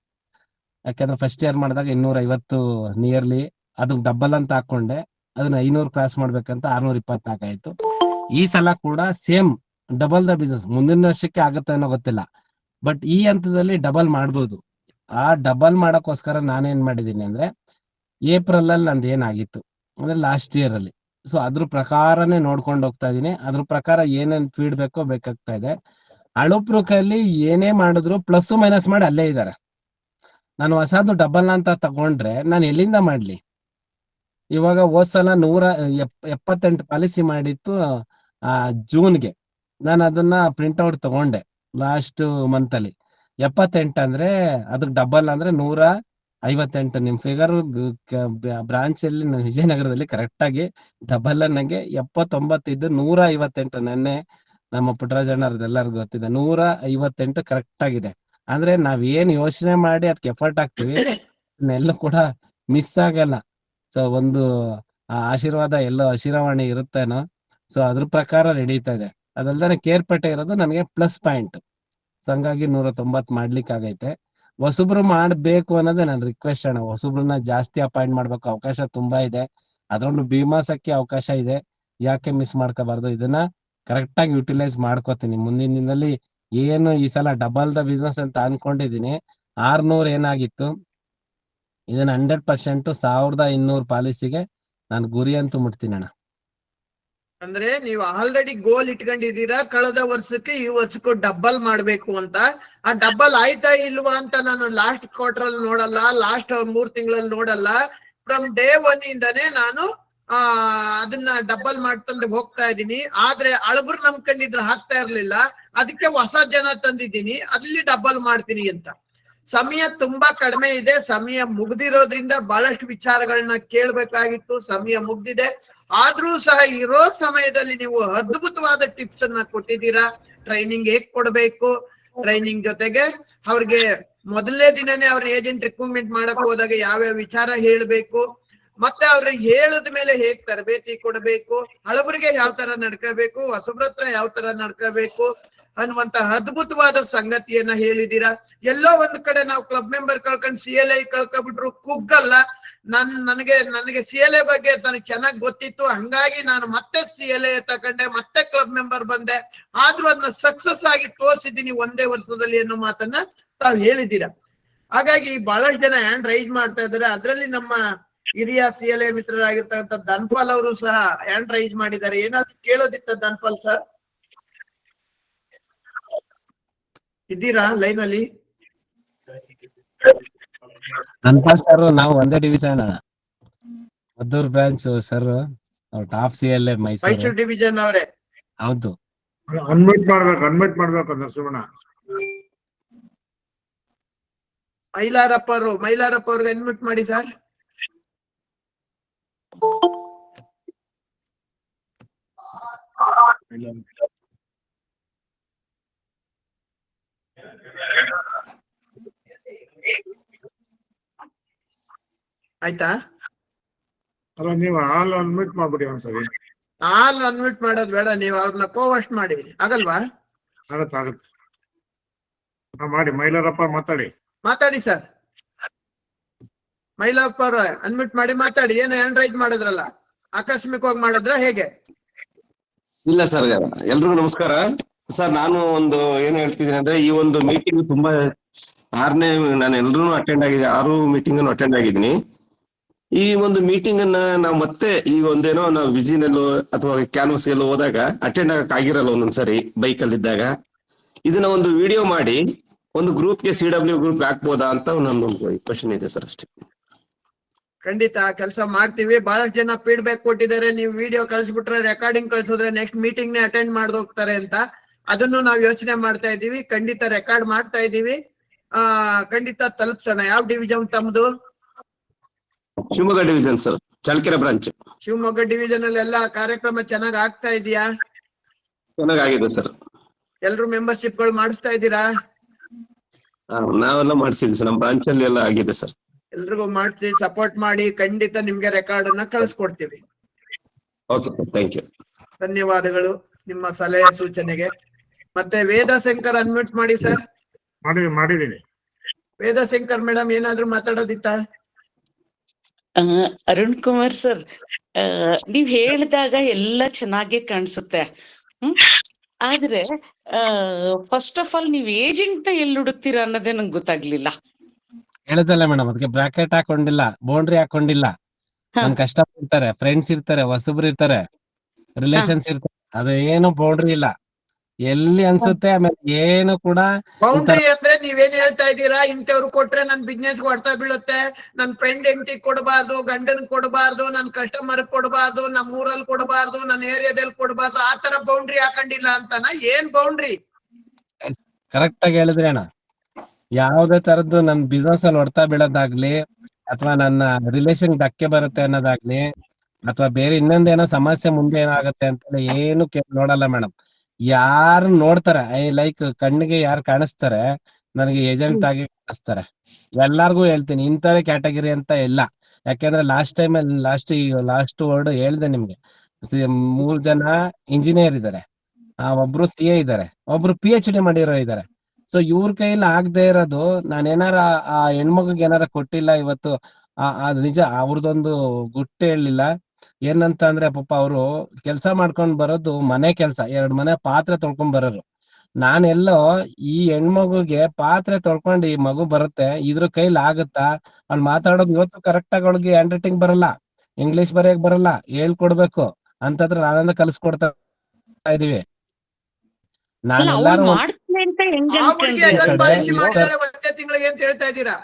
[SPEAKER 1] ಯಾಕಂದ್ರೆ ಫಸ್ಟ್ ಇಯರ್ ಮಾಡಿದಾಗ 250 ನಿಯರ್ಲಿ ಅದು ಡಬಲ್ ಅಂತ ಹಾಕೊಂಡೆ, ಅದನ್ನ 500 ಕ್ರಾಸ್ ಮಾಡ್ಬೇಕಂತ 624 ಆಯ್ತು. ಈ ಸಲ ಕೂಡ ಸೇಮ್ ಡಬಲ್ ದ ಬಿಸ್ನೆಸ್. ಮುಂದಿನ ವರ್ಷಕ್ಕೆ ಆಗುತ್ತೆ ಅನ್ನೋ ಗೊತ್ತಿಲ್ಲ, ಬಟ್ ಈ ಹಂತದಲ್ಲಿ ಡಬಲ್ ಮಾಡ್ಬೋದು. ಆ ಡಬಲ್ ಮಾಡಕ್ಕೋಸ್ಕರ ನಾನೇನ್ ಮಾಡಿದೀನಿ ಅಂದ್ರೆ ಏಪ್ರಿಲ್ ಅಲ್ಲಿ ನಂದು ಏನಾಗಿತ್ತು ಅಂದ್ರೆ ಲಾಸ್ಟ್ ಇಯರ್ ಅಲ್ಲಿ, ಸೊ ಅದ್ರ ಪ್ರಕಾರನೇ ನೋಡ್ಕೊಂಡು ಹೋಗ್ತಾ ಇದೀನಿ. ಅದ್ರ ಪ್ರಕಾರ ಏನೇನ್ ಫೀಡ್ ಬೇಕೋ ಬೇಕಾಗ್ತಾ ಇದೆ. ಅಳುಪ್ರು ಕೈಲಿ ಏನೇ ಮಾಡಿದ್ರು ಪ್ಲಸ್ ಮೈನಸ್ ಮಾಡಿ ಅಲ್ಲೇ ಇದ್ದಾರೆ. ನಾನು ಹೊಸದು ಡಬಲ್ ಅಂತ ತಗೊಂಡ್ರೆ ನಾನು ಎಲ್ಲಿಂದ ಮಾಡ್ಲಿ? ಇವಾಗ ಹೋದ್ಸಲ 178 ಪಾಲಿಸಿ ಮಾಡಿತ್ತು ಜೂನ್ಗೆ. ನಾನು ಅದನ್ನ ಪ್ರಿಂಟ್ಔಟ್ ತಗೊಂಡೆ ಲಾಸ್ಟ್ ಮಂತ್ ಅಲ್ಲಿ. 78 ಅಂದ್ರೆ ಅದಕ್ಕೆ ಡಬಲ್ ಅಂದ್ರೆ 158. ನಿಮ್ ಫಿಗರ್ ಬ್ರಾಂಚ್ ಅಲ್ಲಿ ವಿಜಯನಗರದಲ್ಲಿ ಕರೆಕ್ಟ್ ಆಗಿ ಡಬಲ್ ನಂಗೆ 79 ಇದ್ದು 158. ನೆನ್ನೆ ನಮ್ಮ ಪುಟ್ಟರಾಜಣ್ಣವ್ರದ್ದು ಎಲ್ಲರಿಗೂ ಗೊತ್ತಿದೆ, 158 ಕರೆಕ್ಟ್ ಆಗಿದೆ. ಅಂದ್ರೆ ನಾವ್ ಏನ್ ಯೋಚನೆ ಮಾಡಿ ಅದಕ್ಕೆ ಎಫರ್ಟ್ ಹಾಕ್ತಿವಿ ಎಲ್ಲೂ ಕೂಡ ಮಿಸ್ ಆಗಲ್ಲ. ಸೊ ಒಂದು ಆಶೀರ್ವಾದ ಎಲ್ಲೋ ಆಶೀರ್ವಾಣಿ ಇರುತ್ತೇನೋ, ಸೊ ಅದ್ರ ಪ್ರಕಾರ ನಡೀತಾ ಇದೆ. ಅದಲ್ದಾನೆ ಕೇರ್ಪೇಟೆ ಇರೋದು ನನಗೆ ಪ್ಲಸ್ ಪಾಯಿಂಟ್. ಸೊ ಹಂಗಾಗಿ 190 ಮಾಡ್ಲಿಕ್ಕೆ ಆಗೈತೆ. ಹೊಸಬ್ರು ಮಾಡ್ಬೇಕು ಅನ್ನೋದೇ ನನ್ನ ರಿಕ್ವೆಸ್ಟ್ ಅಣ್ಣ. ಹೊಸಬ್ರನ್ನ ಜಾಸ್ತಿ ಅಪಾಯಿಂಟ್ ಮಾಡ್ಬೇಕು, ಅವಕಾಶ ತುಂಬಾ ಇದೆ. ಅದ್ರೊಂದು ಭೀಮಾಸಕ್ಕೆ ಅವಕಾಶ ಇದೆ, ಯಾಕೆ ಮಿಸ್ ಮಾಡ್ಕೋಬಾರ್ದು? ಇದನ್ನ ಕರೆಕ್ಟ್ ಆಗಿ ಯುಟಿಲೈಸ್ ಮಾಡ್ಕೋತೀನಿ. ಮುಂದಿನ ದಿನದಲ್ಲಿ ಏನು ಈ ಸಲ ಡಬಲ್ ದ ಬಿಸ್ನೆಸ್ ಅಂತ ಅನ್ಕೊಂಡಿದೀನಿ. 600 ಏನಾಗಿತ್ತು, ಇದನ್ನ 100% 1200 ಪಾಲಿಸಿಗೆ ನಾನು ಗುರಿ ಅಂತೂ ಮುಟ್ತೀನಿ ಅಣ್ಣ.
[SPEAKER 4] ಅಂದ್ರೆ ನೀವು ಆಲ್ರೆಡಿ ಗೋಲ್ ಇಟ್ಕೊಂಡಿದ್ದೀರಾ, ಕಳೆದ ವರ್ಷಕ್ಕೆ ಈ ವರ್ಷಕ್ಕೂ ಡಬಲ್ ಮಾಡ್ಬೇಕು ಅಂತ. ಆ ಡಬಲ್ ಆಯ್ತಾ ಇಲ್ವಾ ಅಂತ ನಾನು ಲಾಸ್ಟ್ ಕ್ವಾರ್ಟರ್ ಅಲ್ಲಿ ನೋಡಲ್ಲ, ಲಾಸ್ಟ್ 3 ತಿಂಗಳಲ್ಲಿ ನೋಡಲ್ಲ. ಫ್ರಮ್ ಡೇ 1 ಇಂದಾನೆ ನಾನು ಅದನ್ನ ಡಬಲ್ ಮಾಡ್ತಂದು ಹೋಗ್ತಾ ಇದ್ದೀನಿ. ಆದ್ರೆ ಹಳಬ್ರು ನಂಬ್ಕೊಂಡಿದ್ರೆ ಆಗ್ತಾ ಇರ್ಲಿಲ್ಲ, ಅದಕ್ಕೆ ಹೊಸ ಜನ ತಂದಿದ್ದೀನಿ, ಅಲ್ಲಿ ಡಬಲ್ ಮಾಡ್ತೀನಿ ಅಂತ. ಸಮಯ ತುಂಬಾ ಕಡಿಮೆ ಇದೆ, ಸಮಯ ಮುಗ್ದಿರೋದ್ರಿಂದ ಬಹಳಷ್ಟು ವಿಚಾರಗಳನ್ನ ಕೇಳ್ಬೇಕಾಗಿತ್ತು, ಸಮಯ ಮುಗ್ದಿದೆ. ಆದ್ರೂ ಸಹ ಇರೋ ಸಮಯದಲ್ಲಿ ನೀವು ಅದ್ಭುತವಾದ ಟಿಪ್ಸ್ ಅನ್ನ ಕೊಟ್ಟಿದ್ದೀರಾ. ಟ್ರೈನಿಂಗ್ ಹೇಗ್ ಕೊಡ್ಬೇಕು, ಟ್ರೈನಿಂಗ್ ಜೊತೆಗೆ ಅವ್ರಿಗೆ ಮೊದಲನೇ ದಿನನೇ ಅವ್ರ ಏಜೆಂಟ್ ರಿಕ್ರೂಟ್ಮೆಂಟ್ ಮಾಡಕ್ ಹೋದಾಗ ಯಾವ್ಯಾವ ವಿಚಾರ ಹೇಳ್ಬೇಕು, ಮತ್ತೆ ಅವ್ರಿಗೆ ಹೇಳದ ಮೇಲೆ ಹೇಗ್ ತರಬೇತಿ ಕೊಡ್ಬೇಕು, ಹಳಬರಿಗೆ ಯಾವ ತರ ನಡ್ಕೋಬೇಕು, ಹೊಸಬ್ರ ಹತ್ರ ಯಾವ ತರ ನಡ್ಕೋಬೇಕು ಅನ್ನುವಂತ ಅದ್ಭುತವಾದ ಸಂಗತಿಯನ್ನ ಹೇಳಿದೀರಾ. ಎಲ್ಲೋ ಒಂದ್ ಕಡೆ ನಾವು ಕ್ಲಬ್ ಮೆಂಬರ್ ಕಳ್ಕೊಂಡ್ CLA ಕಳ್ಕೊಬಿಟ್ರು ಕುಗ್ಗಲ್ಲ. ನನಗೆ CLA ಬಗ್ಗೆ ನನಗೆ ಚೆನ್ನಾಗಿ ಗೊತ್ತಿತ್ತು, ಹಂಗಾಗಿ ನಾನು ಮತ್ತೆ CLA ತಗೊಂಡೆ, ಮತ್ತೆ ಕ್ಲಬ್ ಮೆಂಬರ್ ಬಂದೆ. ಆದ್ರೂ ಅದನ್ನ ಸಕ್ಸಸ್ ಆಗಿ ತೋರಿಸಿದ್ದೀನಿ ಒಂದೇ ವರ್ಷದಲ್ಲಿ ಅನ್ನೋ ಮಾತನ್ನ ತಾವು ಹೇಳಿದ್ದೀರಾ. ಹಾಗಾಗಿ ಬಹಳಷ್ಟು ಜನ ಹ್ಯಾಂಡ್ ರೈಸ್ ಮಾಡ್ತಾ ಇದ್ದಾರೆ. ಅದರಲ್ಲಿ ನಮ್ಮ ಹಿರಿಯ CLA ಮಿತ್ರರಾಗಿರ್ತಕ್ಕಂಥ ಧನ್ಪಾಲ್ ಅವರು ಸಹ ಹ್ಯಾಂಡ್ ರೈಸ್ ಮಾಡಿದ್ದಾರೆ. ಏನಾದ್ರು ಕೇಳೋದಿತ್ತ ಧನ್ಪಾಲ್ ಸರ್? ಇದ್ದೀರಾ ಲೈನ್ ಅಲ್ಲಿ?
[SPEAKER 1] ಧನ್ಪಾಲ್ ಸರ್ ನಾವು ಒಂದೇ ಡಿವಿಷನ್ ಅಣ್ಣ, Maddur branch sir. Top CLA
[SPEAKER 4] Mysuru division ಅವರೇ?
[SPEAKER 1] ಹೌದು.
[SPEAKER 3] ಅನ್ಮ್ಯೂಟ್ ಮಾಡ್ಬೇಕು ನರಸಿಂಹಣ್ಣ.
[SPEAKER 4] ಮೈಲಾರಪ್ಪ ಅವ್ರಿಗೆ ಅನ್ಮ್ಯೂಟ್ ಮಾಡಿ ಸರ್. ಆಯ್ತಾ?
[SPEAKER 3] ಅಲ್ಲ, ನೀವು ಆಲ್ ಅನ್ಮ್ಯೂಟ್ ಮಾಡ್ಬಿಡಿ ಒಂದ್ಸರಿ.
[SPEAKER 4] ಆಲ್ ಅನ್ಮ್ಯೂಟ್ ಮಾಡೋದು ಬೇಡ, ನೀವು ಅವ್ರನ್ನ ಕೋವಸ್ಟ್ ಮಾಡಿ, ಆಗಲ್ವಾ?
[SPEAKER 3] ಆಗತ್ತೆ. ಮಾಡಿ. ಮೈಲಾರಪ್ಪ ಮಾತಾಡಿ
[SPEAKER 4] ಸರ್. ಮೈಲಾರಪ್ಪ ಅವ್ರ ಅನ್ಮ್ಯೂಟ್ ಮಾಡಿ ಮಾತಾಡಿ. ಏನು ಹ್ಯಾಂಡ್ ರೈಸ್ ಮಾಡಿದ್ರಲ್ಲ, ಆಕಸ್ಮಿಕವಾಗಿ ಮಾಡಿದ್ರ ಹೇಗೆ?
[SPEAKER 6] ಇಲ್ಲ ಸರ್, ಎಲ್ರಿಗೂ ನಮಸ್ಕಾರ ಸರ್. ನಾನು ಒಂದು ಏನ್ ಹೇಳ್ತಿದ್ದೀನಿ ಅಂದ್ರೆ, ಈ ಒಂದು ಮೀಟಿಂಗ್ ತುಂಬಾ ನಾನು ಎಲ್ರೂ ಅಟೆಂಡ್ ಆಗಿದ್ದೀನಿ, 6 ಮೀಟಿಂಗ್ ಅಟೆಂಡ್ ಆಗಿದ್ದೀನಿ. ಈ ಒಂದು ಮೀಟಿಂಗ್ ಅನ್ನ ನಾವು ಮತ್ತೆ ಈ ಒಂದೇನೋ ನಾವು ವಿಜಿನಲ್ಲೋ ಅಥವಾ ಕ್ಯಾನ್ವಸ್ ಎಲ್ಲೋ ಹೋದಾಗ ಅಟೆಂಡ್ ಆಗಕ್ ಆಗಿರಲ್ಲ ಒಂದೊಂದ್ಸರಿ ಬೈಕ್ ಅಲ್ಲಿ ಇದ್ದಾಗ. ಇದನ್ನ ಒಂದು ವಿಡಿಯೋ ಮಾಡಿ ಒಂದು ಗ್ರೂಪ್ಗೆ CW ಗ್ರೂಪ್ ಹಾಕ್ಬೋದಾ ಅಂತ ನನ್ನೊಂದು ಕ್ವಶನ್ ಇದೆ ಸರ್, ಅಷ್ಟೇ.
[SPEAKER 4] ಖಂಡಿತ ಕೆಲಸ ಮಾಡ್ತೀವಿ. ಬಹಳಷ್ಟು ಜನ ಫೀಡ್ಬ್ಯಾಕ್ ಕೊಟ್ಟಿದ್ದಾರೆ, ನೀವು ವಿಡಿಯೋ ಕಳ್ಸಿಬಿಟ್ರೆ ರೆಕಾರ್ಡಿಂಗ್ ಕಳ್ಸಿದ್ರೆ ನೆಕ್ಸ್ಟ್ ಮೀಟಿಂಗ್ ನೇ ಅಟೆಂಡ್ ಮಾಡ್ದ ಹೋಗ್ತಾರೆ ಅಂತ. ಅದನ್ನು ನಾವು ಯೋಚನೆ ಮಾಡ್ತಾ ಇದೀವಿ. ಖಂಡಿತ ರೆಕಾರ್ಡ್ ಮಾಡ್ತಾ ಇದೀವಿ, ಖಂಡಿತ ತಲುಪ್ಸೋಣ. ಯಾವ ಡಿವಿಷನ್ ತಮ್ಮದು?
[SPEAKER 6] Shivamogga division sir. Challakere branch
[SPEAKER 4] Shivamogga division ಅಲ್ಲಿ ಎಲ್ಲ ಕಾರ್ಯಕ್ರಮ ಚೆನ್ನಾಗ್ ಆಗ್ತಾ ಇದೆಯಾ?
[SPEAKER 6] ಚೆನ್ನಾಗಿದೆ ಸರ್.
[SPEAKER 4] ಎಲ್ರು ಮೆಂಬರ್ಶಿಪ್ ಗಳು ಮಾಡಿಸ್ತಾ ಇದ್ದೀರಾ?
[SPEAKER 6] ನಾವೆಲ್ಲ ಮಾಡ್ಸಿದ್ವಿ ಸರ್, ನಮ್ಮ ಬ್ರಾಂಚ್ ಅಲ್ಲಿ ಎಲ್ಲ ಆಗಿದೆ ಸರ್.
[SPEAKER 4] ಎಲ್ರಿಗೂ ಮಾಡಿಸಿ ಸಪೋರ್ಟ್ ಮಾಡಿ, ಖಂಡಿತ ನಿಮ್ಗೆ ರೆಕಾರ್ಡ್ ಅನ್ನ ಕಳಿಸ್ಕೊಡ್ತೀವಿ.
[SPEAKER 6] Okay sir, thank you.
[SPEAKER 4] ಧನ್ಯವಾದಗಳು ನಿಮ್ಮ ಸಲಹೆ ಸೂಚನೆಗೆ. ಮತ್ತೆ ವೇದಶಂಕರ್ ಅನ್ಮ್ಯೂಟ್ ಮಾಡಿ ಸರ್.
[SPEAKER 3] ಮಾಡಿದೀನಿ.
[SPEAKER 4] ವೇದಶಂಕರ್ ಮೇಡಮ್ ಏನಾದ್ರು ಮಾತಾಡೋದಿತ್ತ?
[SPEAKER 7] ಅರುಣ್ ಕುಮಾರ್ ಸರ್, ನೀವ್ ಹೇಳಿದಾಗ ಎಲ್ಲ ಚೆನ್ನಾಗಿ ಕಾಣಿಸುತ್ತೆ. ಆದ್ರೆ ಫಸ್ಟ್ ಆಫ್ ಆಲ್ ನೀವ್ ಏಜೆಂಟ್ ನ ಎಲ್ಲಿ ಹುಡುಕ್ತೀರಾ ಅನ್ನೋದೇ ನಂಗೆ ಗೊತ್ತಾಗ್ಲಿಲ್ಲ.
[SPEAKER 1] ಹೇಳಿದಲ್ಲ ಮೇಡಮ್, ಅದಕ್ಕೆ ಬ್ರಾಕೆಟ್ ಹಾಕೊಂಡಿಲ್ಲ, ಬೌಂಡ್ರಿ ಹಾಕೊಂಡಿಲ್ಲ. ನನ್ ಕಷ್ಟ ಇರ್ತಾರೆ, ಫ್ರೆಂಡ್ಸ್ ಇರ್ತಾರೆ, ಹೊಸಬ್ರು ಇರ್ತಾರೆ, ರಿಲೇಷನ್ಸ್ ಇರ್ತಾರೆ, ಅದು ಏನು ಬೌಂಡ್ರಿ ಇಲ್ಲ. ಎಲ್ಲಿ ಅನ್ಸುತ್ತೆ ಆಮೇಲೆ ಏನು ಕೂಡ
[SPEAKER 4] ಬೌಂಡ್ರಿ ಅಂದ್ರೆ ನೀವೇನ್ ಹೇಳ್ತಾ ಇದ್ದೀರಾ? ಇಂಥವ್ರು ಕೊಟ್ರೆ ನನ್ ಬಿಸ್ನೆಸ್ ಹೊಡ್ತಾ ಬೀಳುತ್ತೆ, ನನ್ ಫ್ರೆಂಡ್ ಹೆಂಡತಿ ಕೊಡಬಾರ್ದು, ಗಂಡನ್ ಕೊಡಬಾರ್ದು, ನನ್ ಕಸ್ಟಮರ್ ಕೊಡಬಾರ್ದು, ನಮ್ ಊರಲ್ಲಿ ಕೊಡಬಾರ್ದು, ನನ್ನ ಏರಿಯಾದಲ್ಲಿ ಕೊಡಬಾರ್ದು, ಆ ತರ ಬೌಂಡ್ರಿ ಹಾಕೊಂಡಿಲ್ಲ ಅಂತಾನ? ಏನ್ ಬೌಂಡ್ರಿ?
[SPEAKER 1] ಕರೆಕ್ಟ್ ಆಗಿ ಹೇಳಿದ್ರಿ ಅಣ್ಣ. ಯಾವ್ದೇ ತರದ್ದು ನನ್ ಬಿಸ್ನೆಸ್ ಅಲ್ಲಿ ಹೊಡ್ತಾ ಬೀಳೋದಾಗ್ಲಿ, ಅಥವಾ ನನ್ನ ರಿಲೇಷನ್ ಧಕ್ಕೆ ಬರುತ್ತೆ ಅನ್ನೋದಾಗ್ಲಿ, ಅಥವಾ ಬೇರೆ ಇನ್ನೊಂದೇನೋ ಸಮಸ್ಯೆ ಮುಂದೆ ಏನಾಗುತ್ತೆ ಅಂತ ಏನು ನೋಡಲ್ಲ ಮೇಡಮ್. ಯಾರು ನೋಡ್ತಾರೆ, ಐ ಲೈಕ್ ಕಣ್ಣಿಗೆ ಯಾರು ಕಾಣಿಸ್ತಾರೆ ನನಗೆ ಏಜೆಂಟ್ ಆಗಿ ಕಾಣಿಸ್ತಾರೆ. ಎಲ್ಲಾರ್ಗು ಹೇಳ್ತೀನಿ, ಇಂಥವೇ ಕ್ಯಾಟಗರಿ ಅಂತ ಇಲ್ಲ. ಯಾಕೆಂದ್ರೆ ಲಾಸ್ಟ್ ವರ್ಡ್ ಹೇಳ್ದೆ ನಿಮ್ಗೆ. 3 ಜನ ಇಂಜಿನಿಯರ್ ಇದ್ದಾರೆ, ಒಬ್ರು CA ಇದ್ದಾರೆ, ಒಬ್ರು PhD ಮಾಡಿರೋ ಇದ್ದಾರೆ. ಸೊ ಇವ್ರ ಕೈಲಿ ಆಗದೆ ಇರೋದು, ನಾನೇನಾರ ಆ ಹೆಣ್ಮಗುಗೆ ಏನಾರ ಕೊಟ್ಟಿಲ್ಲ ಇವತ್ತು, ನಿಜ ಅವ್ರದೊಂದು ಗುಟ್ಟು ಹೇಳಲಿಲ್ಲ. ಏನಂತ ಅಂದ್ರೆ ಪಾಪ ಅವರು ಕೆಲ್ಸ ಮಾಡ್ಕೊಂಡ್ ಬರೋದು ಮನೆ ಕೆಲ್ಸ, 2 ಮನೆ ಪಾತ್ರೆ ತೊಳ್ಕೊಂಡ್ ಬರೋರು. ನಾನೆಲ್ಲೋ ಈ ಹೆಣ್ಮಗುಗೆ ಪಾತ್ರೆ ತೊಳ್ಕೊಂಡು ಈ ಮಗು ಬರುತ್ತೆ, ಇದ್ರ ಕೈಲಿ ಆಗುತ್ತಾ? ಅವ್ಳು ಮಾತಾಡೋದು ಇವತ್ತು ಕರೆಕ್ಟ್ ಆಗಿ ಅವಳಿಗೆ ಹ್ಯಾಂಡ್ ರೈಟಿಂಗ್ ಬರಲ್ಲ, ಇಂಗ್ಲಿಷ್ ಬರೆಯಕ್ ಬರಲ್ಲ, ಹೇಳ್ಕೊಡ್ಬೇಕು ಅಂತಂದ್ರೆ ನಾನೆಲ್ಲ ಕಲ್ಸ್ಕೊಡ್ತಾ ಇದೀವಿ. ನಾನೆಲ್ಲಾರು
[SPEAKER 7] ಮಾಡ್ತೀನಿ ಅಂತ ಹೆಂಗ್
[SPEAKER 4] ಆ ಹುಡುಗಿ
[SPEAKER 7] ಅನ್ಕೊಂಡ್ರಿ?
[SPEAKER 4] ಅದನ್ನ ಪಾಲಿಸಿ ಮಾಡಿದಾಳೆ ಒಂದೇ ತಿಂಗಳಿಗೆ ಅಂತ ಹೇಳ್ತಾ ಇದ್ದೀರಾ?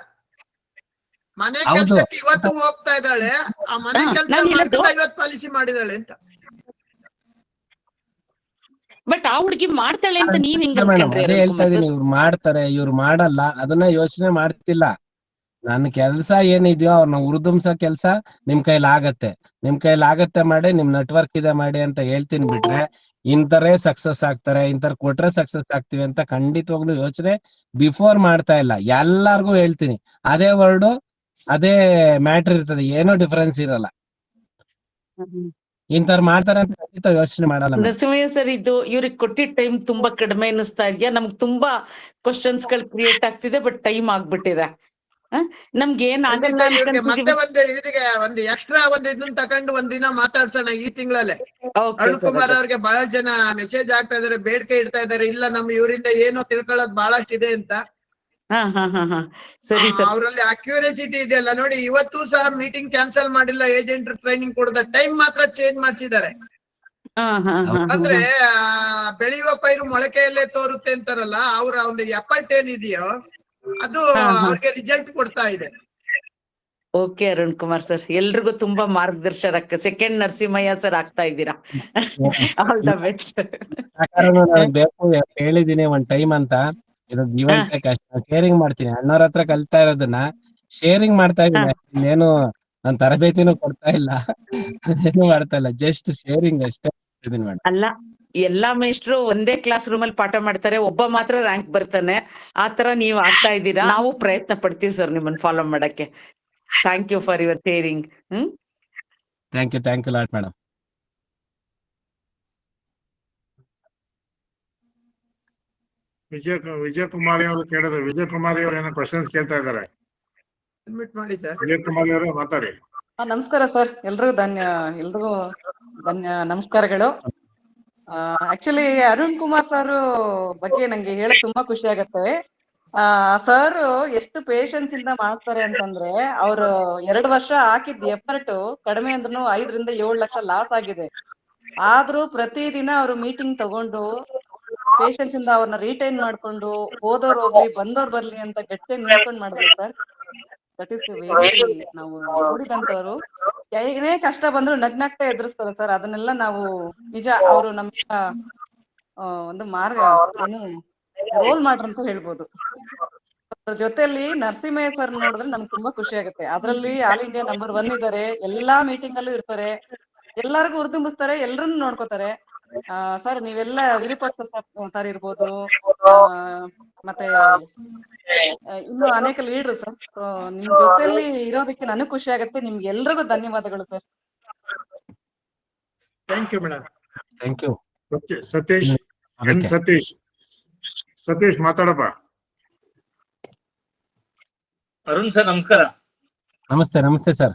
[SPEAKER 4] ಮನೆ ಕೆಲ್ಸಕ್ಕೆ ಇವತ್ತು ಹೋಗ್ತಾ ಇದ್ದಾಳೆ, ಆ ಮನೆ ಕೆಲಸ ಮಾಡ್ಕೊಂಡು 50 ಪಾಲಿಸಿ ಮಾಡಿದಾಳೆ ಅಂತ.
[SPEAKER 7] ಬಟ್ ಆ ಹುಡುಗಿ ಮಾಡ್ತಾಳೆ ಅಂತ ನೀವ್ ಹೆಂಗ್
[SPEAKER 1] ಮೇಡಮ್
[SPEAKER 7] ಅನ್ಕೊಂಡ್ರಿ?
[SPEAKER 1] ಅದೇ ಹೇಳ್ತಾ ಇದೀನಿ, ಇವ್ರು ಮಾಡ್ತಾರೆ ಇವ್ರು ಮಾಡಲ್ಲ ಅದನ್ನ ಯೋಚನೆ ಮಾಡ್ತಿಲ್ಲ. ನನ್ನ ಕೆಲ್ಸ ಏನಿದೆಯೋ ಅವ್ರನ್ನ ಉರ್ದುಂಸ ಕೆಲ್ಸ ನಿಮ್ ಕೈಲಿ ಆಗತ್ತೆ ಮಾಡಿ, ನಿಮ್ ನೆಟ್ವರ್ಕ್ ಇದೆ ಮಾಡಿ ಅಂತ ಹೇಳ್ತೀನಿ. ಬಿಟ್ರೆ ಇಂತರೇ ಸಕ್ಸಸ್ ಆಗ್ತಾರೆ, ಇಂತರ ಕೊಟ್ರೆ ಸಕ್ಸಸ್ ಆಗ್ತಿವಿ ಅಂತ ಖಂಡಿತವಾಗ್ಲೂ ಯೋಚನೆ ಬಿಫೋರ್ ಮಾಡ್ತಾ ಇಲ್ಲ. ಎಲ್ಲಾರ್ಗು ಹೇಳ್ತೀನಿ, ಅದೇ ವರ್ಡು ಅದೇ ಮ್ಯಾಟ್ರ್ ಇರ್ತದೆ, ಏನೋ ಡಿಫರೆನ್ಸ್ ಇರಲ್ಲ. ಇಂತವ್ರು ಮಾಡ್ತಾರೆ ಅಂತ ಖಂಡಿತ ಯೋಚನೆ ಮಾಡಲ್ಲ.
[SPEAKER 7] ನರಸಿಂಹಯ್ಯ ಸರ್, ಇದು ಇವ್ರಿಗೆ ಕೊಟ್ಟಿದ್ದ ಟೈಮ್ ತುಂಬಾ ಕಡಿಮೆ ಅನ್ನಿಸ್ತಾ ಇದೆಯಾ? ನಮ್ಗೆ ತುಂಬಾ ಕ್ವಶನ್ಸ್ ಗಳು ಕ್ರಿಯೇಟ್ ಆಗ್ತಿದೆ, ಬಟ್ ಟೈಮ್ ಆಗ್ಬಿಟ್ಟಿದೆ. ನಮ್ಗೆ ಏನ್ ಆಗಲ್ಲ
[SPEAKER 4] ಮತ್ತೆ ಒಂದು ಎಕ್ಸ್ಟ್ರಾ ಇದನ್ನ ತಕೊಂಡು ಒಂದಿನ ಮಾತಾಡ್ಸೋಣ ಈ ತಿಂಗಳಲ್ಲೇ. ಅರುಣ್ ಕುಮಾರ್ ಅವ್ರಿಗೆ ಬಹಳಷ್ಟು ಜನ ಮೆಸೇಜ್ ಆಗ್ತಾ ಇದಾರೆ, ಬೇಡಿಕೆ ಇಡ್ತಾ ಇದಾರೆ, ಇಲ್ಲ ನಮ್ ಇವರಿಂದ ಏನೋ ತಿಳ್ಕೊಳ್ಳೋದು ಬಹಳಷ್ಟು ಇದೆ ಅಂತ.
[SPEAKER 7] ಸರಿ ಸರ್.
[SPEAKER 4] ಅವರಲ್ಲಿ ಅಕ್ಯುರೇಸಿಟಿ ಇದೆಯಲ್ಲ ನೋಡಿ. ಇವತ್ತು ಸಹ ಮೀಟಿಂಗ್ ಕ್ಯಾನ್ಸಲ್ ಮಾಡಿಲ್ಲ, ಏಜೆಂಟ್ ಟ್ರೈನಿಂಗ್ ಕೊಡದ ಟೈಮ್ ಮಾತ್ರ ಚೇಂಜ್ ಮಾಡಿಸಿದ್ದಾರೆ. ಅಂದ್ರೆ ಬೆಳೆಯುವ ಪೈರು ಮೊಳಕೆಯಲ್ಲೇ ತೋರುತ್ತೆ ಅಂತಾರಲ್ಲ, ಅವರ ಒಂದು ಎಫರ್ಟ್ ಏನಿದೆಯೋ ಅದು ಅವ್ರಿಗೆ ರಿಸಲ್ಟ್ ಕೊಡ್ತಾ ಇದೆ.
[SPEAKER 7] ಓಕೆ ಅರುಣ್ ಕುಮಾರ್ ಸರ್, ಎಲ್ರಿಗೂ ತುಂಬಾ ಮಾರ್ಗದರ್ಶಕ ಸೆಕೆಂಡ್ ನರಸಿಂಹಯ್ಯ ಸರ್ ಆಗ್ತಾ ಇದ್ದೀರಾ. All the best.
[SPEAKER 1] ಬೇಕು ಹೇಳಿದೀನಿ ಒಂದ್ ಟೈಮ್ ಅಂತ, ಇದು ಜೀವನ ಶೇರಿಂಗ್ ಮಾಡ್ತೀನಿ. ಅಣ್ಣವ್ರ ಹತ್ರ ಕಲ್ತಾ ಇರೋದನ್ನ ಶೇರಿಂಗ್ ಮಾಡ್ತಾ ಇದ್ದೀನಿ. ಇನ್ನೇನು ನಾನ್ ತರಬೇತಿನೂ ಕೊಡ್ತಾ ಇಲ್ಲ, ಏನು ಮಾಡ್ತಾ ಇಲ್ಲ, ಜಸ್ಟ್ ಶೇರಿಂಗ್ ಅಷ್ಟೇ ಮೇಡಮ್.
[SPEAKER 7] ಅಲ್ಲ, ಎಲ್ಲಾ ಮೇಷ್ಟ್ರು ಒಂದೇ ಕ್ಲಾಸ್ ರೂಮ್ ಅಲ್ಲಿ ಪಾಠ ಮಾಡ್ತಾರೆ, ಒಬ್ಬ ಮಾತ್ರ ರ್ಯಾಂಕ್ ಬರ್ತಾನೆ. ಆತರ ನೀವ್ ಆಗ್ತಾ ಇದ್ದೀರಾ. ನಾವು ಪ್ರಯತ್ನ ಪಡ್ತೀವಿ ಸರ್ ನಿಮ್ಮನ್ನ ಫಾಲೋ ಮಾಡಕ್ಕೆ. Thank you for your sharing.
[SPEAKER 1] Thank you lot madam.
[SPEAKER 3] Vijaya Kumari ಅವರು ಕೇಳಿದ್ರು. ವಿಜಯ ಕುಮಾರಿ ಅವರು ಏನೋ ಕ್ವಶನ್ಸ್ ಕೇಳ್ತಾ ಇದ್ದಾರೆ.
[SPEAKER 4] ಮಾಡಿ ಸರ್.
[SPEAKER 3] ವಿಜಯ ಕುಮಾರಿ ಅವರು ಮಾತಾಡಿ.
[SPEAKER 8] ನಮಸ್ಕಾರ ಸರ್, ಎಲ್ರಿಗೂ ನಮಸ್ಕಾರಗಳು. ಆಕ್ಚುಲಿ ಅರುಣ್ ಕುಮಾರ್ ಸರ್ ಬಗ್ಗೆ ನಂಗೆ ಹೇಳಕ್ ತುಂಬಾ ಖುಷಿ ಆಗತ್ತೆ. ಸರ್ ಎಷ್ಟು ಪೇಶನ್ಸ್ ಇಂದ ಮಾಡ್ತಾರೆ ಅಂತಂದ್ರೆ, ಅವ್ರು 2 ವರ್ಷ ಹಾಕಿದ್ ಎಫರ್ಟ್ ಕಡಿಮೆ ಅಂದ್ರೂ 5 ರಿಂದ 7 ಲಕ್ಷ ಲಾಸ್ ಆಗಿದೆ. ಆದ್ರೂ ಪ್ರತಿದಿನ ಅವ್ರು ಮೀಟಿಂಗ್ ತಗೊಂಡು ಪೇಶನ್ಸ್ ಇಂದ ಅವ್ರನ್ನ ರಿಟೈನ್ ಮಾಡ್ಕೊಂಡು, ಹೋದವ್ರು ಹೋಗ್ಲಿ ಬಂದವ್ರು ಬರ್ಲಿ ಅಂತ ಗಟ್ಟಿಯಾಗಿ ನಿಂತ್ಕೊಂಡ್ ಮಾಡಿದ್ರು ಸರ್. ದಟ್ ಇಸ್ ವೆರಿ, ನಾವು ನೋಡಿದಂತವ್ರು ಏನೇ ಕಷ್ಟ ಬಂದ್ರು ನಗ್ನಾಗ್ತಾ ಎದುರಿಸ್ತಾರೆ ಸರ್. ಅದನ್ನೆಲ್ಲ ನಾವು ನಿಜ ಅವರು ನಮ್ಮ ಒಂದು ಮಾರ್ಗ ಏನು ರೋಲ್ ಮಾಡ್ರ ಅಂತ ಹೇಳ್ಬೋದು. ಜೊತೆಲಿ ನರಸಿಂಹಯ್ಯ ಸರ್ ನೋಡಿದ್ರೆ ನಮ್ಗೆ ತುಂಬಾ ಖುಷಿ ಆಗುತ್ತೆ. ಅದ್ರಲ್ಲಿ ಆಲ್ ಇಂಡಿಯಾ ನಂಬರ್ 1 ಇದ್ದಾರೆ, ಎಲ್ಲಾ ಮೀಟಿಂಗ್ ಅಲ್ಲೂ ಇರ್ತಾರೆ, ಎಲ್ಲರಿಗೂ ಹುರಿದುಂಬಿಸ್ತಾರೆ, ಎಲ್ರನ್ನೂ ನೋಡ್ಕೋತಾರೆ. ಸರ್ ನೀವೆಲ್ಲ ವಿರೂಪಾಕ್ಷ ಸರ್ ಇರ್ಬೋದು, ಮತ್ತೆ ಇನ್ನು ಅನೇಕ ಲೀಡರ್ ಸರ್. ನಿಮ್ ಜೊತೆಲಿ ಇರೋದಕ್ಕೆ ನನಗ್ ಖುಷಿ ಆಗುತ್ತೆ. ನಿಮ್ಗೆ ಎಲ್ರಿಗೂ ಧನ್ಯವಾದಗಳು sir.
[SPEAKER 4] Thank you madam.
[SPEAKER 1] Thank you.
[SPEAKER 3] Satish N Satish ಮಾತಾಡಪ್ಪ.
[SPEAKER 9] ಅರುಣ್ ಸರ್ ನಮಸ್ಕಾರ.
[SPEAKER 1] ನಮಸ್ತೆ. ನಮಸ್ತೆ ಸರ್.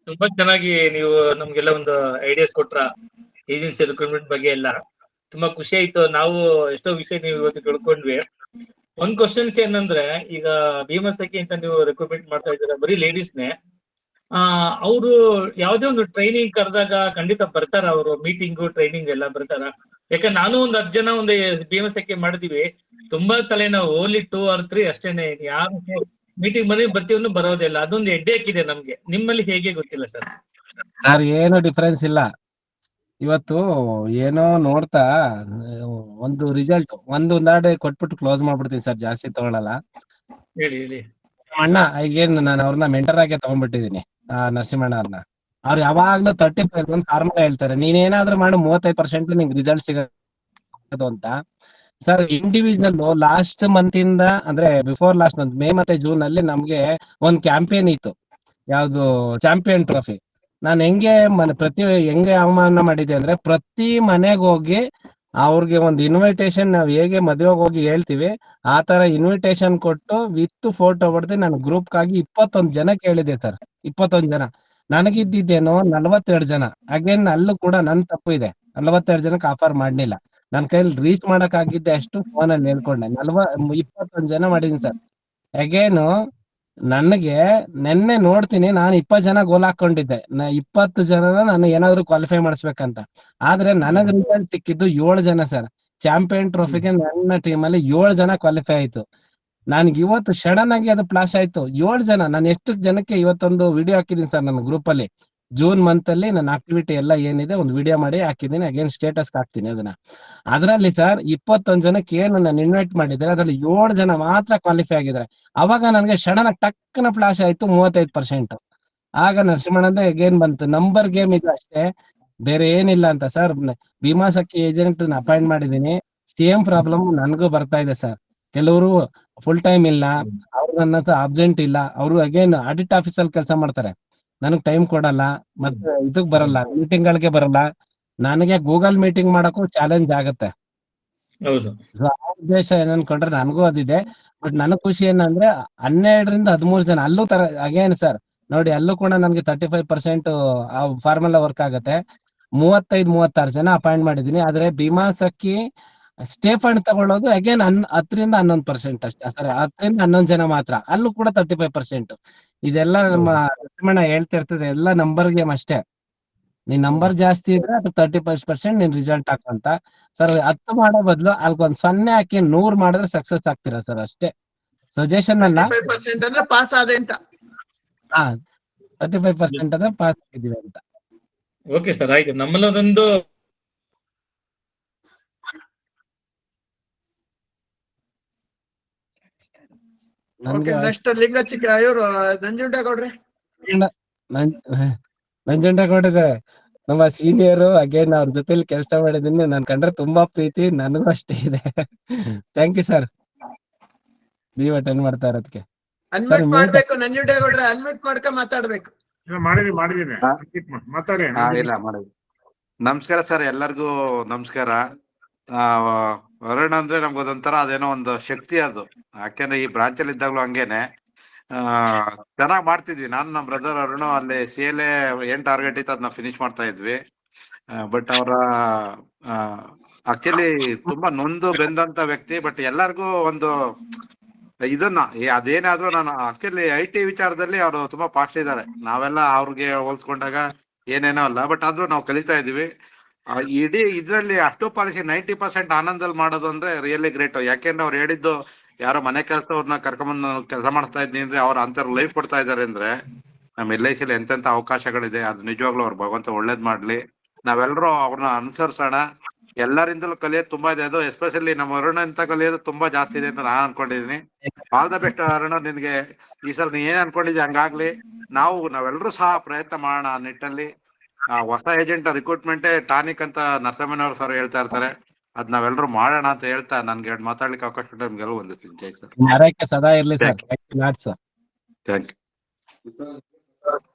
[SPEAKER 9] ತುಂಬಾ ಚೆನ್ನಾಗಿ ನೀವು ನಮ್ಗೆಲ್ಲ ಒಂದು ಐಡಿಯಾಸ್ ಕೊಟ್ರ ಏಜೆನ್ಸಿ ರಿಕ್ರೂಟ್ಮೆಂಟ್ ಬಗ್ಗೆ ಎಲ್ಲ. ತುಂಬಾ ಖುಷಿ ಆಯ್ತು. ನಾವು ಎಷ್ಟೋ ವಿಷಯ ನೀವು ಇವತ್ತು ತಿಳ್ಕೊಂಡ್ವಿ. ಒಂದ್ ಕ್ವಶನ್ಸ್ ಏನಂದ್ರೆ, ಈಗ ಭೀಮಸಖಿ ಅಂತ ನೀವು ರಿಕ್ರೂಟ್ಮೆಂಟ್ ಮಾಡ್ತಾ ಇದ್ದೀರಾ, ಬರೀ ಲೇಡೀಸ್ನೇ. ಅವರು ಯಾವ್ದೇ ಒಂದು ಟ್ರೈನಿಂಗ್ ಕರೆದಾಗ ಖಂಡಿತ ಬರ್ತಾರ, ಅವರು ಮೀಟಿಂಗು ಟ್ರೈನಿಂಗ್ ಎಲ್ಲ ಬರ್ತಾರ? ಯಾಕಂದ್ರೆ ನಾನು ಒಂದ್ 10 ಜನ ಒಂದು ಭೀಮಸಖಿ ಮಾಡಿದೀವಿ. ತುಂಬಾ ತಲೆನೋವು, ಓನ್ಲಿ 2 or 3 ಅಷ್ಟೇನೆ. ಯಾರು ಮೀಟಿಂಗ್ ಮನೆ ಬರ್ತೀವನ್ನು ಬರೋದಿಲ್ಲ. ಅದೊಂದು ಹೆಡ್ಡೇಕ್ ಇದೆ ನಮ್ಗೆ. ನಿಮ್ಮಲ್ಲಿ ಹೇಗೆ ಗೊತ್ತಿಲ್ಲ ಸರ್?
[SPEAKER 1] ಸರ್ ಏನು ಡಿಫರೆನ್ಸ್ ಇಲ್ಲ. ಇವತ್ತು ಏನೋ ನೋಡ್ತಾ ಒಂದು ರಿಸಲ್ಟ್ ಒಂದೆರಡು ಕೊಟ್ಬಿಟ್ಟು ಕ್ಲೋಸ್ ಮಾಡ್ಬಿಡ್ತೀನಿ ಸರ್, ಜಾಸ್ತಿ ತಗೊಳಲ್ಲ.
[SPEAKER 9] ಹೇಳಿ ಹೇಳಿ.
[SPEAKER 1] ಅಣ್ಣ ಈಗೇನು ನಾನು ಅವ್ರನ್ನ ಮೆಂಟರ್ ಆಗಿ ತಗೊಂಡ್ಬಿಟ್ಟಿದೀನಿ, ನರಸಿಂಹಣ್ಣ ಅವ್ರನ್ನ. ಅವ್ರು ಯಾವಾಗ್ಲೂ 35 ಒಂದು ಫಾರ್ಮುಲಾ ಹೇಳ್ತಾರೆ, ನೀನೇನಾದ್ರೂ ಮಾಡು 35% ನಿಂಗೆ ರಿಸಲ್ಟ್ ಸಿಗೋದು ಅಂತ. ಸರ್ ಇಂಡಿವಿಜುವಲ್ ಲಾಸ್ಟ್ ಮಂತ್ ಇಂದ, ಅಂದ್ರೆ ಬಿಫೋರ್ ಲಾಸ್ಟ್ ಮಂತ್, ಮೇ ಮತ್ತೆ ಜೂನ್ ಅಲ್ಲಿ ನಮ್ಗೆ ಒಂದ್ ಕ್ಯಾಂಪೇನ್ ಇತ್ತು, ಯಾವ್ದು ಚಾಂಪಿಯನ್ ಟ್ರೋಫಿ. ನಾನು ಹೆಂಗೆ ಅವಮಾನ ಮಾಡಿದೆ ಅಂದ್ರೆ, ಪ್ರತಿ ಮನೆಗೆ ಹೋಗಿ ಅವ್ರಿಗೆ ಒಂದು ಇನ್ವಿಟೇಷನ್, ನಾವ್ ಹೇಗೆ ಮದುವೆಗೆ ಹೋಗಿ ಹೇಳ್ತೀವಿ ಆ ತರ ಇನ್ವಿಟೇಷನ್ ಕೊಟ್ಟು ವಿತ್ ಫೋಟೋ ಹೊಡೆದು ನಾನು ಗ್ರೂಪ್ಗಾಗಿ 21 ಜನ ಕೇಳಿದೆ ಸರ್. 21 ಜನ. ನನಗಿದ್ದೇನೋ 42 ಜನ. ಅಗೇನ್ ಅಲ್ಲೂ ಕೂಡ ನನ್ ತಪ್ಪು ಇದೆ, 42 ಜನಕ್ಕೆ ಆಫರ್ ಮಾಡ್ಲಿಲ್ಲ. ನನ್ ಕೈಲಿ ರೀಚ್ ಮಾಡಕ್ ಆಗಿದ್ದೆ ಅಷ್ಟು ಫೋನಲ್ಲಿ ಹೇಳ್ಕೊಂಡೆ. 21 ಜನ ಮಾಡಿದೀನಿ ಸರ್. ಅಗೇನು ನನಗೆ ನೆನ್ನೆ ನೋಡ್ತೀನಿ, ನಾನು 20 ಜನ ಗೋಲ್ ಹಾಕೊಂಡಿದ್ದೆ. 20 ಜನನ ನಾನು ಏನಾದ್ರು ಕ್ವಾಲಿಫೈ ಮಾಡಿಸ್ಬೇಕಂತ. ಆದ್ರೆ ನನಗ್ ರಿಸಲ್ಟ್ ಸಿಕ್ಕಿದ್ದು 7 ಜನ ಸರ್. ಚಾಂಪಿಯನ್ ಟ್ರೋಫಿಗೆ ನನ್ನ ಟೀಮಲ್ಲಿ 7 ಜನ ಕ್ವಾಲಿಫೈ ಆಯ್ತು. ನನ್ಗೆ ಇವತ್ತು ಸಡನ್ ಆಗಿ ಅದು ಫ್ಲಾಶ್ ಆಯ್ತು. 7 ಜನ. ನಾನು ಎಷ್ಟು ಜನಕ್ಕೆ ಇವತ್ತೊಂದು ವಿಡಿಯೋ ಹಾಕಿದೀನಿ ಸರ್ ನನ್ನ ಗ್ರೂಪ್ ಅಲ್ಲಿ. ಜೂನ್ ಮಂತ್ ಅಲ್ಲಿ ನನ್ನ ಆಕ್ಟಿವಿಟಿ ಎಲ್ಲ ಏನಿದೆ ಒಂದು ವಿಡಿಯೋ ಮಾಡಿ ಹಾಕಿದ್ದೀನಿ. ಅಗೇನ್ ಸ್ಟೇಟಸ್ ಹಾಕ್ತೀನಿ ಅದನ್ನ. ಅದರಲ್ಲಿ ಸರ್ 21 ಜನಕ್ಕೆ ಏನು ನಾನು ಇನ್ವೈಟ್ ಮಾಡಿದ್ರೆ ಅದ್ರಲ್ಲಿ 7 ಜನ ಮಾತ್ರ ಕ್ವಾಲಿಫೈ ಆಗಿದ್ದಾರೆ. ಅವಾಗ ನನಗೆ ಸಡನ್ ಆಗಿ ಟಕ್ಕನ ಫ್ಲಾಶ್ ಆಯ್ತು 35%. ಆಗ ನರಸಿಂಹಣ್ಣಂದ ಅಗೇನ್ ಬಂತು, ನಂಬರ್ ಗೇಮ್ ಇದು ಅಷ್ಟೇ, ಬೇರೆ ಏನಿಲ್ಲ ಅಂತ. ಸರ್ ಭೀಮಾಸಖಿ ಏಜೆಂಟ್ ಅಪಾಯಿಂಟ್ ಮಾಡಿದೀನಿ. ಸೇಮ್ ಪ್ರಾಬ್ಲಮ್ ನನ್ಗೂ ಬರ್ತಾ ಇದೆ ಸರ್. ಕೆಲವರು ಫುಲ್ ಟೈಮ್ ಇಲ್ಲ, ಅವ್ರು ನನ್ನ ಹತ್ರ ಅಬ್ಸೆಂಟ್ ಇಲ್ಲ. ಅವರು ಅಗೇನ್ ಆಡಿಟ್ ಆಫೀಸಲ್ಲಿ ಕೆಲಸ ಮಾಡ್ತಾರೆ, ನನಗ್ ಟೈಮ್ ಕೊಡಲ್ಲ, ಮತ್ತೆ ಇದಕ್ ಬರಲ್ಲ, ಮೀಟಿಂಗ್ ಗಳಿಗೆ ಬರಲ್ಲ. ನನಗೆ ಗೂಗಲ್ ಮೀಟಿಂಗ್ ಮಾಡಕ್ಕೂ ಚಾಲೆಂಜ್ ಆಗತ್ತೆ.
[SPEAKER 9] ಹೌದು.
[SPEAKER 1] ಆ ಉದ್ದೇಶ ಏನನ್ಕೊಂಡ್ರೆ ನನಗೂ ಅದಿದೆ. ಬಟ್ ನನಗ್ ಖುಷಿ ಏನಂದ್ರೆ 12ರಿಂದ 13 ಜನ ಅಲ್ಲೂ ತರ ಅಗೇನ್ ಸರ್ ನೋಡಿ, ಅಲ್ಲೂ ಕೂಡ ನನ್ಗೆ 35% ಆ ಫಾರ್ಮುಲಾ ವರ್ಕ್ ಆಗತ್ತೆ. 35-36 ಜನ ಅಪಾಯಿಂಟ್ ಮಾಡಿದೀನಿ. ಆದ್ರೆ ಭೀಮಾಸಖಿ ಸ್ಟೇ ಫಂಡ್ ತಗೊಳ್ಳೋದು ಅಗೇನ್ 10ರಿಂದ 11% ಅಷ್ಟೇ. ಸಾರಿ, 10ರಿಂದ 11 ಜನ ಮಾತ್ರ. ಅಲ್ಲೂ ಕೂಡ 35%. ಇದೆಲ್ಲ ನಮ್ಮ ಲಕ್ಷ್ಮಣ ಹೇಳ್ತಿರ್ತದೆ, ಎಲ್ಲ ನಂಬರ್ ಗೇಮ್ ಅಷ್ಟೇ. ನೀನ್ ನಂಬರ್ ಜಾಸ್ತಿ ಇದ್ರೆ ಅದು 35% ನೀನ್ ರಿಸಲ್ಟ್ ಹಾಕಂತ. ಸರ್ 10 ಮಾಡೋ ಬದಲು ಅಲ್ಗೊಂದ್ 0 ಹಾಕಿ 100 ಮಾಡಿದ್ರೆ ಸಕ್ಸಸ್ ಆಗ್ತೀರಾ ಸರ್, ಅಷ್ಟೇ. ಸಜೆಷನ್ ಅಲ್ಲ.
[SPEAKER 4] 35% ಅಂದ್ರೆ ಪಾಸ್ ಆದೆ ಅಂತ.
[SPEAKER 1] 35% ಅಂದ್ರೆ ಪಾಸ್ ಆಗಿದೀವಿ ಅಂತ.
[SPEAKER 9] ಓಕೆ ಸರ್, ಆಯ್ತು. ನಮ್ಮಲ್ಲಿ ಒಂದೊಂದು
[SPEAKER 1] ನನ್ಗೆ
[SPEAKER 4] ನೆಕ್ಸ್ಟ್ ಲಿಂಗ ಚಿಕ್ಕ ಇವರು ನಂಜುಂಡೇಗೌಡ್ರೆ.
[SPEAKER 1] ನಂಜುಂಡೇಗೌಡಿದ್ದಾರೆ ನಮ್ಮ ಸೀನಿಯರು. ಅಗೇನ್ ಅವ್ರ ಜೊತೆಲಿ ಕೆಲಸ ಮಾಡಿದೀನಿ. ನನ್ ಕಂಡ್ರೆ ತುಂಬಾ ಪ್ರೀತಿ, ನನಗೂ ಅಷ್ಟೇ ಇದೆ. ಥ್ಯಾಂಕ್ ಯು ಸರ್, ನೀವು ಅಟೆಂಡ್ ಮಾಡ್ತಾ ಇರೋದಕ್ಕೆ.
[SPEAKER 4] ಅನ್ಮ್ಯೂಟ್ ಮಾಡ್ಬೇಕು ನಂಜುಂಡೇಗೌಡ್ರೆ, ಅನ್ಮ್ಯೂಟ್ ಮಾಡ್ಕ ಮಾತಾಡ್ಬೇಕು.
[SPEAKER 3] ಮಾಡಿದೀನಿ ಮಾತಾಡಿ.
[SPEAKER 10] ಇಲ್ಲ ಮಾಡಿ. ನಮಸ್ಕಾರ ಸರ್, ಎಲ್ಲರಿಗೂ ನಮಸ್ಕಾರ. ವರುಣ್ ಅಂದ್ರೆ ನಮ್ಗೆ ಅದೊಂಥರ ಅದೇನೋ ಒಂದು ಶಕ್ತಿ ಅದು. ಯಾಕೆಂದ್ರೆ ಈ ಬ್ರಾಂಚ್ ಅಲ್ಲಿ ಇದ್ದಾಗ್ಲೂ ಹಂಗೇನೆ ಚೆನ್ನಾಗ್ ಮಾಡ್ತಿದ್ವಿ. ನಾನು ನಮ್ಮ ಬ್ರದರ್ ಅರುಣ್ ಅಲ್ಲಿ CLA ಏನ್ ಟಾರ್ಗೆಟ್ ಇತ್ತು ಅದನ್ನ ಫಿನಿಶ್ ಮಾಡ್ತಾ ಇದ್ವಿ. ಬಟ್ ಅವರ ಆಕ್ಚುಲಿ ತುಂಬಾ ನೊಂದು ಬೆಂದಂತ ವ್ಯಕ್ತಿ. ಬಟ್ ಎಲ್ಲರಿಗೂ ಒಂದು ಇದನ್ನ ಅದೇನಾದ್ರೂ ನಾನು ಆಕ್ಚುಲಿ IT ವಿಚಾರದಲ್ಲಿ ಅವರು ತುಂಬಾ ಫಾಸ್ಟ್ ಇದ್ದಾರೆ. ನಾವೆಲ್ಲ ಅವ್ರಿಗೆ ಹೋಲ್ಸ್ಕೊಂಡಾಗ ಏನೇನೋ ಅಲ್ಲ. ಬಟ್ ಆದ್ರೂ ನಾವು ಕಲಿತಾ ಇದೀವಿ. ಇಡೀ ಇದ್ರಲ್ಲಿ ಅಷ್ಟು ಪಾಲಿಸಿ 90% ಆನಂದಲ್ಲಿ ಮಾಡೋದು ಅಂದ್ರೆ ರಿಯಲಿ ಗ್ರೇಟ್. ಯಾಕೆಂದ್ರೆ ಅವ್ರು ಹೇಳಿದ್ದು, ಯಾರೋ ಮನೆ ಕೆಲಸವ್ರನ್ನ ಕರ್ಕೊಂಬಂದು ಕೆಲಸ ಮಾಡ್ತಾ ಇದ್ನಿ ಅಂದ್ರೆ ಅವ್ರ ಅಂತರ್ ಲೈಫ್ ಕೊಡ್ತಾ ಇದಾರೆ ಅಂದ್ರೆ ನಮ್ಮ LIC ಎಂತೆಂತ ಅವಕಾಶಗಳಿದೆ. ಅದು ನಿಜವಾಗ್ಲೂ ಅವ್ರು ಭಗವಂತ ಒಳ್ಳೇದ್ ಮಾಡ್ಲಿ. ನಾವೆಲ್ಲರೂ ಅವ್ರನ್ನ ಅನುಸರಿಸೋಣ. ಎಲ್ಲರಿಂದಲೂ ಕಲಿಯೋದು ತುಂಬಾ ಇದೆ. ಅದು ಎಸ್ಪೆಷಲಿ ನಮ್ಮ ಅರುಣ್ ಅಂತ ಕಲಿಯೋದು ತುಂಬಾ ಜಾಸ್ತಿ ಇದೆ ಅಂತ ನಾನು ಅನ್ಕೊಂಡಿದೀನಿ. ಆಲ್ ದ ಬೆಸ್ಟ್ ಅರುಣ, ನಿನ್ಗೆ ಈ ಸಲ ನೀ ಏನ್ ಅನ್ಕೊಂಡಿದ್ದೆ ಹಂಗಾಗ್ಲಿ. ನಾವೆಲ್ಲರೂ ಸಹ ಪ್ರಯತ್ನ ಮಾಡೋಣ ಆ ನಿಟ್ಟಲ್ಲಿ. ಹೊಸ ಏಜೆಂಟ್ ರಿಕ್ರೂಟ್ಮೆಂಟೇ ಟಾನಿಕ್ ಅಂತ ನರಸಿಂಹನವ್ರು ಸರ್ ಹೇಳ್ತಾ ಇರ್ತಾರೆ. ಅದ್ ನಾವೆಲ್ಲರೂ ಮಾಡೋಣ ಅಂತ ಹೇಳ್ತಾ ನನ್ಗೆ ಮಾತಾಡ್ಲಿಕ್ಕೆ ಅವಕಾಶ ಕೊಟ್ಟರೆ ನಿಮ್ಗೆಲ್ಲ ಒಂದಿಸ್ತೀನಿ. ಜೈ ಸರ್.
[SPEAKER 1] ಆರೈಕೆ ಸದಾ ಇರ್ಲಿ sir. Sir
[SPEAKER 10] thank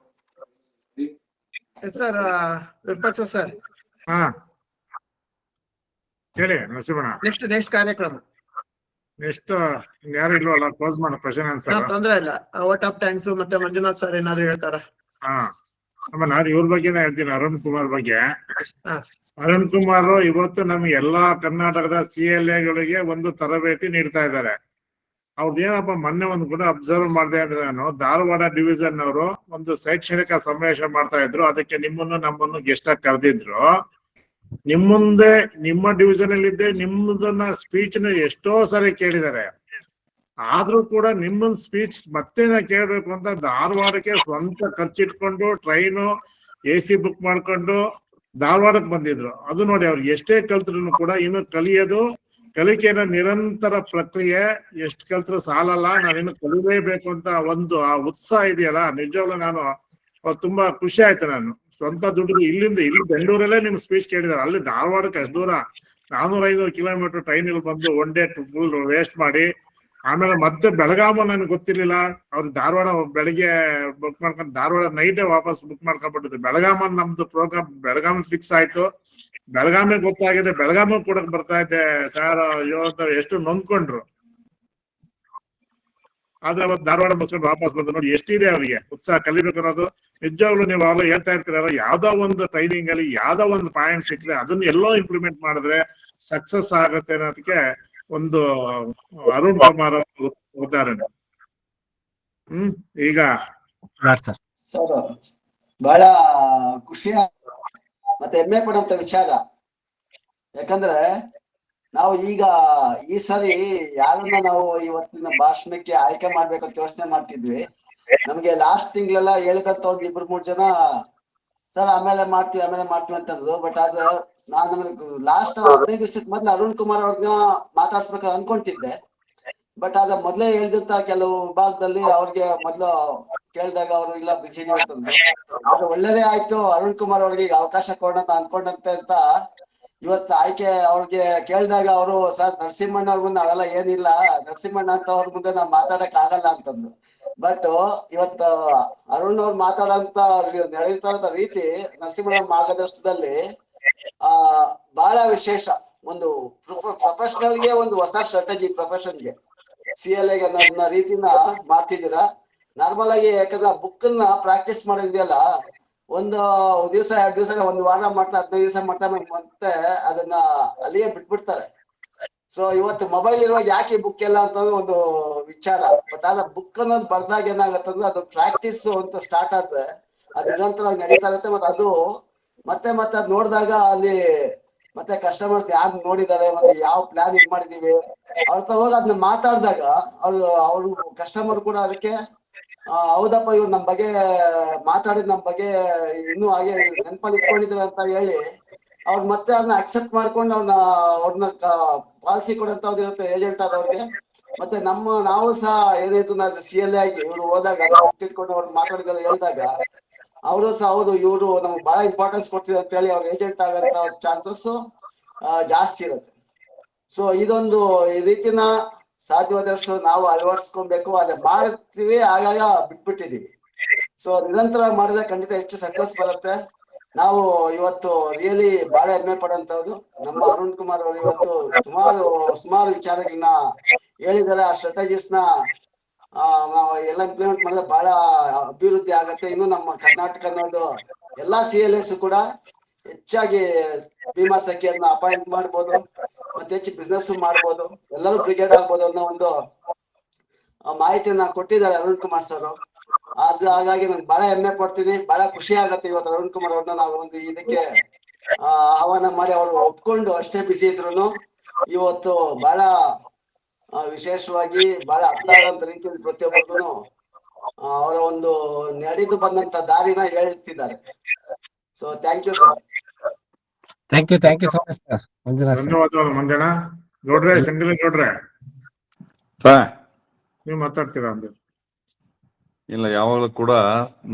[SPEAKER 10] you
[SPEAKER 4] sir Virupaksha sir.
[SPEAKER 3] ಹಾ ಹೇಳಿ ನರಸಿಂಹಣ್ಣ.
[SPEAKER 4] ನೆಕ್ಸ್ಟ್ ಕಾರ್ಯಕ್ರಮ
[SPEAKER 3] ನೆಕ್ಸ್ಟ್ ಯಾರು ಇಲ್ವಲ್ಲ, ಕ್ಲೋಸ್ ಮಾಡೋ ಕ್ವಶನ್ ಆನ್ಸರ್.
[SPEAKER 4] ತೊಂದ್ರೆ ಇಲ್ಲ. ವೋಟ್ ಆಫ್ ಥ್ಯಾಂಕ್ಸ್ ಮತ್ತೆ ಮಂಜುನಾಥ್ ಸರ್ ಏನಾದ್ರು ಹೇಳ್ತಾರ?
[SPEAKER 3] ಹಾ ಆಮೇಲೆ ನಾನು ಇವ್ರ ಬಗ್ಗೆನೇ ಹೇಳ್ತೀನಿ, ಅರುಣ್ ಕುಮಾರ್ ಬಗ್ಗೆ.
[SPEAKER 4] ಹಾ.
[SPEAKER 3] ಅರುಣ್ ಕುಮಾರ್ ಇವತ್ತು ನಮ್ಗೆ ಎಲ್ಲಾ ಕರ್ನಾಟಕದ CLA-ಗಳಿಗೆ ಒಂದು ತರಬೇತಿ ನೀಡ್ತಾ ಇದ್ದಾರೆ. ಅವ್ರದ್ದೇನಪ್ಪ ಮೊನ್ನೆ ಒಂದು ಕೂಡ ಅಬ್ಸರ್ವ್ ಮಾಡಿದೆ ಅಂದ್ರೆ, ನಾನು ಧಾರವಾಡ ಡಿವಿಷನ್ ಅವರು ಒಂದು ಶೈಕ್ಷಣಿಕ ಸಮಾವೇಶ ಮಾಡ್ತಾ ಇದ್ರು. ಅದಕ್ಕೆ ನಮ್ಮನ್ನು ಗೆಸ್ಟ್ ಆಗಿ ಕರೆದಿದ್ರು. ನಿಮ್ಮುಂದೆ ನಿಮ್ಮ ಡಿವಿಷನ್ ಅಲ್ಲಿ ಇದ್ದೆ ನಿಮ್ಮದನ್ನ ಸ್ಪೀಚ್ ನ ಎಷ್ಟೋ ಸರಿ ಕೇಳಿದ್ದಾರೆ. ಆದ್ರೂ ಕೂಡ ನಿಮ್ಮನ್ ಸ್ಪೀಚ್ ಮತ್ತೆ ಕೇಳ್ಬೇಕು ಅಂತ ಧಾರವಾಡಕ್ಕೆ ಸ್ವಂತ ಖರ್ಚಿಟ್ಕೊಂಡು ಟ್ರೈನು AC ಬುಕ್ ಮಾಡ್ಕೊಂಡು ಧಾರವಾಡಕ್ಕೆ ಬಂದಿದ್ರು. ಅದು ನೋಡಿ, ಅವ್ರು ಎಷ್ಟೇ ಕಲ್ತ್ರು ಕೂಡ ಇನ್ನು ಕಲಿಕೆನ ನಿರಂತರ ಪ್ರಕ್ರಿಯೆ. ಎಷ್ಟು ಕಲ್ತ್ರು ಸಾಲಲ್ಲ, ನಾನಿನ್ನು ಕಲಿಲೇಬೇಕು ಅಂತ ಒಂದು ಆ ಉತ್ಸಾಹ ಇದೆಯಲ್ಲ, ನಿಜವಾಗ್ಲೂ ನಾನು ತುಂಬಾ ಖುಷಿ ಆಯ್ತು. ನಾನು ಸ್ವಂತ ದುಡ್ಡು ಇಲ್ಲಿ ಬೆಂಗಳೂರಲ್ಲೇ ನಿಮ್ ಸ್ಪೀಚ್ ಕೇಳಿದಾರೆ, ಅಲ್ಲಿ ಧಾರವಾಡಕ್ಕೆ ಅಷ್ಟು ದೂರ 400-500 ಕಿಲೋಮೀಟರ್ ಟ್ರೈನಲ್ಲಿ ಬಂದು ಒನ್ ಡೇ ಫುಲ್ ವೇಸ್ಟ್ ಮಾಡಿ, ಆಮೇಲೆ ಮತ್ತೆ ಬೆಳಗಾಮ ನನಗೆ ಗೊತ್ತಿರ್ಲಿಲ್ಲ. ಅವ್ರು ಧಾರವಾಡ ಬೆಳಿಗ್ಗೆ ಬುಕ್ ಮಾಡ್ಕೊಂಡು ಧಾರವಾಡ ನೈಟೇ ವಾಪಸ್ ಬುಕ್ ಮಾಡ್ಕೊಂಡ್ಬಿಟ್ಟಿದ್ರು. ಬೆಳಗಾಮ ನಮ್ದು ಪ್ರೋಗ್ರಾಮ್ ಬೆಳಗಾಂ ಫಿಕ್ಸ್ ಆಯ್ತು. ಬೆಳಗಾಮೇ ಗೊತ್ತಾಗಿದೆ, ಬೆಳಗಾಮ ಕೊಡಕ್ ಬರ್ತಾ ಇದ್ದೆ ಸರ್ ಅಯ್ಯೋ ಅಂತ ಎಷ್ಟು ನೊಂದ್ಕೊಂಡ್ರು. ಆದ್ರೆ ಅವತ್ತು ಧಾರವಾಡ ಮುಗಿಸ್ಕೊಂಡು ವಾಪಸ್ ಬಂದು ನೋಡಿ ಎಷ್ಟಿದೆ ಅವ್ರಿಗೆ ಉತ್ಸಾಹ ಕಲಿಬೇಕು ಅನ್ನೋದು. ನಿಜವಾಗ್ಲೂ ನೀವು ಅವೆಲ್ಲ ಹೇಳ್ತಾ ಇರ್ತೀರಲ್ಲ, ಯಾವ್ದೋ ಒಂದು ಟ್ರೈನಿಂಗ್ ಅಲ್ಲಿ ಯಾವ್ದೋ ಒಂದು ಪಾಯಿಂಟ್ ಸಿಕ್ಕರೆ ಅದನ್ನ ಎಲ್ಲೋ ಇಂಪ್ಲಿಮೆಂಟ್ ಮಾಡಿದ್ರೆ ಸಕ್ಸಸ್ ಆಗತ್ತೆ ಅನ್ನೋದಕ್ಕೆ ಒಂದು ಅರುಣ್ ಕುಮಾರ್ ಉದಾಹರಣೆ. ಈಗ
[SPEAKER 1] ಸರ್
[SPEAKER 11] ಬಹಳ ಖುಷಿ ಮತ್ತೆ ಹೆಮ್ಮೆ ಪಡುವಂತ ವಿಚಾರ. ಯಾಕಂದ್ರೆ ನಾವು ಈಗ ಈ ಸರಿ ಯಾರನ್ನ ನಾವು ಇವತ್ತಿನ ಭಾಷಣಕ್ಕೆ ಆಯ್ಕೆ ಮಾಡ್ಬೇಕಂತ ಯೋಚನೆ ಮಾಡ್ತಿದ್ವಿ. ನಮ್ಗೆ ಲಾಸ್ಟ್ ತಿಂಗಳೆಲ್ಲ ಹೇಳಿದಂತ ಒಂದು 2-3 ಜನ ಸರ್ ಆಮೇಲೆ ಮಾಡ್ತೀವಿ ಅಂತಂದ್ರು. ಬಟ್ ಆದ್ರೆ ನಾನು ಲಾಸ್ಟ್ 15 ದಿವಸಕ್ಕೆ ಮೊದ್ಲು ಅರುಣ್ ಕುಮಾರ್ ಅವ್ರನ್ನ ಮಾತಾಡ್ಸ್ಬೇಕಂತ ಅನ್ಕೊಂತಿದ್ದೆ. ಬಟ್ ಆಗ ಮೊದ್ಲೇ ಹೇಳಿದಂತ ಕೆಲವು ವಿಭಾಗದಲ್ಲಿ ಅವ್ರಿಗೆ ಮೊದ್ಲು ಕೇಳಿದಾಗ ಅವರು ಇಲ್ಲ ಬಿಸಿ ಅಂತಂದ್ರು. ಆದ್ರೆ ಒಳ್ಳೇದೇ ಆಯ್ತು, ಅರುಣ್ ಕುಮಾರ್ ಅವ್ರಿಗೆ ಅವಕಾಶ ಕೊಡೋಣ ಅಂತ ಅನ್ಕೊಂಡಂತೆ ಅಂತ ಇವತ್ತು ಆಯ್ಕೆ ಅವ್ರಿಗೆ ಕೇಳಿದಾಗ ಅವರು ಸರ್ ನರಸಿಂಹಣ್ಣ ಅವ್ರ ಮುಂದೆ ಅವೆಲ್ಲ ಏನಿಲ್ಲ, ನರಸಿಂಹಣ್ಣ ಅಂತ ಅವ್ರ ಮುಂದೆ ನಾವ್ ಮಾತಾಡಕ್ ಆಗಲ್ಲ ಅಂತಂದ್ರು. ಬಟ್ ಇವತ್ತು ಅರುಣ್ ಅವ್ರು ಮಾತಾಡೋಂತ ನಡೀತಾ ಇರೋ ರೀತಿ ನರಸಿಂಹಣ್ಣ ಮಾರ್ಗದರ್ಶನದಲ್ಲಿ ಬಹಳ ವಿಶೇಷ. ಒಂದು ಪ್ರೊಫೆಷನಲ್ಗೆ ಒಂದು ಹೊಸ ಸ್ಟ್ರಾಟಜಿ, ಪ್ರೊಫೆಷನ್ಗೆ CLA-ಗೆ ಅನ್ನೋ ರೀತಿನ ಮಾಡ್ತಿದ್ದೀರಾ. ನಾರ್ಮಲ್ ಆಗಿ ಯಾಕಂದ್ರೆ ಬುಕ್ ನ ಪ್ರಾಕ್ಟೀಸ್ ಮಾಡೋದಿದೆಯಲ್ಲ, ಒಂದು ದಿವಸ 2 ದಿವಸ 1 ವಾರ ಮಾಡ್ತಾ 15 ದಿವಸ ಮಾಡ್ತಾ ಮತ್ತೆ ಅದನ್ನ ಅಲ್ಲಿಯೇ ಬಿಟ್ಬಿಡ್ತಾರೆ. ಸೊ ಇವತ್ತು ಮೊಬೈಲ್ ಇರುವಾಗ ಯಾಕೆ ಬುಕ್ ಎಲ್ಲ ಅಂತಂದ್ರೆ ಒಂದು ವಿಚಾರ. ಬಟ್ ಆದ್ರೆ ಬುಕ್ ಅನ್ನೋದು ಬರ್ದಾಗ ಏನಾಗತ್ತಂದ್ರೆ ಅದು ಪ್ರಾಕ್ಟೀಸ್ ಅಂತ ಸ್ಟಾರ್ಟ್ ಆದ್ರೆ ಅದು ನಿರಂತರವಾಗಿ ನಡೀತಾ ಇರುತ್ತೆ. ಮತ್ತೆ ಅದು ಮತ್ತೆ ಅದ್ ನೋಡಿದಾಗ ಅಲ್ಲಿ ಮತ್ತೆ ಕಸ್ಟಮರ್ಸ್ ಯಾರು ನೋಡಿದ್ದಾರೆ ಮತ್ತೆ ಯಾವ ಪ್ಲಾನ್ ಇದ್ ಮಾಡಿದೀವಿ ಅವ್ರ ಹೋಗಿ ಅದನ್ನ ಮಾತಾಡಿದಾಗ ಅವ್ರು ಕಸ್ಟಮರ್ ಕೂಡ ಅದಕ್ಕೆ ಹೌದಪ್ಪ ಇವ್ರು ನಮ್ ಬಗ್ಗೆ ಮಾತಾಡಿದ್ ನಮ್ ಬಗ್ಗೆ ಇನ್ನೂ ಹಾಗೆ ನೆನಪಲ್ಲಿ ಇಟ್ಕೊಂಡಿದ್ರು ಅಂತ ಹೇಳಿ ಅವ್ರು ಮತ್ತೆ ಅವ್ರನ್ನ ಅಕ್ಸೆಪ್ಟ್ ಮಾಡ್ಕೊಂಡು ಅವ್ರನ್ನ ಪಾಲಿಸಿ ಕೊಡಂತವ್ರು ಇರುತ್ತೆ ಏಜೆಂಟ್ ಆದವ್ರಿಗೆ. ಮತ್ತೆ ನಾವು ಸಹ ಏನಾಯ್ತು CLA ಆಗಿ ಇವ್ರು ಹೋದಾಗ ಇಟ್ಕೊಂಡು ಅವ್ರು ಮಾತಾಡಿದಾಗ ಹೇಳಿದಾಗ ಅವರು ಸಹ ಹೌದು ಇವ್ರು ನಮ್ಗೆ ಬಹಳ ಇಂಪಾರ್ಟೆನ್ಸ್ ಕೊಡ್ತಿದೆ ಅಂತ ಹೇಳಿ ಅವ್ರ ಏಜೆಂಟ್ ಆಗಂತ ಚಾನ್ಸಸ್ ಜಾಸ್ತಿ ಇರುತ್ತೆ. ಸೊ ಇದೊಂದು ಈ ರೀತಿನ ಸಾಧ್ಯವಾದಷ್ಟು ನಾವು ಅಳವಡಿಸ್ಕೊಬೇಕು. ಅದೇ ಮಾಡ್ತೀವಿ, ಆಗಾಗ ಬಿಟ್ಬಿಟ್ಟಿದೀವಿ. ಸೊ ನಿರಂತರ ಮಾಡಿದ್ರೆ ಖಂಡಿತ ಹೆಚ್ಚು ಸಕ್ಸಸ್ ಬರುತ್ತೆ. ನಾವು ಇವತ್ತು ರಿಯಲಿ ಬಹಳ ಹೆಮ್ಮೆ ಪಡುವಂತದ್ದು ನಮ್ಮ ಅರುಣ್ ಕುಮಾರ್ ಅವರು ಇವತ್ತು ಸುಮಾರು ವಿಚಾರಗಳನ್ನ ಹೇಳಿದ್ದಾರೆ. ಆ ಸ್ಟ್ರಾಟಜೀಸ್ ನ ನಾವು ಎಲ್ಲ ಇಂಪ್ಲಿಮೆಂಟ್ ಮಾಡಿದ್ರೆ ಬಹಳ ಅಭಿವೃದ್ಧಿ ಆಗತ್ತೆ. ಇನ್ನು ನಮ್ಮ ಕರ್ನಾಟಕ ಅನ್ನೋದು ಎಲ್ಲಾ CLAs ಕೂಡ ಹೆಚ್ಚಾಗಿ ಭೀಮಾ ಸಖಿಯನ್ನ ಅಪಾಯಿಂಟ್ ಮಾಡ್ಬೋದು, ಮತ್ತೆ ಹೆಚ್ಚು ಬಿಸ್ನೆಸ್ ಮಾಡ್ಬೋದು, ಎಲ್ಲರೂ ಬ್ರಿಗೇಡ್ ಆಗ್ಬೋದು ಅನ್ನೋ ಒಂದು ಮಾಹಿತಿಯನ್ನ ಕೊಟ್ಟಿದ್ದಾರೆ ಅರುಣ್ ಕುಮಾರ್ ಸರ್. ಹಾಗಾಗಿ ನಂಗೆ ಬಹಳ ಹೆಮ್ಮೆ ಪಡ್ತೀನಿ, ಬಹಳ ಖುಷಿ ಆಗತ್ತೆ. ಇವತ್ತು ಅರುಣ್ ಕುಮಾರ್ ಅವ್ರನ್ನ ನಾವು ಒಂದು ಇದಕ್ಕೆ ಆಹ್ವಾನ ಮಾಡಿ ಅವರು ಒಪ್ಕೊಂಡು ಅಷ್ಟೇ ಬಿಸಿ ಇದ್ರು ಇವತ್ತು ಬಹಳ ವಿಶೇಷವಾಗಿ ಬಹಳ ಅರ್ಥ ಆಗಂತ ರೀತಿಯಲ್ಲಿ ಪ್ರತಿಯೊಬ್ಬರಿಗೂ ಅವರ ಒಂದು ನಡೆದು ಬಂದಂತ ದಾರಿನ ಹೇಳ್ತಿದ್ದಾರೆ. So thank you sir.
[SPEAKER 1] Thank you so much sir Manjunath sir.
[SPEAKER 3] ಧನ್ಯವಾದಗಳು ಮಂಜಣ್ಣ. ಗೌಡ್ರೆ, ಗೌಡ್ರೆ,
[SPEAKER 5] ಸರ್
[SPEAKER 3] ನೀವು ಮಾತಾಡ್ತೀರಾ ಅಂದ್ರೆ?
[SPEAKER 5] ಇಲ್ಲ, ಯಾವಾಗಲೂ ಕೂಡ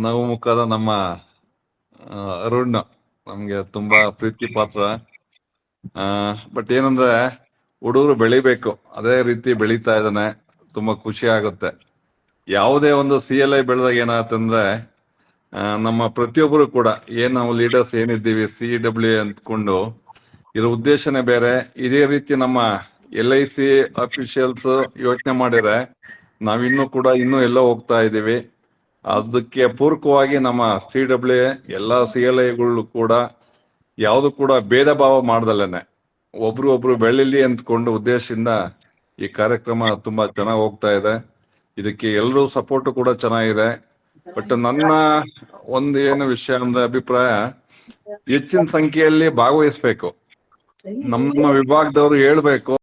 [SPEAKER 5] ನಗು ಮುಖದ ನಮ್ಮ ಅರುಣ್ ನಮ್ಗೆ ತುಂಬಾ ಪ್ರೀತಿ ಪಾತ್ರ. ಬಟ್ ಏನಂದ್ರೆ ಹುಡುಗರು ಬೆಳಿಬೇಕು, ಅದೇ ರೀತಿ ಬೆಳೀತಾ ಇದ್ದಾನೆ. ತುಂಬಾ ಖುಷಿ ಆಗುತ್ತೆ. ಯಾವುದೇ ಒಂದು CLI ಬೆಳೆದಾಗ ಏನಾಗತ್ತಂದ್ರೆ ನಮ್ಮ ಪ್ರತಿಯೊಬ್ಬರು ಕೂಡ ನಾವು ಲೀಡರ್ಸ್ ಏನಿದ್ದೀವಿ CW ಅಂದ್ಕೊಂಡು ಇದ್ರ ಉದ್ದೇಶನೇ ಬೇರೆ. ಇದೇ ರೀತಿ ನಮ್ಮ LIC ಅಫಿಷಿಯಲ್ಸ್ ಯೋಚನೆ ಮಾಡಿದ್ರೆ ನಾವಿನ್ನೂ ಕೂಡ ಎಲ್ಲೋ ಹೋಗ್ತಾ ಇದ್ದೀವಿ. ಅದಕ್ಕೆ ಪೂರಕವಾಗಿ ನಮ್ಮ CW ಎಲ್ಲ CLIಗಳು ಕೂಡ ಯಾವುದು ಕೂಡ ಭೇದ ಭಾವ ಮಾಡ್ದಲೇನೆ ಒಬ್ರು ಬೆಳಿಲಿ ಅಂದ್ಕೊಂಡು ಉದ್ದೇಶದಿಂದ ಈ ಕಾರ್ಯಕ್ರಮ ತುಂಬಾ ಚೆನ್ನಾಗಿ ಹೋಗ್ತಾ ಇದೆ. ಇದಕ್ಕೆ ಎಲ್ಲರೂ ಸಪೋರ್ಟ್ ಕೂಡ ಚೆನ್ನಾಗಿದೆ. ಬಟ್ ನನ್ನ ಒಂದು ಏನು ವಿಷಯ ಅಂದ್ರೆ ಅಭಿಪ್ರಾಯ, ಹೆಚ್ಚಿನ ಸಂಖ್ಯೆಯಲ್ಲಿ ಭಾಗವಹಿಸ್ಬೇಕು. ನಮ್ಮ ವಿಭಾಗದವರು ಹೇಳ್ಬೇಕು